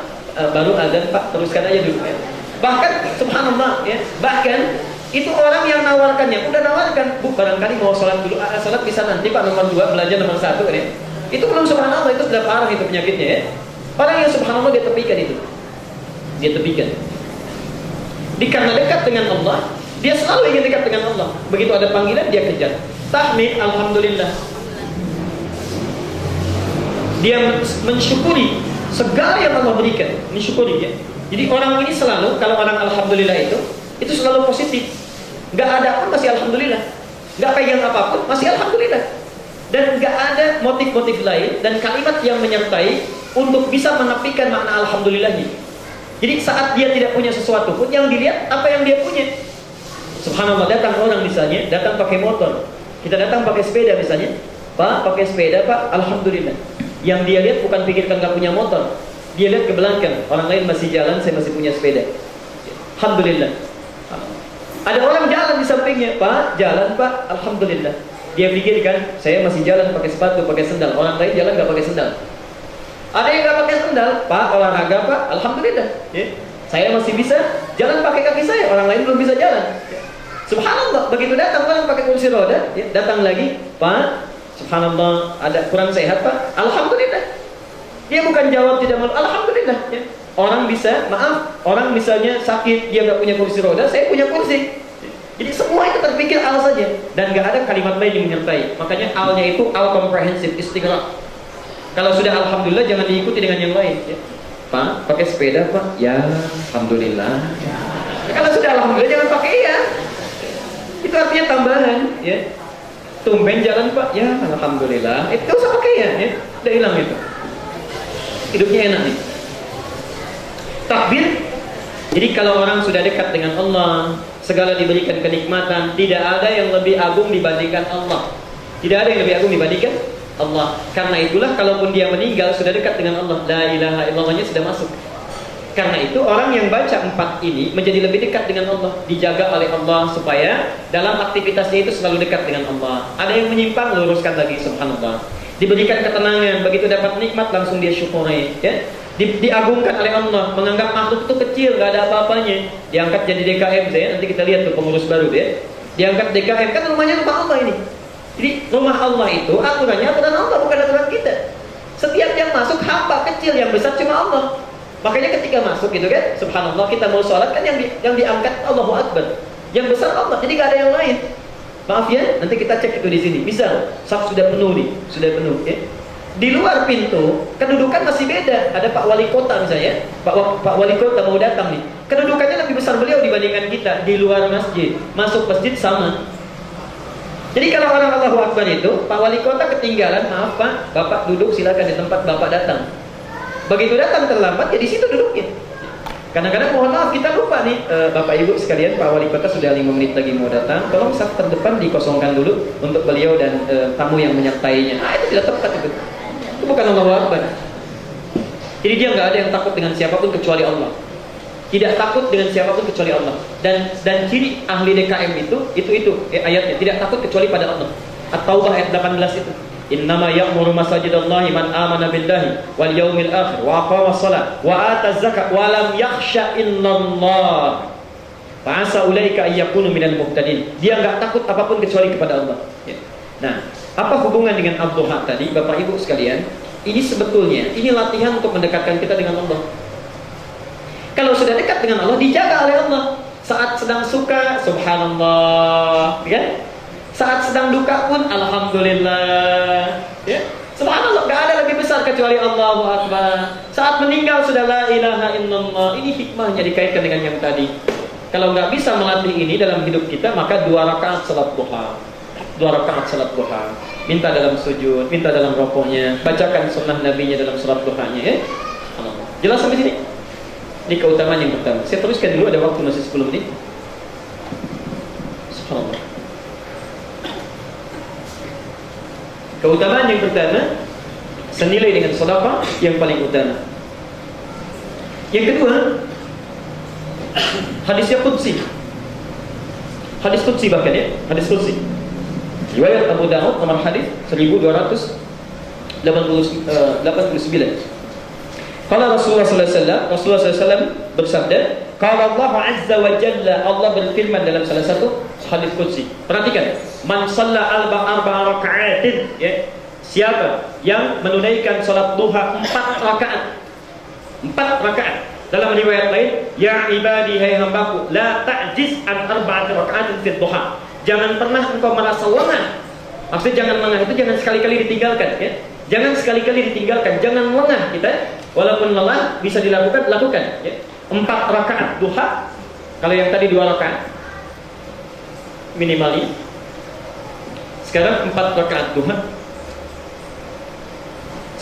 Speaker 2: baru adzan Pak, teruskan aja dulu ya. Bahkan subhanallah ya, bahkan itu orang yang nawarkannya, udah nawarkan, Bu, barangkali mau sholat dulu, sholat bisa nanti Pak, nomor 2, belanja nomor 1 kan ya. Itu belum subhanallah, itu sudah parah itu penyakitnya ya. Orang yang subhanallah dia tepikan itu. Dia tepikan. Karena dekat dengan Allah, dia selalu ingin dekat dengan Allah. Begitu ada panggilan, dia kejar. Tahmid, alhamdulillah. Dia mensyukuri segala yang Allah berikan. Mensyukuri ya. Jadi orang ini selalu, kalau orang alhamdulillah itu selalu positif. Gak ada pun masih alhamdulillah. Gak pegang apapun, masih alhamdulillah. Dan gak ada motif-motif lain dan kalimat yang menyertai untuk bisa menepikan makna alhamdulillahnya. Jadi saat dia tidak punya sesuatu pun, yang dilihat apa yang dia punya. Subhanallah, datang orang misalnya, datang pakai motor, kita datang pakai sepeda misalnya, Pak, pakai sepeda Pak, alhamdulillah. Yang dia lihat bukan pikirkan nggak punya motor, dia lihat ke belakang, orang lain masih jalan, saya masih punya sepeda. Alhamdulillah. Ada orang jalan di sampingnya, Pak, jalan Pak, alhamdulillah. Dia pikirkan, saya masih jalan pakai sepatu, pakai sendal, orang lain jalan nggak pakai sendal. Ada yang nggak pakai sendal, Pak, olahraga Pak, alhamdulillah. Saya masih bisa jalan pakai kaki saya, orang lain belum bisa jalan. Subhanallah, begitu datang orang pakai kursi roda, datang lagi, Pak, subhanallah, ada kurang sehat Pak, alhamdulillah. Dia bukan jawab tidak malu, alhamdulillah. Orang bisa, maaf, orang misalnya sakit, dia nggak punya kursi roda, saya punya kursi. Jadi semua itu terpikir al saja, dan nggak ada kalimat lain yang menyertai. Makanya alnya itu al komprehensif, istighraq. Kalau sudah alhamdulillah jangan diikuti dengan yang lain. Pak, pakai sepeda Pak, ya alhamdulillah. Kalau sudah alhamdulillah jangan pakai ya. Itu artinya tambahan, ya. Tumben jalan Pak, ya alhamdulillah. Itu usah pakai ya, udah hilang itu. Hidupnya enak nih. Takbir. Jadi kalau orang sudah dekat dengan Allah, segala diberikan kenikmatan, tidak ada yang lebih agung dibandingkan Allah. Tidak ada yang lebih agung dibandingkan Allah. Karena itulah kalaupun dia meninggal sudah dekat dengan Allah, la ilaha illallahnya sudah masuk. Karena itu orang yang baca 4 ini menjadi lebih dekat dengan Allah, dijaga oleh Allah supaya dalam aktivitasnya itu selalu dekat dengan Allah. Ada yang menyimpang, luruskan lagi, subhanallah. Diberikan ketenangan, begitu dapat nikmat langsung dia syukuri, ya. Diagungkan oleh Allah, menganggap makhluk itu kecil, gak ada apa-apanya. Diangkat jadi DKM, ya. Nanti kita lihat tuh pengurus baru ya. Diangkat DKM, kan rumahnya rumah Allah ini. Jadi rumah Allah itu aturannya aturan Allah, bukan aturan kita. Setiap yang masuk hamba kecil, yang besar cuma Allah. Makanya ketika masuk gitu kan, subhanallah, kita mau sholat kan yang diangkat Allahu Akbar, yang besar Allah, jadi gak ada yang lain. Maaf ya, nanti kita cek itu di sini. Misal, saf sudah penuh nih, sudah penuh ya. Di luar pintu, kedudukan masih beda. Ada Pak Wali Kota misalnya, Pak Wali Kota mau datang nih, kedudukannya lebih besar beliau dibandingkan kita. Di luar masjid, masuk masjid sama. Jadi kalau orang Allahu Akbar itu, Pak Wali Kota ketinggalan, maaf Pak, Bapak duduk silakan di tempat Bapak datang. Begitu datang terlambat, ya di situ duduknya. Kadang-kadang mohon maaf kita lupa nih, Bapak Ibu sekalian, Pak Wali Kota sudah 5 menit lagi mau datang, tolong saf terdepan dikosongkan dulu untuk beliau dan tamu yang menyertainya. Itu tidak tepat itu. Itu bukan Allahu Akbar. Jadi dia nggak ada yang takut dengan siapapun kecuali Allah. Tidak takut dengan siapapun kecuali Allah. Dan ciri ahli DKM itu ayatnya, tidak takut kecuali pada Allah. At-Taubah ayat 18 itu. Innama ya'muru masajidallahi man amana billahi wal yaumil akhir wa aqama shalah wa ata zakat wa lam yakhsha illallah. Fa asa ulaika ayyakunu minal muhtadin. Dia enggak takut apapun kecuali kepada Allah. Nah, apa hubungan dengan Ad-Duha tadi, Bapak Ibu sekalian? Ini sebetulnya ini latihan untuk mendekatkan kita dengan Allah. Kalau sudah dekat dengan Allah, dijaga oleh Allah. Saat sedang suka, subhanallah, kan? Saat sedang duka pun alhamdulillah, ya. Subhanallah, gak ada lebih besar kecuali Allahu Akbar. Saat meninggal sudah la ilaha illallah. Ini hikmahnya dikaitkan dengan yang tadi. Kalau nggak bisa melatih ini dalam hidup kita, maka 2 rakaat salat duha. 2 rakaat salat duha. Minta dalam sujud, minta dalam rukuknya, bacakan sunnah nabinya dalam salat duhanya, ya. Jelas sampai sini? Ini keutamaan yang pertama. Saya teruskan dulu, ada waktu masih 10 menit. Subhanallah. Keutamaan yang pertama senilai dengan sedekah yang paling utama. Yang kedua, hadisnya qudsi. Hadis qudsi bahkan ya, hadis qudsi. Riwayat Abu Daud nomor hadis 1289. Qala Rasulullah sallallahu alaihi wasallam bersabda, qala Allah azza wa jalla, Allah berfirman dalam salah satu hadis qudsi. Perhatikan, man shalla arba'a raka'atin, ya. Siapa yang menunaikan salat duha 4 rakaat. 4 rakaat. Dalam riwayat lain, ya ibadi, hai hambaku, la ta'jiz an 4 raka'atin fi duha. Jangan pernah engkau merasa lengah. Maksudnya jangan lengah itu jangan sekali-kali ditinggalkan, ya. Jangan sekali-kali ditinggalkan, jangan lengah kita. Walaupun lelah bisa dilakukan, lakukan, ya. 4 rakaat duha. Kalau yang tadi 2 rakaat minimali. Sekarang 4 rakaat duha.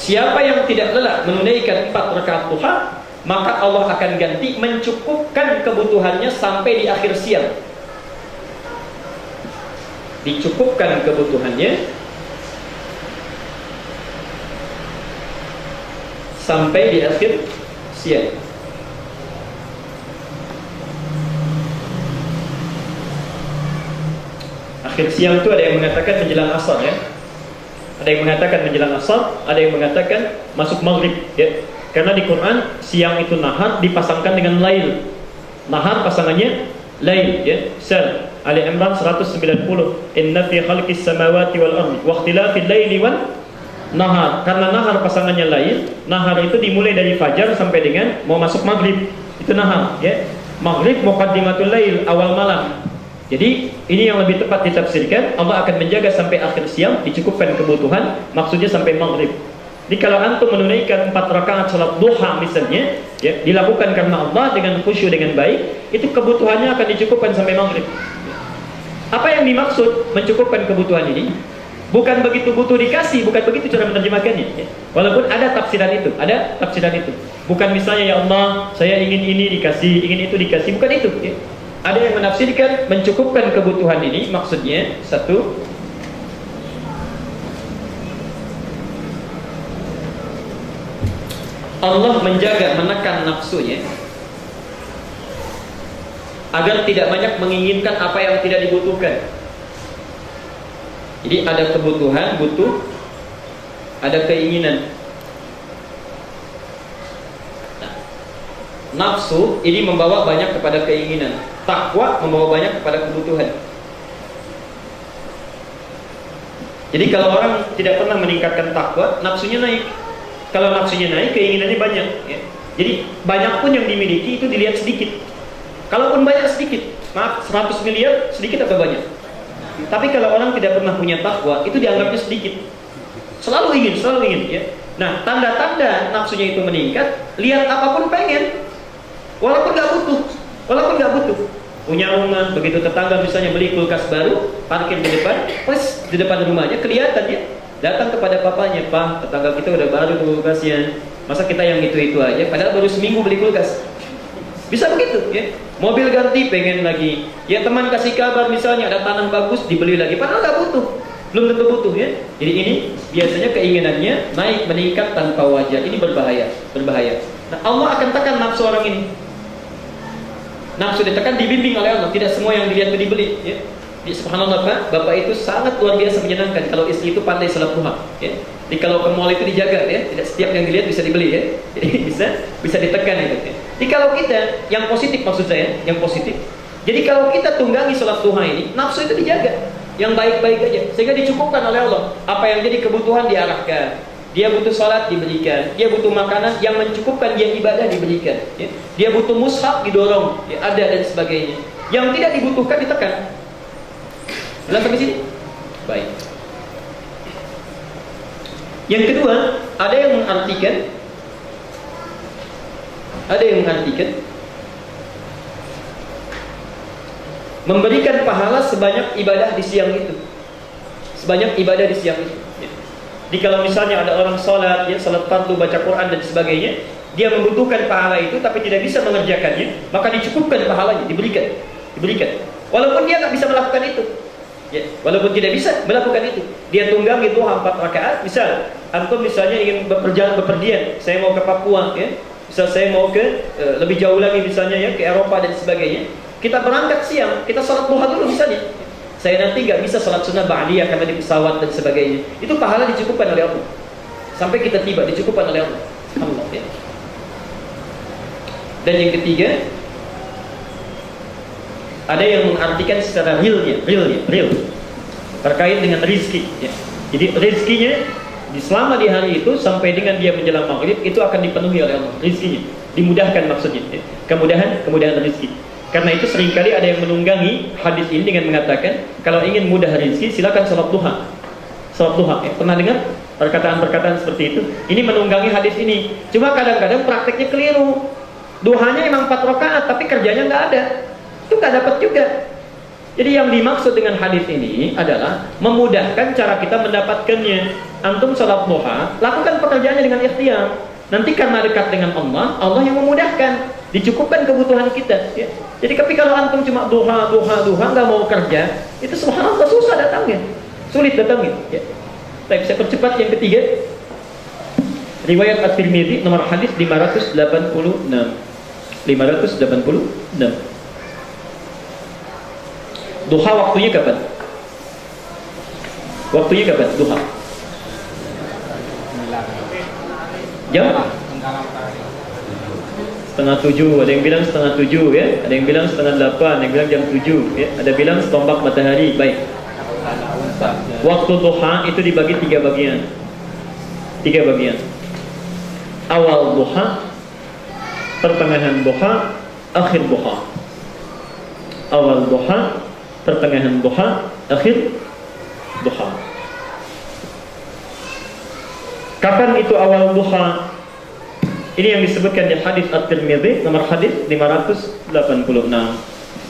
Speaker 2: Siapa yang tidak lelah menunaikan 4 rakaat duha, maka Allah akan ganti mencukupkan kebutuhannya sampai di akhir siang. dicukupkan kebutuhannya sampai di akhir siang. Akhir siang itu ada yang mengatakan menjelang asar ya. Ada yang mengatakan menjelang asar, ada yang mengatakan masuk maghrib ya. Karena di Quran siang itu nahar dipasangkan dengan lail. Nahar pasangannya lail ya. Sal Ali Imran 190. Inna fi khalqis samawati wal ardi wa ikhtilafil laili wan nahar. Karena nahar pasangannya lail, nahar itu dimulai dari fajar sampai dengan mau masuk maghrib. Itu nahar ya. Maghrib muqaddimatul lail, awal malam. Jadi ini yang lebih tepat ditafsirkan, Allah akan menjaga sampai akhir siang, dicukupkan kebutuhan, maksudnya sampai maghrib. Jadi kalau antum menunaikan 4 rakaat salat duha misalnya, ya, dilakukan karena Allah dengan khusyuk dengan baik, itu kebutuhannya akan dicukupkan sampai maghrib. Apa yang dimaksud mencukupkan kebutuhan ini? Bukan begitu butuh dikasih, bukan begitu cara menerjemahkannya. Ya. Walaupun ada tafsiran itu, Bukan misalnya ya Allah, saya ingin ini dikasih, ingin itu dikasih, bukan itu. Ya. Ada yang menafsirkan mencukupkan kebutuhan ini maksudnya satu, Allah menjaga menekan nafsunya agar tidak banyak menginginkan apa yang tidak dibutuhkan. Jadi ada kebutuhan, butuh, ada keinginan. Nafsu ini membawa banyak kepada keinginan. Takwa membawa banyak kepada kebutuhan. Jadi kalau orang tidak pernah meningkatkan takwa, nafsunya naik. Kalau nafsunya naik, keinginannya banyak ya. Jadi banyak pun yang dimiliki itu dilihat sedikit. Kalaupun banyak sedikit, maaf 100 miliar sedikit atau banyak. Tapi kalau orang tidak pernah punya takwa, itu dianggapnya sedikit. Selalu ingin ya. Nah, tanda-tanda nafsunya itu meningkat, lihat apapun pengen. Walaupun nggak butuh. Punya rumah, begitu tetangga misalnya beli kulkas baru, parkir di depan, pas di depan rumahnya kelihatan ya. Datang kepada papanya, "Pak, tetangga kita udah baru kulkasnya. Masa kita yang itu-itu aja, padahal baru seminggu beli kulkas." Bisa begitu ya. Mobil ganti pengen lagi. Ya teman kasih kabar misalnya ada tanah bagus dibeli lagi, padahal nggak butuh. Belum tentu butuh ya. Jadi ini biasanya keinginannya naik meningkat tanpa wajar. Ini berbahaya. Nah, Allah akan tekan nafsu orang ini. Nafsu ditekan, dibimbing oleh Allah. Tidak semua yang dilihat itu dibeli ya. Subhanallah Bapak itu sangat luar biasa menyenangkan kalau istri itu pandai salat duha ya. Jadi kalau ke mall itu dijaga ya, tidak setiap yang dilihat bisa dibeli ya. Jadi bisa ditekan itu ya. Jadi kalau kita yang positif, maksud saya yang positif. Jadi kalau kita tunggangi salat duha ini, nafsu itu dijaga yang baik-baik aja sehingga dicukupkan oleh Allah. Apa yang jadi kebutuhan diarahkan. Dia butuh salat diberikan, dia butuh makanan yang mencukupkan dia ibadah diberikan ya. Dia butuh mushaf didorong ya, ada dan sebagainya. Yang tidak dibutuhkan ditekan. Jelas sampai sini? Baik. Yang kedua, ada yang mengartikan memberikan pahala sebanyak ibadah di siang itu. Ya. Jadi kalau misalnya ada orang sholat, ya, sholat fardu, baca Quran dan sebagainya, dia membutuhkan pahala itu tapi tidak bisa mengerjakannya, maka dicukupkan pahalanya, diberikan. Walaupun dia nggak bisa melakukan itu. Ya, walaupun tidak bisa melakukan itu, dia tunggangi duha 4 rakaat. Misal, antum misalnya ingin bepergian, saya mau ke Papua, ya. Misal saya mau ke lebih jauh lagi misalnya ya ke Eropa dan sebagainya. Kita berangkat siang, kita sholat duha dulu misalnya. Saya nanti nggak bisa sholat sunnah ba'diyah karena di pesawat dan sebagainya. Itu pahala dicukupkan oleh Allah. Sampai kita tiba dicukupkan oleh Allah. Ya. Dan yang ketiga, ada yang mengartikan secara real terkait dengan rizki ya. Jadi rizkinya selama di hari itu sampai dengan dia menjelang maghrib itu akan dipenuhi oleh Allah, rizkinya dimudahkan maksudnya ya. kemudahan rizki. Karena itu seringkali ada yang menunggangi hadis ini dengan mengatakan kalau ingin mudah rizki silakan sholat duha ya. Pernah dengar perkataan seperti itu? Ini menunggangi hadis ini. Cuma kadang-kadang prakteknya keliru. Duhanya memang 4 rakaat tapi kerjanya nggak ada. Itu nggak dapat juga. Jadi yang dimaksud dengan hadis ini adalah memudahkan cara kita mendapatkannya. Antum sholat duha, lakukan pekerjaannya dengan ikhtiar. Nanti karena dekat dengan Allah yang memudahkan, dicukupkan kebutuhan kita. Ya. Jadi tapi kalau antum cuma duha nggak mau kerja, Itu subhanallah susah datangnya, sulit datangnya. Ya. Baik, saya percepat yang ketiga. Riwayat At-Tirmidzi nomor hadis 586. 586. Duha waktunya kapan? Waktunya kapan? Duha. Jam? Setengah 7, ada yang bilang setengah 7 ya, ada yang bilang setengah 8, ada yang bilang jam 7 ya, ada bilang setombak matahari. Baik. Waktu duha itu dibagi 3 bagian. 3 bagian. Awal duha, pertengahan duha, akhir duha. Awal duha, pertengahan duha, akhir duha. Kapan itu awal duha? Ini yang disebutkan di hadis At-Tirmidzi nomor hadis 586,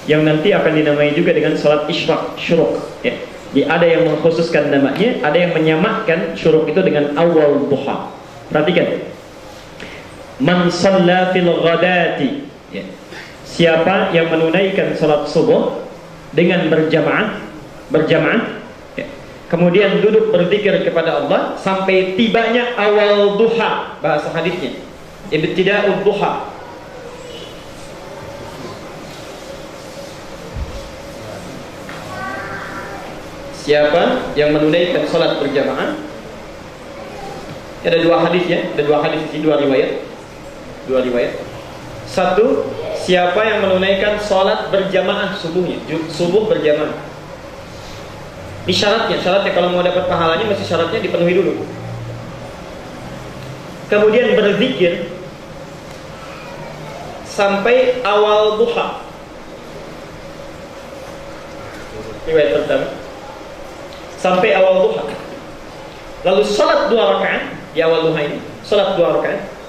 Speaker 2: yang nanti akan dinamai juga dengan salat isyraq, syuruk ya. Jadi ada yang mengkhususkan namanya, ada yang menyamakan syuruk itu dengan awal duha. Perhatikan. Man shalla fil ghadati ya. Siapa yang menunaikan salat subuh dengan berjamaah ya. Kemudian duduk berzikir kepada Allah sampai tibanya awal duha, bahasa hadisnya ibtida'ud duha. Siapa yang menunaikan salat berjamaah, ada 2 hadis ya, ada 2 hadis di 2 riwayat. 2 riwayat. Satu, siapa yang menunaikan salat berjamaah subuhnya, subuh berjamaah. Ini syaratnya kalau mau dapat pahalanya mesti syaratnya dipenuhi dulu. Kemudian berzikir sampai awal duha. Riwayat pertama, sampai awal duha. Lalu salat 2 rakaat di awal duha ini, salat 2 rakaat.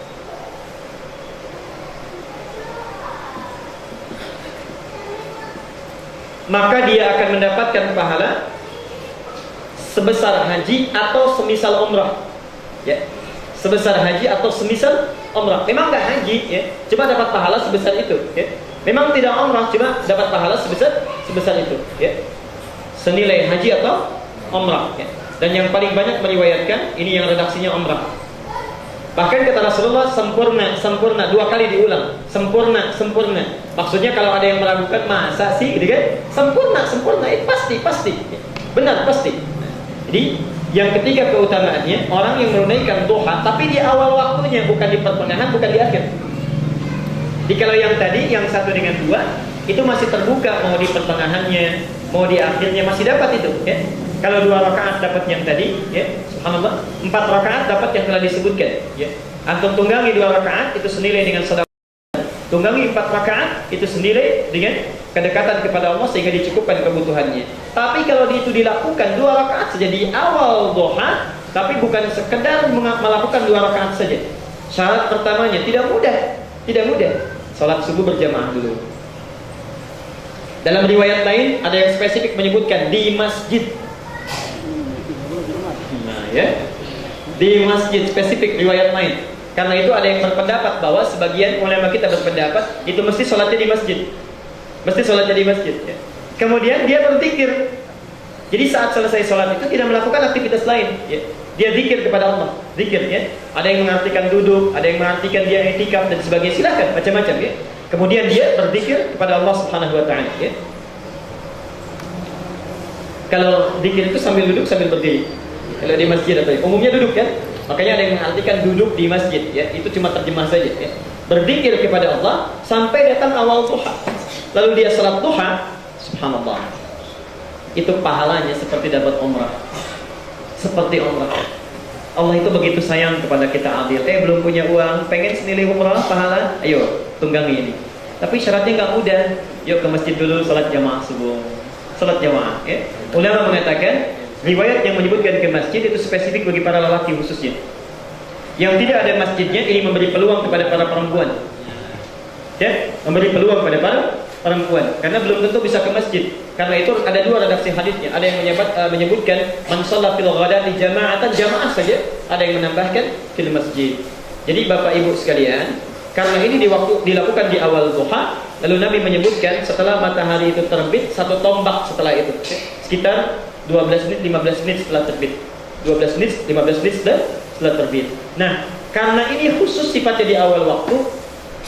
Speaker 2: Maka dia akan mendapatkan pahala sebesar haji atau semisal umrah. Ya. Sebesar haji atau semisal umrah. Memang enggak haji ya, cuma dapat pahala sebesar itu ya. Memang tidak umrah, cuma dapat pahala sebesar itu ya. Senilai haji atau umrah ya. Dan yang paling banyak meriwayatkan ini yang redaksinya umrah. Bahkan kata Rasulullah sempurna 2 kali diulang, sempurna. Maksudnya kalau ada yang meragukan masa sih gitu kan? Sempurna itu pasti. Benar pasti. Jadi yang ketiga keutamaannya, orang yang menunaikan duha tapi di awal waktunya, bukan di pertengahan, bukan di akhir. Jadi kalau yang tadi, yang 1 dengan 2 itu masih terbuka, mau di pertengahannya, mau di akhirnya masih dapat itu ya. Kalau 2 rakaat dapat yang tadi ya, subhanallah, 4 rakaat dapat yang telah disebutkan ya. Antum tunggangi 2 rakaat itu senilai dengan sedekah. Tunggangi 4 rakaat itu senilai dengan kedekatan kepada Allah sehingga dicukupkan kebutuhannya. Tapi kalau itu dilakukan 2 rakaat saja di awal duha, tapi bukan sekedar melakukan 2 rakaat saja. Syarat pertamanya tidak mudah. Salat subuh berjamaah dulu. Dalam riwayat lain ada yang spesifik menyebutkan di masjid. Nah ya, di masjid, spesifik riwayat lain. Karena itu ada yang berpendapat bahwa sebagian ulama kita berpendapat itu mesti sholatnya di masjid. Ya. Kemudian dia berzikir. Jadi saat selesai sholat itu tidak melakukan aktivitas lain. Ya. Dia zikir kepada Allah, zikir ya. Ada yang mengartikan duduk, ada yang mengartikan dia i'tikaf dan sebagainya. Silakan macam-macam ya. Kemudian dia berzikir kepada Allah Subhanahu Wa Taala. Ya. Kalau zikir itu sambil duduk sambil berdiri. Kalau di masjid atau umumnya duduk kan. Makanya ada yang mengartikan duduk di masjid ya. Itu cuma terjemah saja ya. Berzikir kepada Allah sampai datang awal duha. Lalu dia salat duha, subhanallah. Itu pahalanya seperti dapat umrah. Seperti umrah. Allah itu begitu sayang kepada kita adil. Belum punya uang, pengen senilai umrah pahala, ayo tunggangi ini. Tapi syaratnya nggak mudah. Yuk ke masjid dulu salat jamaah subuh. Salat jamaah ya. Ulama mengatakan riwayat yang menyebutkan ke masjid itu spesifik bagi para lelaki khususnya. Yang tidak ada masjidnya ini memberi peluang kepada para perempuan. Ya, memberi peluang kepada para perempuan karena belum tentu bisa ke masjid. Karena itu ada 2 redaksi hadisnya. Ada yang menyebutkan man shalla fil ghadati jama'atan, jamaah saja. Ada yang menambahkan fil masjid. Jadi Bapak Ibu sekalian, karena ini dilakukan di awal duha, Lalu Nabi menyebutkan setelah matahari itu terbit, 1 tombak setelah itu. Sekitar 12 menit, 15 menit setelah terbit. 12 menit, 15 menit setelah terbit. Nah, karena ini khusus sifatnya di awal waktu,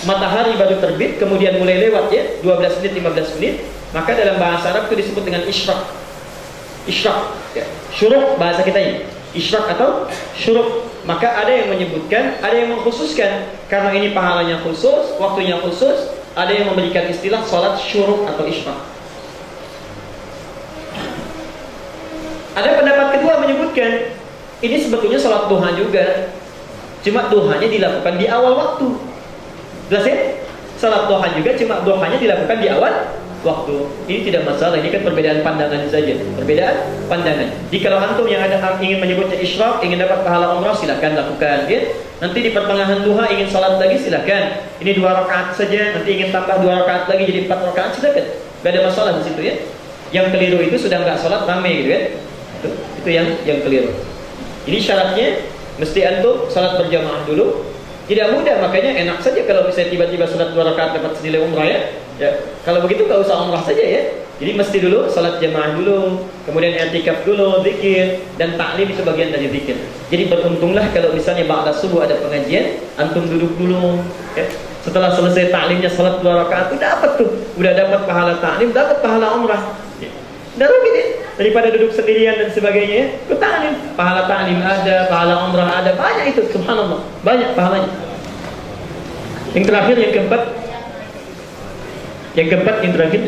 Speaker 2: matahari baru terbit, kemudian mulai lewat ya, 12 menit, 15 menit, maka dalam bahasa Arab itu disebut dengan isyraq. Isyraq, ya. Syuruk bahasa kita ini. Isyraq atau syuruk. Maka ada yang menyebutkan, ada yang mengkhususkan. Karena ini pahalanya khusus, waktunya khusus, ada yang memberikan istilah salat syuruk atau isyraq. Ada pendapat kedua menyebutkan, ini sebetulnya salat duha juga. Cuma duhanya dilakukan di awal waktu. Jelas ya? Salat duha juga, cuma duhanya dilakukan di awal waktu. Ini tidak masalah, ini kan perbedaan pandangan saja. Perbedaan pandangan. Jika kalau antum yang ada ingin menyebutnya isyraq, ingin dapat pahala umrah, silakan lakukan ya. Nanti di pertengahan duha ingin salat lagi, silakan. Ini 2 rakaat saja, nanti ingin tambah 2 rakaat lagi jadi 4 rakaat, silakan. Gak ada masalah di situ ya. Yang keliru itu sudah nggak salat rame gitu kan. Itu yang keliru. Ini syaratnya mesti antum salat berjamaah dulu. Tidak mudah, makanya enak saja kalau misalnya tiba-tiba salat 2 rakaat dapat senilai umrah ya. Ya, kalau begitu nggak usah umrah saja ya. Jadi mesti dulu salat jamaah dulu, kemudian i'tikaf dulu, zikir, dan taklim itu bagian dari zikir. Jadi beruntunglah kalau misalnya ba'da subuh ada pengajian, antum duduk dulu. Ya. Setelah selesai taklimnya salat 2 rakaat itu dapat tuh, udah dapat pahala taklim, dapat pahala umrah. Ya. Udah rugi deh. Daripada duduk sendirian dan sebagainya, ke taklim. Pahala taklim ada, pahala umrah ada, banyak itu, subhanallah, banyak pahalanya. Yang terakhir, yang keempat, yang terakhir,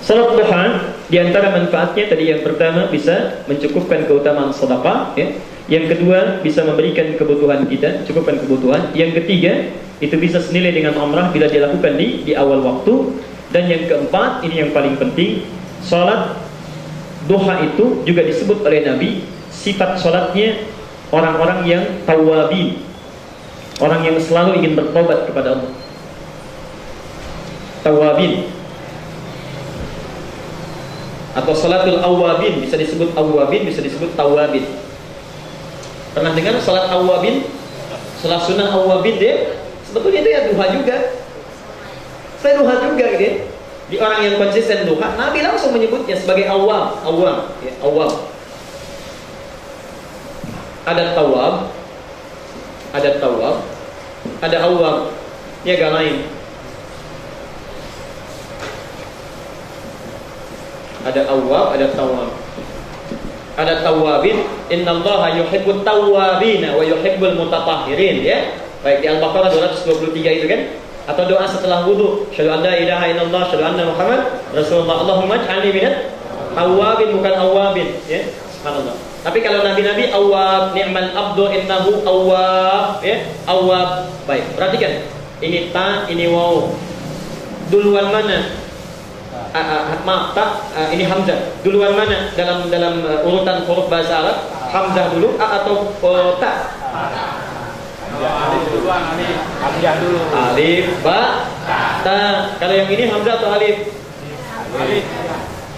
Speaker 2: salat duha di antara manfaatnya tadi yang pertama bisa mencukupkan keutamaan sedekah, ya. Yang kedua bisa memberikan kebutuhan kita, cukupkan kebutuhan. Yang ketiga itu bisa senilai dengan umrah bila dilakukan di awal waktu. Dan yang keempat, ini yang paling penting, salat duha itu juga disebut oleh Nabi sifat salatnya orang-orang yang tawabin, orang yang selalu ingin bertobat kepada Allah. Tawabin atau salatul awabin, bisa disebut awabin, bisa disebut tawabin. Pernah dengar salat awabin? Salat sunnah awabin deh. Sebetulnya itu ya duha juga. Saya duha juga gitu. Di orang yang konsisten duha, Nabi langsung menyebutnya sebagai awam, ya, awam. Ada tawab, ada awam. Ya gak lain. Ada awam, ada tawab. Ada tawabin, innallaha yuhibbut tawabin wa yuhibbul mutatahhirin, ya. Baik di Al-Baqarah 223 itu kan. Atau doa setelah wudu, syahadu an la ilaha illallah, syahadu anna Muhammad Rasulullah, Allahumma ij'alni minat awabin, bukan awabin, ya. Subhanallah. Tapi kalau nabi-nabi awab, ni'mal abdu innahu awab, ya, awab. Baik, perhatikan. Ini ta, ini waw. Duluan mana? Maaf, ini hamzah. Duluan mana dalam urutan huruf bahasa Arab? Hamzah dulu, a atau ta?
Speaker 3: Alif duluan, hamzah dulu.
Speaker 2: Alif, ba, ta. Kalau yang ini hamzah atau alif?
Speaker 3: Alif.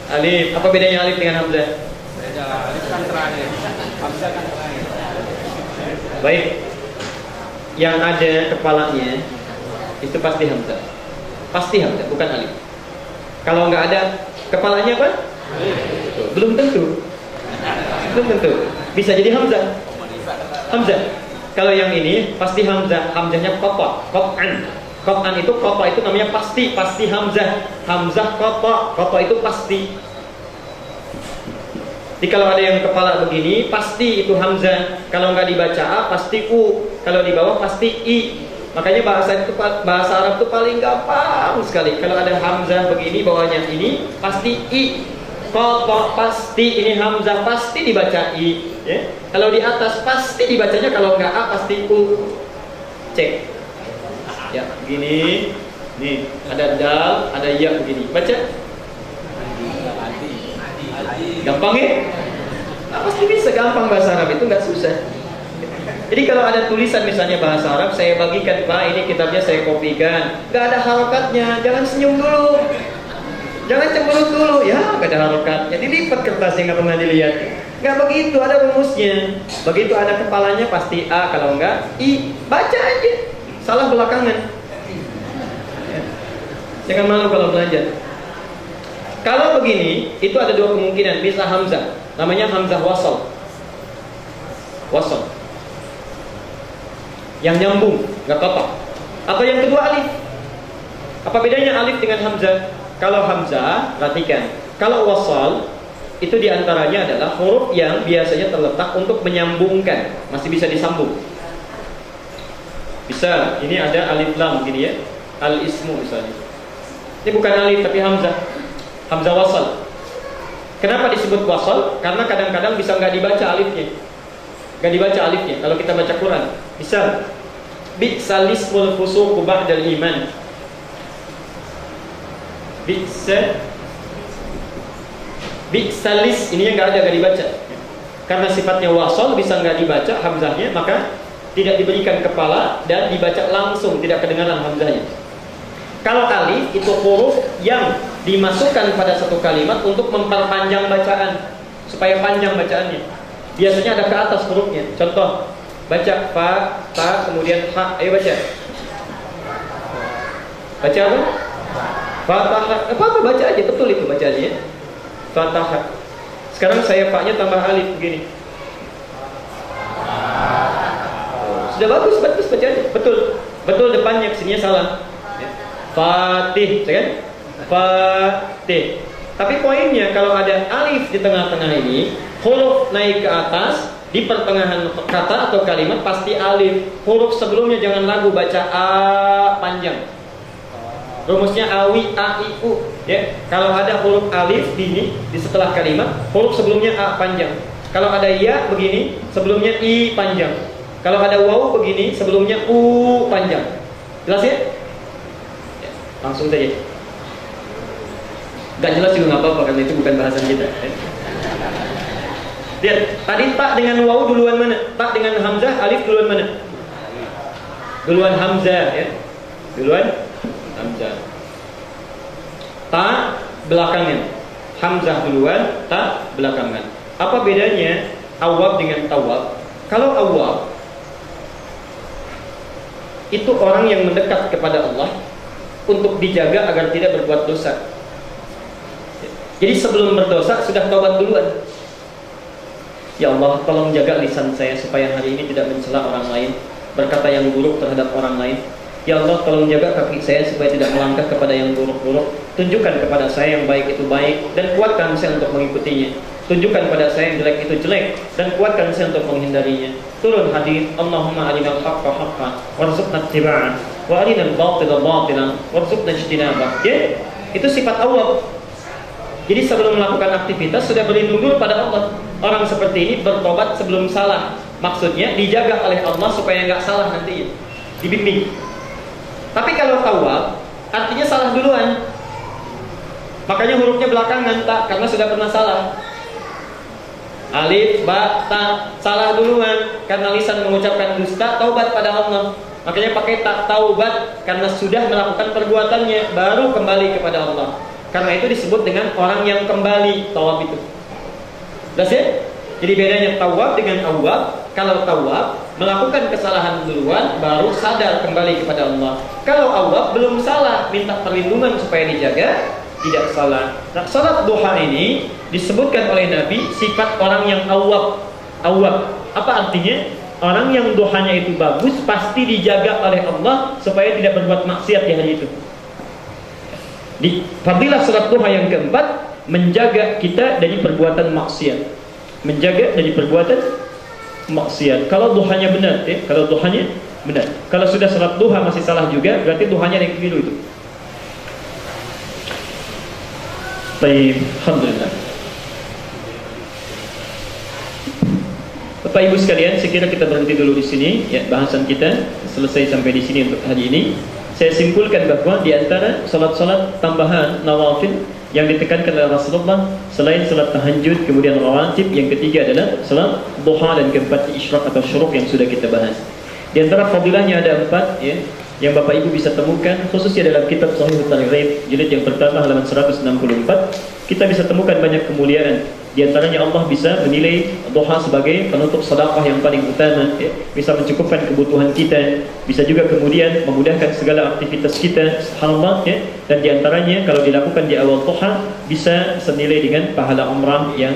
Speaker 2: Alif. Apa bedanya alif dengan hamzah?
Speaker 3: Beda. Alif kan terakhir, hamzah kan terakhir.
Speaker 2: Baik. Yang ada kepalanya itu pasti hamzah. Pasti hamzah, bukan alif. Kalau nggak ada kepalanya apa? Belum tentu. Belum tentu. Bisa jadi hamzah. Hamzah. Kalau yang ini pasti hamzah, hamzahnya qata, qat'an. Qat'an itu qata itu namanya pasti hamzah. Hamzah qata itu pasti. Jadi kalau ada yang kepala begini, pasti itu hamzah. Kalau nggak dibaca a, pasti u. Kalau di bawah pasti i. Makanya bahasa Arab itu paling gampang sekali. Kalau ada hamzah begini, bawahnya ini pasti i. Qata pasti, ini hamzah pasti dibaca i, ya. Kalau di atas pasti dibacanya, kalau enggak a pasti u. Cek. Ya, begini. Nih, ada dal, ada ya begini. Baca. Gampang ya? Nah, pasti bisa, gampang bahasa Arab itu enggak susah. Jadi kalau ada tulisan misalnya bahasa Arab, saya bagikan, Pak, ini kitabnya saya kopikan. Enggak ada harokatnya, jangan senyum dulu. Jangan cemberut dulu, ya gak ada harokatnya. Dilipat kertasnya nggak pernah dilihat. Nggak begitu, ada rumusnya. Begitu ada kepalanya pasti A, kalau enggak I. Baca aja. Salah belakangan. Jangan malu kalau belajar. Kalau begini, itu ada dua kemungkinan. Bisa hamzah, namanya hamzah wasal. Wasal yang nyambung, nggak kotak. Atau yang kedua alif. Apa bedanya alif dengan hamzah? Kalau hamzah, perhatikan. Kalau wasal, itu diantaranya adalah huruf yang biasanya terletak untuk menyambungkan. Masih bisa disambung. Bisa, ini ada alif lam gini ya. Al-ismu misalnya. Ini bukan alif tapi hamzah. Hamzah wasal. Kenapa disebut wasal? Karena kadang-kadang bisa nggak dibaca alifnya. Nggak dibaca alifnya. Kalau kita baca Quran, bisa bi'salismul fusuqu ba'dal iman. Bi'salis ini yang nggak ada, nggak dibaca. Karena sifatnya wasal, bisa nggak dibaca hamzahnya, maka tidak diberikan kepala dan dibaca langsung, tidak kedengaran hamzahnya. Kalau alif itu huruf yang dimasukkan pada satu kalimat untuk memperpanjang bacaan supaya panjang bacaannya. Biasanya ada ke atas hurufnya. Contoh, baca fa, ta, kemudian ha. Ayo baca. Baca apa? Fatah. Apa baca aja, betul itu baca aja ya. Fatah. Sekarang saya fa-nya tambah alif begini. Sudah bagus baca aja. Betul. Betul depannya, kesininya salah. Fatih, kan? Fatih. Tapi poinnya kalau ada alif di tengah-tengah ini, huruf naik ke atas, di pertengahan kata atau kalimat pasti alif. Huruf sebelumnya jangan ragu, baca a panjang. Rumusnya awi, a, i, u. Ya, kalau ada huruf alif di setelah kalimat, huruf sebelumnya a panjang. Kalau ada ya begini, sebelumnya i panjang. Kalau ada waw begini, sebelumnya u panjang. Jelas ya? Langsung saja. Gak jelas juga nggak apa-apa karena itu bukan bahasan kita. Lihat, tadi tak dengan waw duluan mana? Tak dengan hamzah, alif duluan mana? Duluan hamzah ya. Duluan hamzah. Ta belakangan. Hamzah duluan, ta belakangan. Apa bedanya awwab dengan tawwab? Kalau awwab itu orang yang mendekat kepada Allah untuk dijaga agar tidak berbuat dosa. Jadi sebelum berdosa sudah taubat duluan. Ya Allah, tolong jaga lisan saya supaya hari ini tidak mencela orang lain, berkata yang buruk terhadap orang lain. Ya Allah, tolong jaga kaki saya supaya tidak melangkah kepada yang buruk-buruk. Tunjukkan kepada saya yang baik itu baik dan kuatkan saya untuk mengikutinya. Tunjukkan pada saya yang jelek itu jelek dan kuatkan saya untuk menghindarinya. Turun hadis, Allahumma arinal haqqa haqqan warzuqna ittiba'ah wa arinal batila batilan warzuqna ijtinabah. Ya, itu sifat Allah. Jadi sebelum melakukan aktivitas sudah berlindung dulu pada Allah. Orang seperti ini bertobat sebelum salah. Maksudnya dijaga oleh Allah supaya nggak salah nantinya, dibimbing. Tapi kalau tawab, artinya salah duluan. Makanya hurufnya belakangan tak, karena sudah pernah salah. Alif, ba, ta, salah duluan karena lisan mengucapkan dusta, taubat pada Allah. Makanya pakai tak, taubat karena sudah melakukan perbuatannya, baru kembali kepada Allah. Karena itu disebut dengan orang yang kembali, tawab itu. Jelas ya? Jadi bedanya tawab dengan awwab. Kalau tawab melakukan kesalahan duluan, baru sadar kembali kepada Allah. Kalau awwab belum salah, minta perlindungan supaya dijaga, tidak salah. Nah, salat duha ini disebutkan oleh Nabi sifat orang yang awwab. Awwab, apa artinya? Orang yang duhanya itu bagus, pasti dijaga oleh Allah supaya tidak berbuat maksiat di hari itu. Di fadilah salat duha yang keempat, menjaga kita dari perbuatan maksiat. Menjaga dari perbuatan maksiat. Kalau duhanya benar, ya, kalau duhanya benar. Kalau sudah salat duha masih salah juga, berarti duhanya yang keliru itu. Baik, alhamdulillah. Bapak Ibu sekalian, saya kira kita berhenti dulu di sini. Ya, bahasan kita selesai sampai di sini untuk hari ini. Saya simpulkan bahwa di antara salat-salat tambahan nawafil yang ditekankan oleh Rasulullah selain salat tahajud, kemudian rawatib, yang ketiga adalah salat duha, dan keempat isyraq atau syuruk yang sudah kita bahas. Di antara fadilahnya ada 4 ya, yang Bapak Ibu bisa temukan khususnya dalam kitab Shahihut Targhib jilid yang pertama halaman 164. Kita bisa temukan banyak kemuliaan Di antaranya Allah bisa menilai duha sebagai penutup sedekah yang paling utama, ya. Bisa mencukupkan kebutuhan kita, bisa juga kemudian memudahkan segala aktivitas kita, subhanallah, ya. Dan di antaranya kalau dilakukan di awal duha bisa senilai dengan pahala umrah yang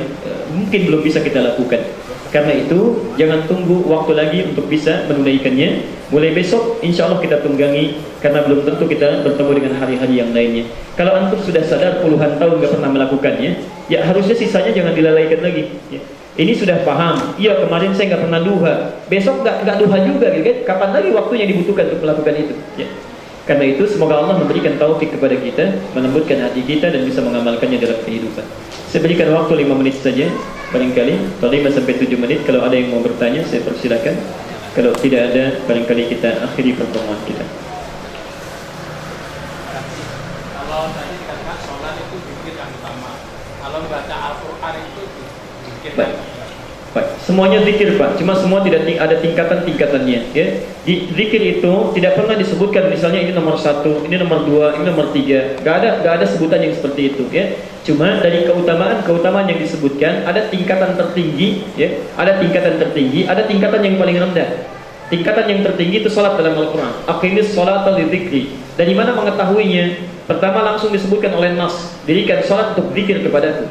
Speaker 2: mungkin belum bisa kita lakukan. Karena itu jangan tunggu waktu lagi untuk bisa menunaikannya. Mulai besok insya Allah kita tunggangi, karena belum tentu kita bertemu dengan hari-hari yang lainnya. Kalau antum sudah sadar puluhan tahun gak pernah melakukannya, ya harusnya sisanya jangan dilalaikan lagi, ya. Ini sudah paham, iya kemarin saya gak pernah duha, besok gak duha juga gitu kan. Kapan lagi waktunya dibutuhkan untuk melakukan itu, ya. Karena itu semoga Allah memberikan taufik kepada kita, melembutkan hati kita dan bisa mengamalkannya dalam kehidupan. Saya berikan waktu 5 menit saja barangkali, 5 sampai 7 menit. Kalau ada yang mau bertanya saya persilakan. Kalau tidak ada, barangkali kita akhiri pertemuan kita.
Speaker 3: Kalau tadi dikatakan sholat itu zikir yang utama. Kalau baca Al-Quran itu zikir yang utama.
Speaker 2: Baik, semuanya zikir Pak, cuma semua tidak ada tingkatan-tingkatannya, ya. Di zikir itu tidak pernah disebutkan misalnya ini nomor 1, ini nomor 2, ini nomor 3. Gak ada sebutan yang seperti itu, ya. Cuma dari keutamaan yang disebutkan ada tingkatan tertinggi, ya. Ada tingkatan tertinggi, ada tingkatan yang paling rendah. Tingkatan yang tertinggi itu salat dalam Al-Quran. Aqimis sholata lidzikri. Dari mana mengetahuinya? Pertama langsung disebutkan oleh Nas, dirikan salat untuk zikir kepadaku.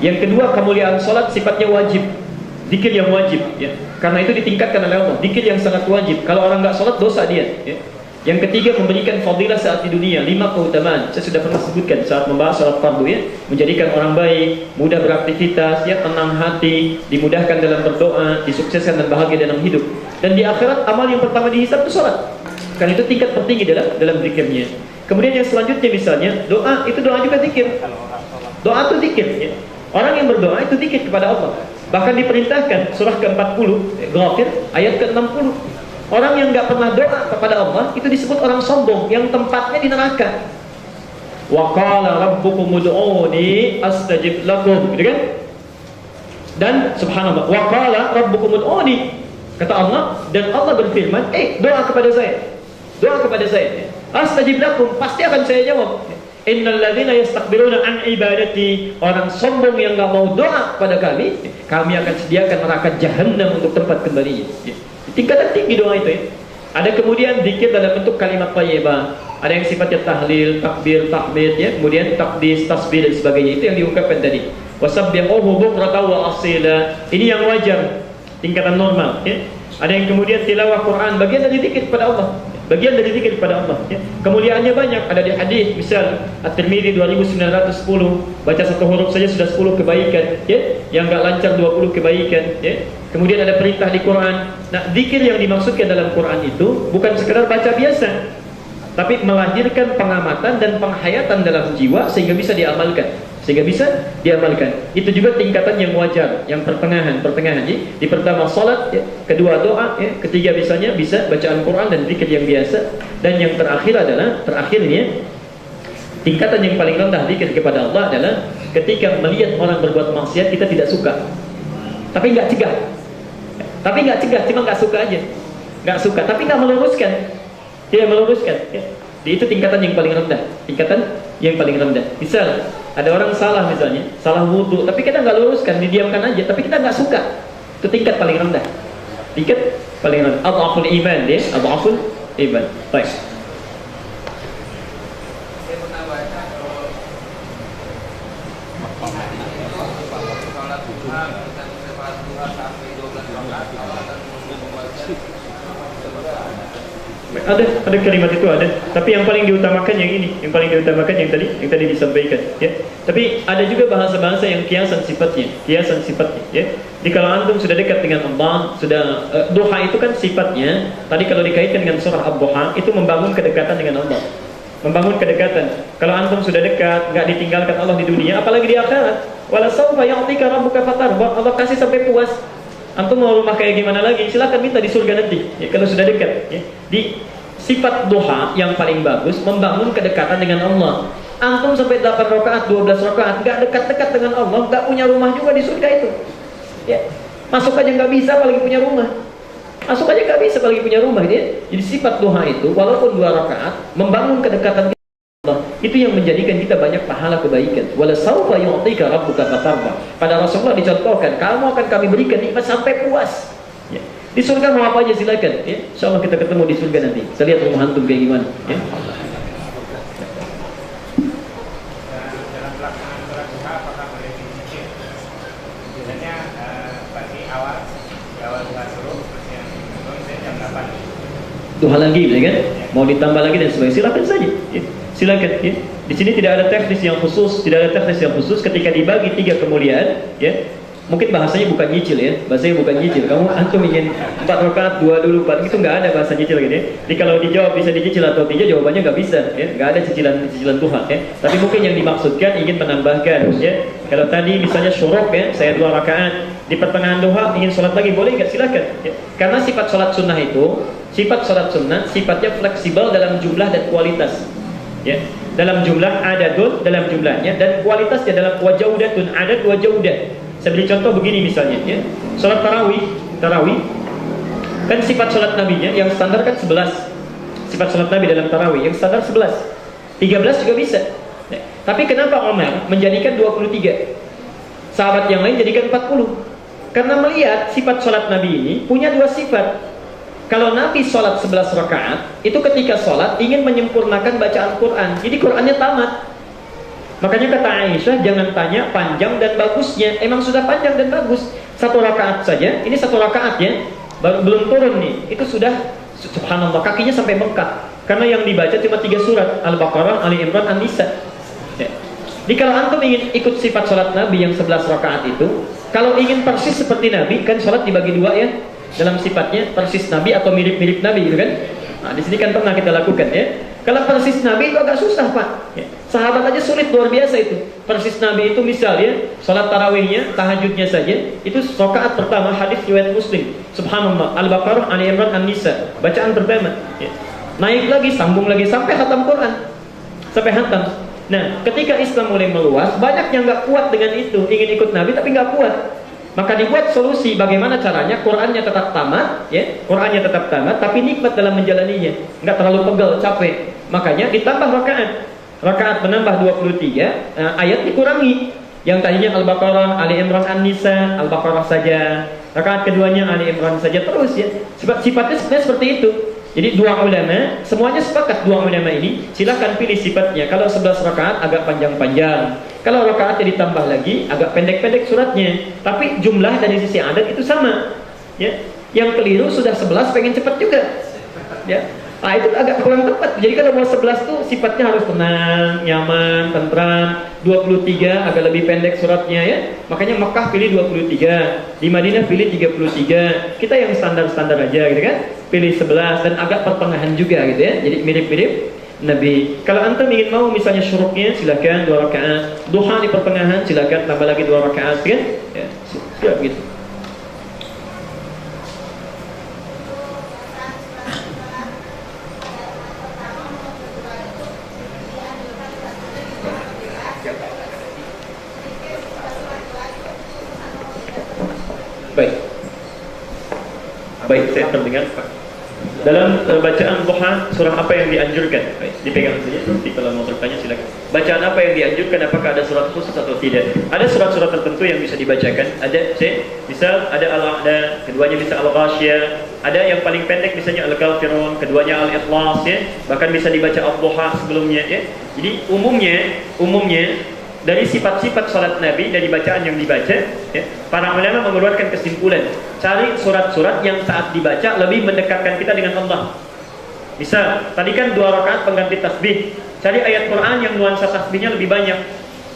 Speaker 2: Yang kedua, kemuliaan salat sifatnya wajib. Zikir yang wajib, ya. Karena itu ditingkatkan oleh Allah. Zikir yang sangat wajib. Kalau orang nggak sholat dosa dia, ya. Yang ketiga, memberikan fadilah saat di dunia. 5 keutamaan. Saya sudah pernah sebutkan saat membahas sholat fardu, ya. Menjadikan orang baik, mudah beraktivitas, ya, tenang hati, dimudahkan dalam berdoa, disukseskan dan bahagia dalam hidup. Dan di akhirat amal yang pertama dihisab itu sholat. Karena itu tingkat tertinggi dalam zikirnya. Kemudian yang selanjutnya misalnya doa, itu doa juga zikir. Doa itu zikir, ya. Orang yang berdoa itu zikir kepada Allah. Bahkan diperintahkan surah ke-40 Ghafir ayat ke-60. Orang yang gak pernah doa kepada Allah itu disebut orang sombong yang tempatnya di neraka. Wa qala rabbukum ud'uni astajib lakum, gitu kan? Dan subhanallah, wa qala rabbukum ud'uni, kata Allah, dan Allah berfirman, doa kepada saya. Doa kepada saya. Astajib lakum, pasti akan saya jawab. Innal ladzina yastakbiruna an ibadati, orang sombong yang enggak mau doa pada kami akan sediakan neraka jahanam untuk tempat kembalinya. Tingkatan tinggi doa itu, ya. Ada kemudian zikir dalam bentuk kalimat thayyibah. Ada yang sifatnya tahlil, takbir, tahmid, ya. Kemudian takdis, tasbih dan sebagainya. Itu yang diungkapkan tadi. Wasabbihuhu bukratan wa asila. Ini yang wajar, tingkatan normal, ya. Ada yang kemudian tilawah Quran, bagian dari zikir kepada Allah. Bagian dari zikir kepada Allah, ya. Kemuliaannya banyak. Ada di hadis, misal At-Tirmidzi 2910, baca satu huruf saja sudah 10 kebaikan, ya. Yang enggak lancar 20 kebaikan, ya. Kemudian ada perintah di Quran. Nah, zikir yang dimaksudkan dalam Quran itu bukan sekedar baca biasa, tapi melahirkan pengamatan dan penghayatan dalam jiwa sehingga bisa diamalkan. Itu juga tingkatan yang wajar, yang pertengahan. Di pertama salat, ya. Kedua doa, ya. Ketiga misalnya bisa bacaan Quran dan zikir yang biasa. Dan yang terakhirnya tingkatan yang paling rendah zikir kepada Allah adalah ketika melihat orang berbuat maksiat kita tidak suka, tapi nggak cegah, cuma nggak suka aja, tapi nggak meluruskan, tidak meluruskan, ya. Itu tingkatan yang paling rendah. Misal ada orang salah, misalnya salah wudhu, tapi kita nggak luruskan, didiamkan aja, tapi kita nggak suka. Itu tingkat paling rendah. Adhaful iman, ya. Adhaful iman. Baik.
Speaker 3: Saya pernah baca kalau sholat duha kita sholat duha sampai 12 rakaat Allah akan membaca.
Speaker 2: Ada kalimat itu ada, tapi yang paling diutamakan yang ini, yang tadi disampaikan, ya. Tapi ada juga bahasa-bahasa yang kiasan sifatnya, ya. Jadi kalau antum sudah dekat dengan Allah, duha itu kan sifatnya, tadi kalau dikaitkan dengan surah Ad-Duha itu membangun kedekatan dengan Allah, Kalau antum sudah dekat, nggak ditinggalkan Allah di dunia, apalagi di akhirat. Wala sawfa yu'tika rabbuka fatarda, Allah kasih sampai puas. Antum mau rumah kayak gimana lagi? Silakan minta di surga nanti, ya, kalau sudah dekat, ya. Di sifat duha yang paling bagus membangun kedekatan dengan Allah. Antum sampai 8 rakaat, 12 rakaat nggak dekat-dekat dengan Allah, nggak punya rumah juga di surga itu, ya. Masuk aja nggak bisa, apalagi punya rumah. Jadi sifat duha itu walaupun 2 rakaat membangun kedekatan dengan Allah. Itu yang menjadikan kita banyak pahala kebaikan. Wala saufa yu'tika rabbuka fatarda. Pada Rasulullah dicontohkan, kamu akan kami berikan nikmat sampai puas. Ya. Di surga mau apa aja silakan. Ya. Insyaallah kita ketemu di surga nanti. Kita lihat rumah antum kayak gimana. Ya.
Speaker 3: Dalam pelaksanaan sholat duha apakah boleh dicicil? Biasanya pagi awal duha suruh, terus yang belum jam 8.
Speaker 2: Duha lagi, ya kan? Mau ditambah lagi dan sebagainya, silakan saja. Ya. Silakan. Ya. Di sini tidak ada teknis yang khusus, ketika dibagi 3 kemuliaan, ya. Mungkin bahasanya bukan nyicil ya, bahasanya bukan nyicil. Kamu antum ingin 4 rakaat 2 dulu 4 itu nggak ada bahasa nyicil gitu ya. Jadi kalau dijawab bisa dicicil atau tidak, jawabannya nggak bisa ya, nggak ada cicilan Tuhan ya. Tapi mungkin yang dimaksudkan ingin menambahkan ya. Kalau tadi misalnya syuruk ya, saya 2 rakaat di pertengahan duha ingin sholat lagi boleh nggak, silakan ya. Karena sifat sholat sunnah itu, sifatnya fleksibel dalam jumlah dan kualitas ya. Dalam jumlah adadun, dalam jumlahnya, dan kualitasnya dalam wajaudatun, adad wajaudat. Saya beri contoh begini misalnya ya. Salat tarawih kan sifat salat nabinya yang standar kan 11. Sifat salat nabi dalam tarawih yang standar 11. 13 juga bisa. Ya. Tapi kenapa Umar menjadikan 23? Sahabat yang lain jadikan 40. Karena melihat sifat salat nabi ini punya 2 sifat. Kalau Nabi sholat 11 rakaat, itu ketika sholat ingin menyempurnakan bacaan Quran. Jadi Qurannya tamat. Makanya kata Aisyah, jangan tanya panjang dan bagusnya. Emang sudah panjang dan bagus. 1 rakaat saja, ini 1 rakaat ya, belum turun nih. Itu sudah, subhanallah, kakinya sampai bengkak. Karena yang dibaca cuma 3 surat, Al-Baqarah, Ali Imran, An-Nisa ya. Jadi kalau antum ingin ikut sifat sholat Nabi yang 11 rakaat itu, kalau ingin persis seperti Nabi, kan sholat dibagi 2 ya, dalam sifatnya persis Nabi atau mirip-mirip Nabi gitu kan. Nah, di sini kan pernah kita lakukan ya. Kalau persis Nabi itu agak susah Pak ya. Sahabat aja sulit, luar biasa itu. Persis Nabi itu misalnya sholat tarawihnya, tahajudnya saja, itu rakaat pertama hadis riwayat Muslim. Subhanallah, Al-Baqarah, Ali Imran, An-Nisa, bacaan pertama ya. Naik lagi, sambung lagi sampai khatam Quran. Sampai khatam. Nah, ketika Islam mulai meluas, banyak yang nggak kuat dengan itu, ingin ikut Nabi tapi nggak kuat. Maka dibuat solusi bagaimana caranya Qurannya tetap tamat, ya, Qurannya tetap tamat, tapi nikmat dalam menjalaninya, nggak terlalu pegel, capek. Makanya ditambah rakaat menambah 23, ayat dikurangi. Yang tadinya Al-Baqarah, Ali Imran, An-Nisa, Al-Baqarah saja. Rakaat keduanya Ali Imran saja terus ya. Sifatnya sebenarnya seperti itu. Jadi 2 ulama, semuanya sepakat 2 ulama ini, silakan pilih sifatnya. Kalau 11 rakaat agak panjang-panjang. Kalau rakaatnya ditambah lagi agak pendek-pendek suratnya. Tapi jumlah dari sisi adat itu sama. Ya. Yang keliru sudah 11 pengen cepat juga. Ya. Nah, itu agak kurang tepat. Jadi kalau mau 11 tuh sifatnya harus tenang, nyaman, tentram. 23 agak lebih pendek suratnya ya. Makanya Mekah pilih 23, di Madinah pilih 33. Kita yang standar-standar aja gitu kan. Pilih 11 dan agak pertengahan juga gitu ya. Jadi mirip-mirip Nabi. Kalau antum ingin mau misalnya syuruknya silakan 2 rakaat. Duha di pertengahan silakan tambah lagi 2 rakaat kan. Ya, siap gitu. Baik, saya terdengar Pak. Dalam bacaan duha surah apa yang dianjurkan? Baik, dipegang saja. Nanti kalau mau bertanya silakan. Bacaan apa yang dianjurkan? Apakah ada surat khusus atau tidak? Ada surat-surat tertentu yang bisa dibacakan. Ada misal ada Al-A'la, keduanya bisa Al-Ghasyiyah. Ada yang paling pendek misalnya Al-Kafirun, keduanya Al-Ikhlas ya. Bahkan bisa dibaca Ad-Duha sebelumnya ya. Jadi umumnya dari sifat-sifat salat Nabi, dari bacaan yang dibaca ya, para ulama mengeluarkan kesimpulan, cari surat-surat yang saat dibaca lebih mendekatkan kita dengan Allah. Misal, tadi kan 2 rakaat pengganti tasbih, cari ayat Quran yang nuansa tasbihnya lebih banyak.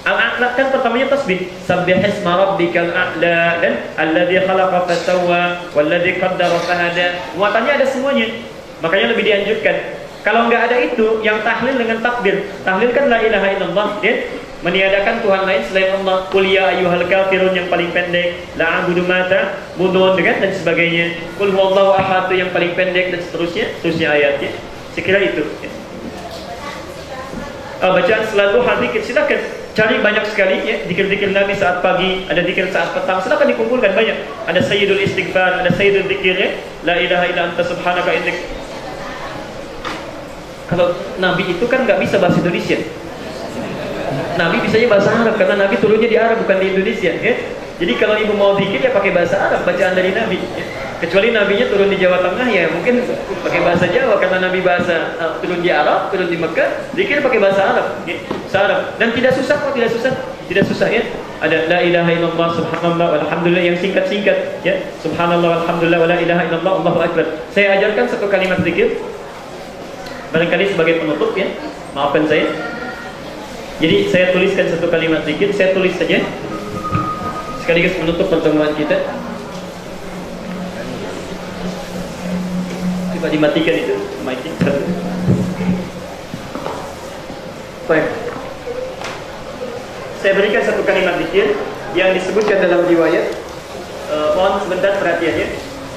Speaker 2: Al-A'la kan pertamanya tasbih, sabbihisma rabbikal a'la, dan alladzi khalaqa fasawwa walladzi qaddara fahada. Muatannya ada semuanya. Makanya lebih dianjurkan. Kalau nggak ada itu, yang tahlil dengan takbir. Tahlil kan la ilaha illallah ya. Meniadakan Tuhan lain selain Allah. Qul ya ayyuhal kafirun yang paling pendek, la a'budu ma ta'budun dan sebagainya. Qul huwallahu ahad yang paling pendek dan seterusnya ayatnya. Sekira itu. Bacaan selalu zikir silakan cari banyak sekali ya, zikir-zikir Nabi saat pagi, ada zikir saat petang, silakan dikumpulkan banyak. Ada sayyidul istighfar, ada sayyidul zikir ya. La ilaha illa anta subhanaka innak. Kalau Nabi itu kan nggak bisa bahasa Indonesia. Nabi bisanya bahasa Arab karena Nabi turunnya di Arab bukan di Indonesia, ya. Jadi kalau ibu mau zikir ya pakai bahasa Arab bacaan dari Nabi, ya. Kecuali Nabinya turun di Jawa Tengah ya mungkin pakai bahasa Jawa karena Nabi turun di Arab, turun di Mekah, zikir pakai bahasa Arab, ya. Bahasa Arab. Dan tidak susah kok, tidak susah ya. Ada la ilaha illallah subhanallah walhamdulillah yang singkat-singkat, ya. Subhanallah walhamdulillah wala ilaha illallah Allahu akbar. Saya ajarkan satu kalimat zikir barangkali sebagai penutup, ya. Maafkan saya. Jadi saya tuliskan satu kalimat zikir, saya tulis saja sekaligus menutup pertemuan kita. Coba dimatikan itu mic-nya. Baik. Saya berikan satu kalimat zikir yang disebutkan dalam riwayat. Mohon sebentar perhatiannya.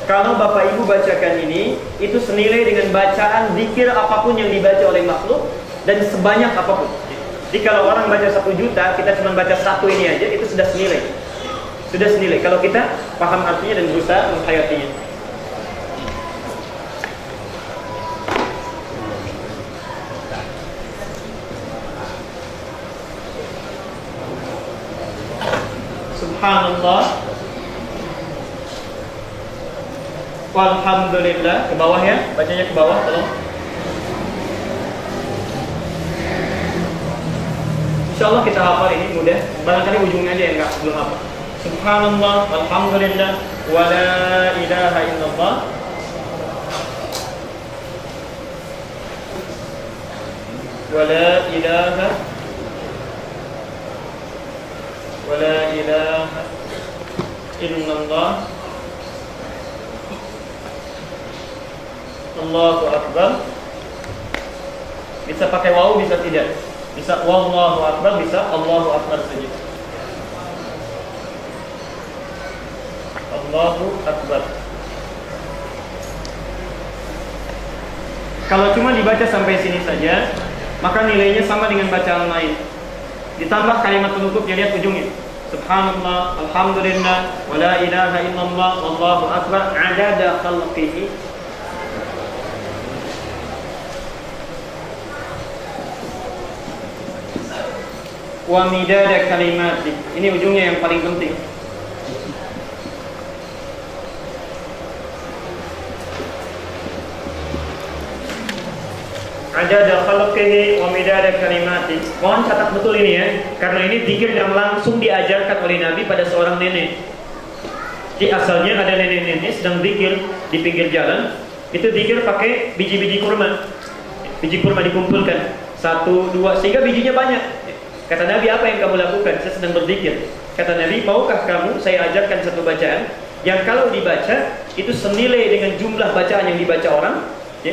Speaker 2: Kalau Bapak Ibu bacakan ini, itu senilai dengan bacaan zikir apapun yang dibaca oleh makhluk dan sebanyak apapun. Jadi kalau orang baca 1 juta, kita cuma baca 1 ini aja, itu sudah senilai. Sudah senilai. Kalau kita paham artinya dan berusaha menghayatinya. Subhanallah walhamdulillah, ke bawah ya, bacanya ke bawah tolong. Insyaallah kita hafal ini mudah. Barangkali ujungnya aja yang belum hafal. Subhanallah walhamdulillah wala ilaha illallah wala ilaha illallah Allahu akbar. Bisa pakai waw, bisa tidak. Bisa wallahu akbar, bisa Allahu akbar saja. Allahu akbar. Kalau cuma dibaca sampai sini saja, maka nilainya sama dengan bacaan lain. Ditambah kalimat penutupnya, lihat ujungnya. Subhanallah, alhamdulillah, wala ilaha illallah, wallahu akbar, adada khalqihi. Wa midada kalimati. Ini ujungnya yang paling penting. Adada khalqihi wa midada kalimati. Mohon catat betul ini ya, karena ini zikir yang langsung diajarkan oleh Nabi pada seorang nenek. Jadi asalnya ada nenek-nenek sedang zikir di pinggir jalan, itu zikir pakai biji-biji kurma. Biji kurma dikumpulkan 1, 2 sehingga bijinya banyak. Kata Nabi, apa yang kamu lakukan? Saya sedang berzikir. Kata Nabi, maukah kamu saya ajarkan satu bacaan yang kalau dibaca itu senilai dengan jumlah bacaan yang dibaca orang, ya?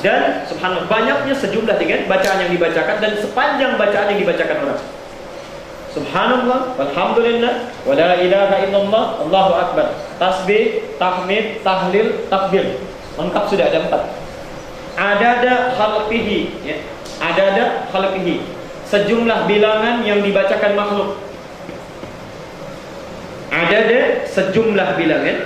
Speaker 2: Dan subhanallah banyaknya sejumlah dengan bacaan yang dibacakan dan sepanjang bacaan yang dibacakan orang. Subhanallah, walhamdulillah, wala ilaha illallah, Allahu akbar. Tasbih, tahmid, tahlil, takbir. Lengkap sudah ada 4. Adada khalqihi, ya. Adada khalqihi. Sejumlah bilangan yang dibacakan makhluk. Adada sejumlah bilangan.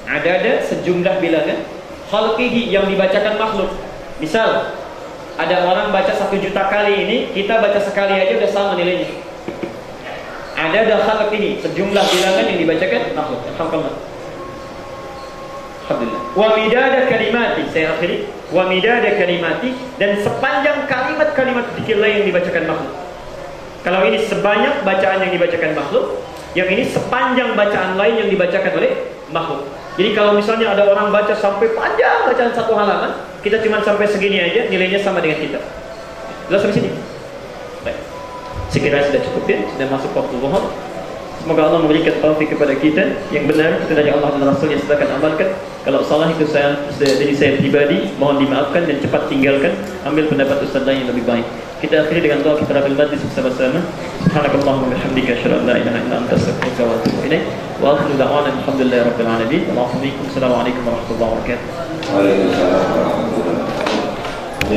Speaker 2: Adada sejumlah bilangan. Khalqihi yang dibacakan makhluk. Misal ada orang baca 1 juta kali ini, kita baca sekali aja udah sama nilainya. Adada khalqihi, sejumlah bilangan yang dibacakan makhluk. Alhamdulillah. Alhamdulillah. Wa midada kalimati, saya akhiri. Wa midada kalimati, dan sepanjang kalimat-kalimat zikir lain yang dibacakan makhluk. Kalau ini sebanyak bacaan yang dibacakan makhluk, yang ini sepanjang bacaan lain yang dibacakan oleh makhluk. Jadi kalau misalnya ada orang baca sampai panjang bacaan 1 halaman, kita cuma sampai segini aja, nilainya sama dengan kita. Jelas sampai sini? Baik. Sekiranya sudah cukup ya, sudah masuk waktu zuhur. Semoga Allah memberikan taufik kepada kita yang benar, kita dari Allah dan Rasul yang silakan amalkan. Kalau salah itu dari saya pribadi, mohon dimaafkan dan cepat tinggalkan. Ambil pendapat ustaz lain yang lebih baik. Kita akhiri dengan doa kifaratul majlis bersama-sama. Subhanakallahumma wa bihamdika asyhadu an la ilaha illa anta astaghfiruka wa atubu ilaik. Wa akhiru da'wana alhamdulillahirabbil alamin. Assalamualaikum warahmatullahi wabarakatuh.
Speaker 4: Waalaikumsalam warahmatullahi wabarakatuh.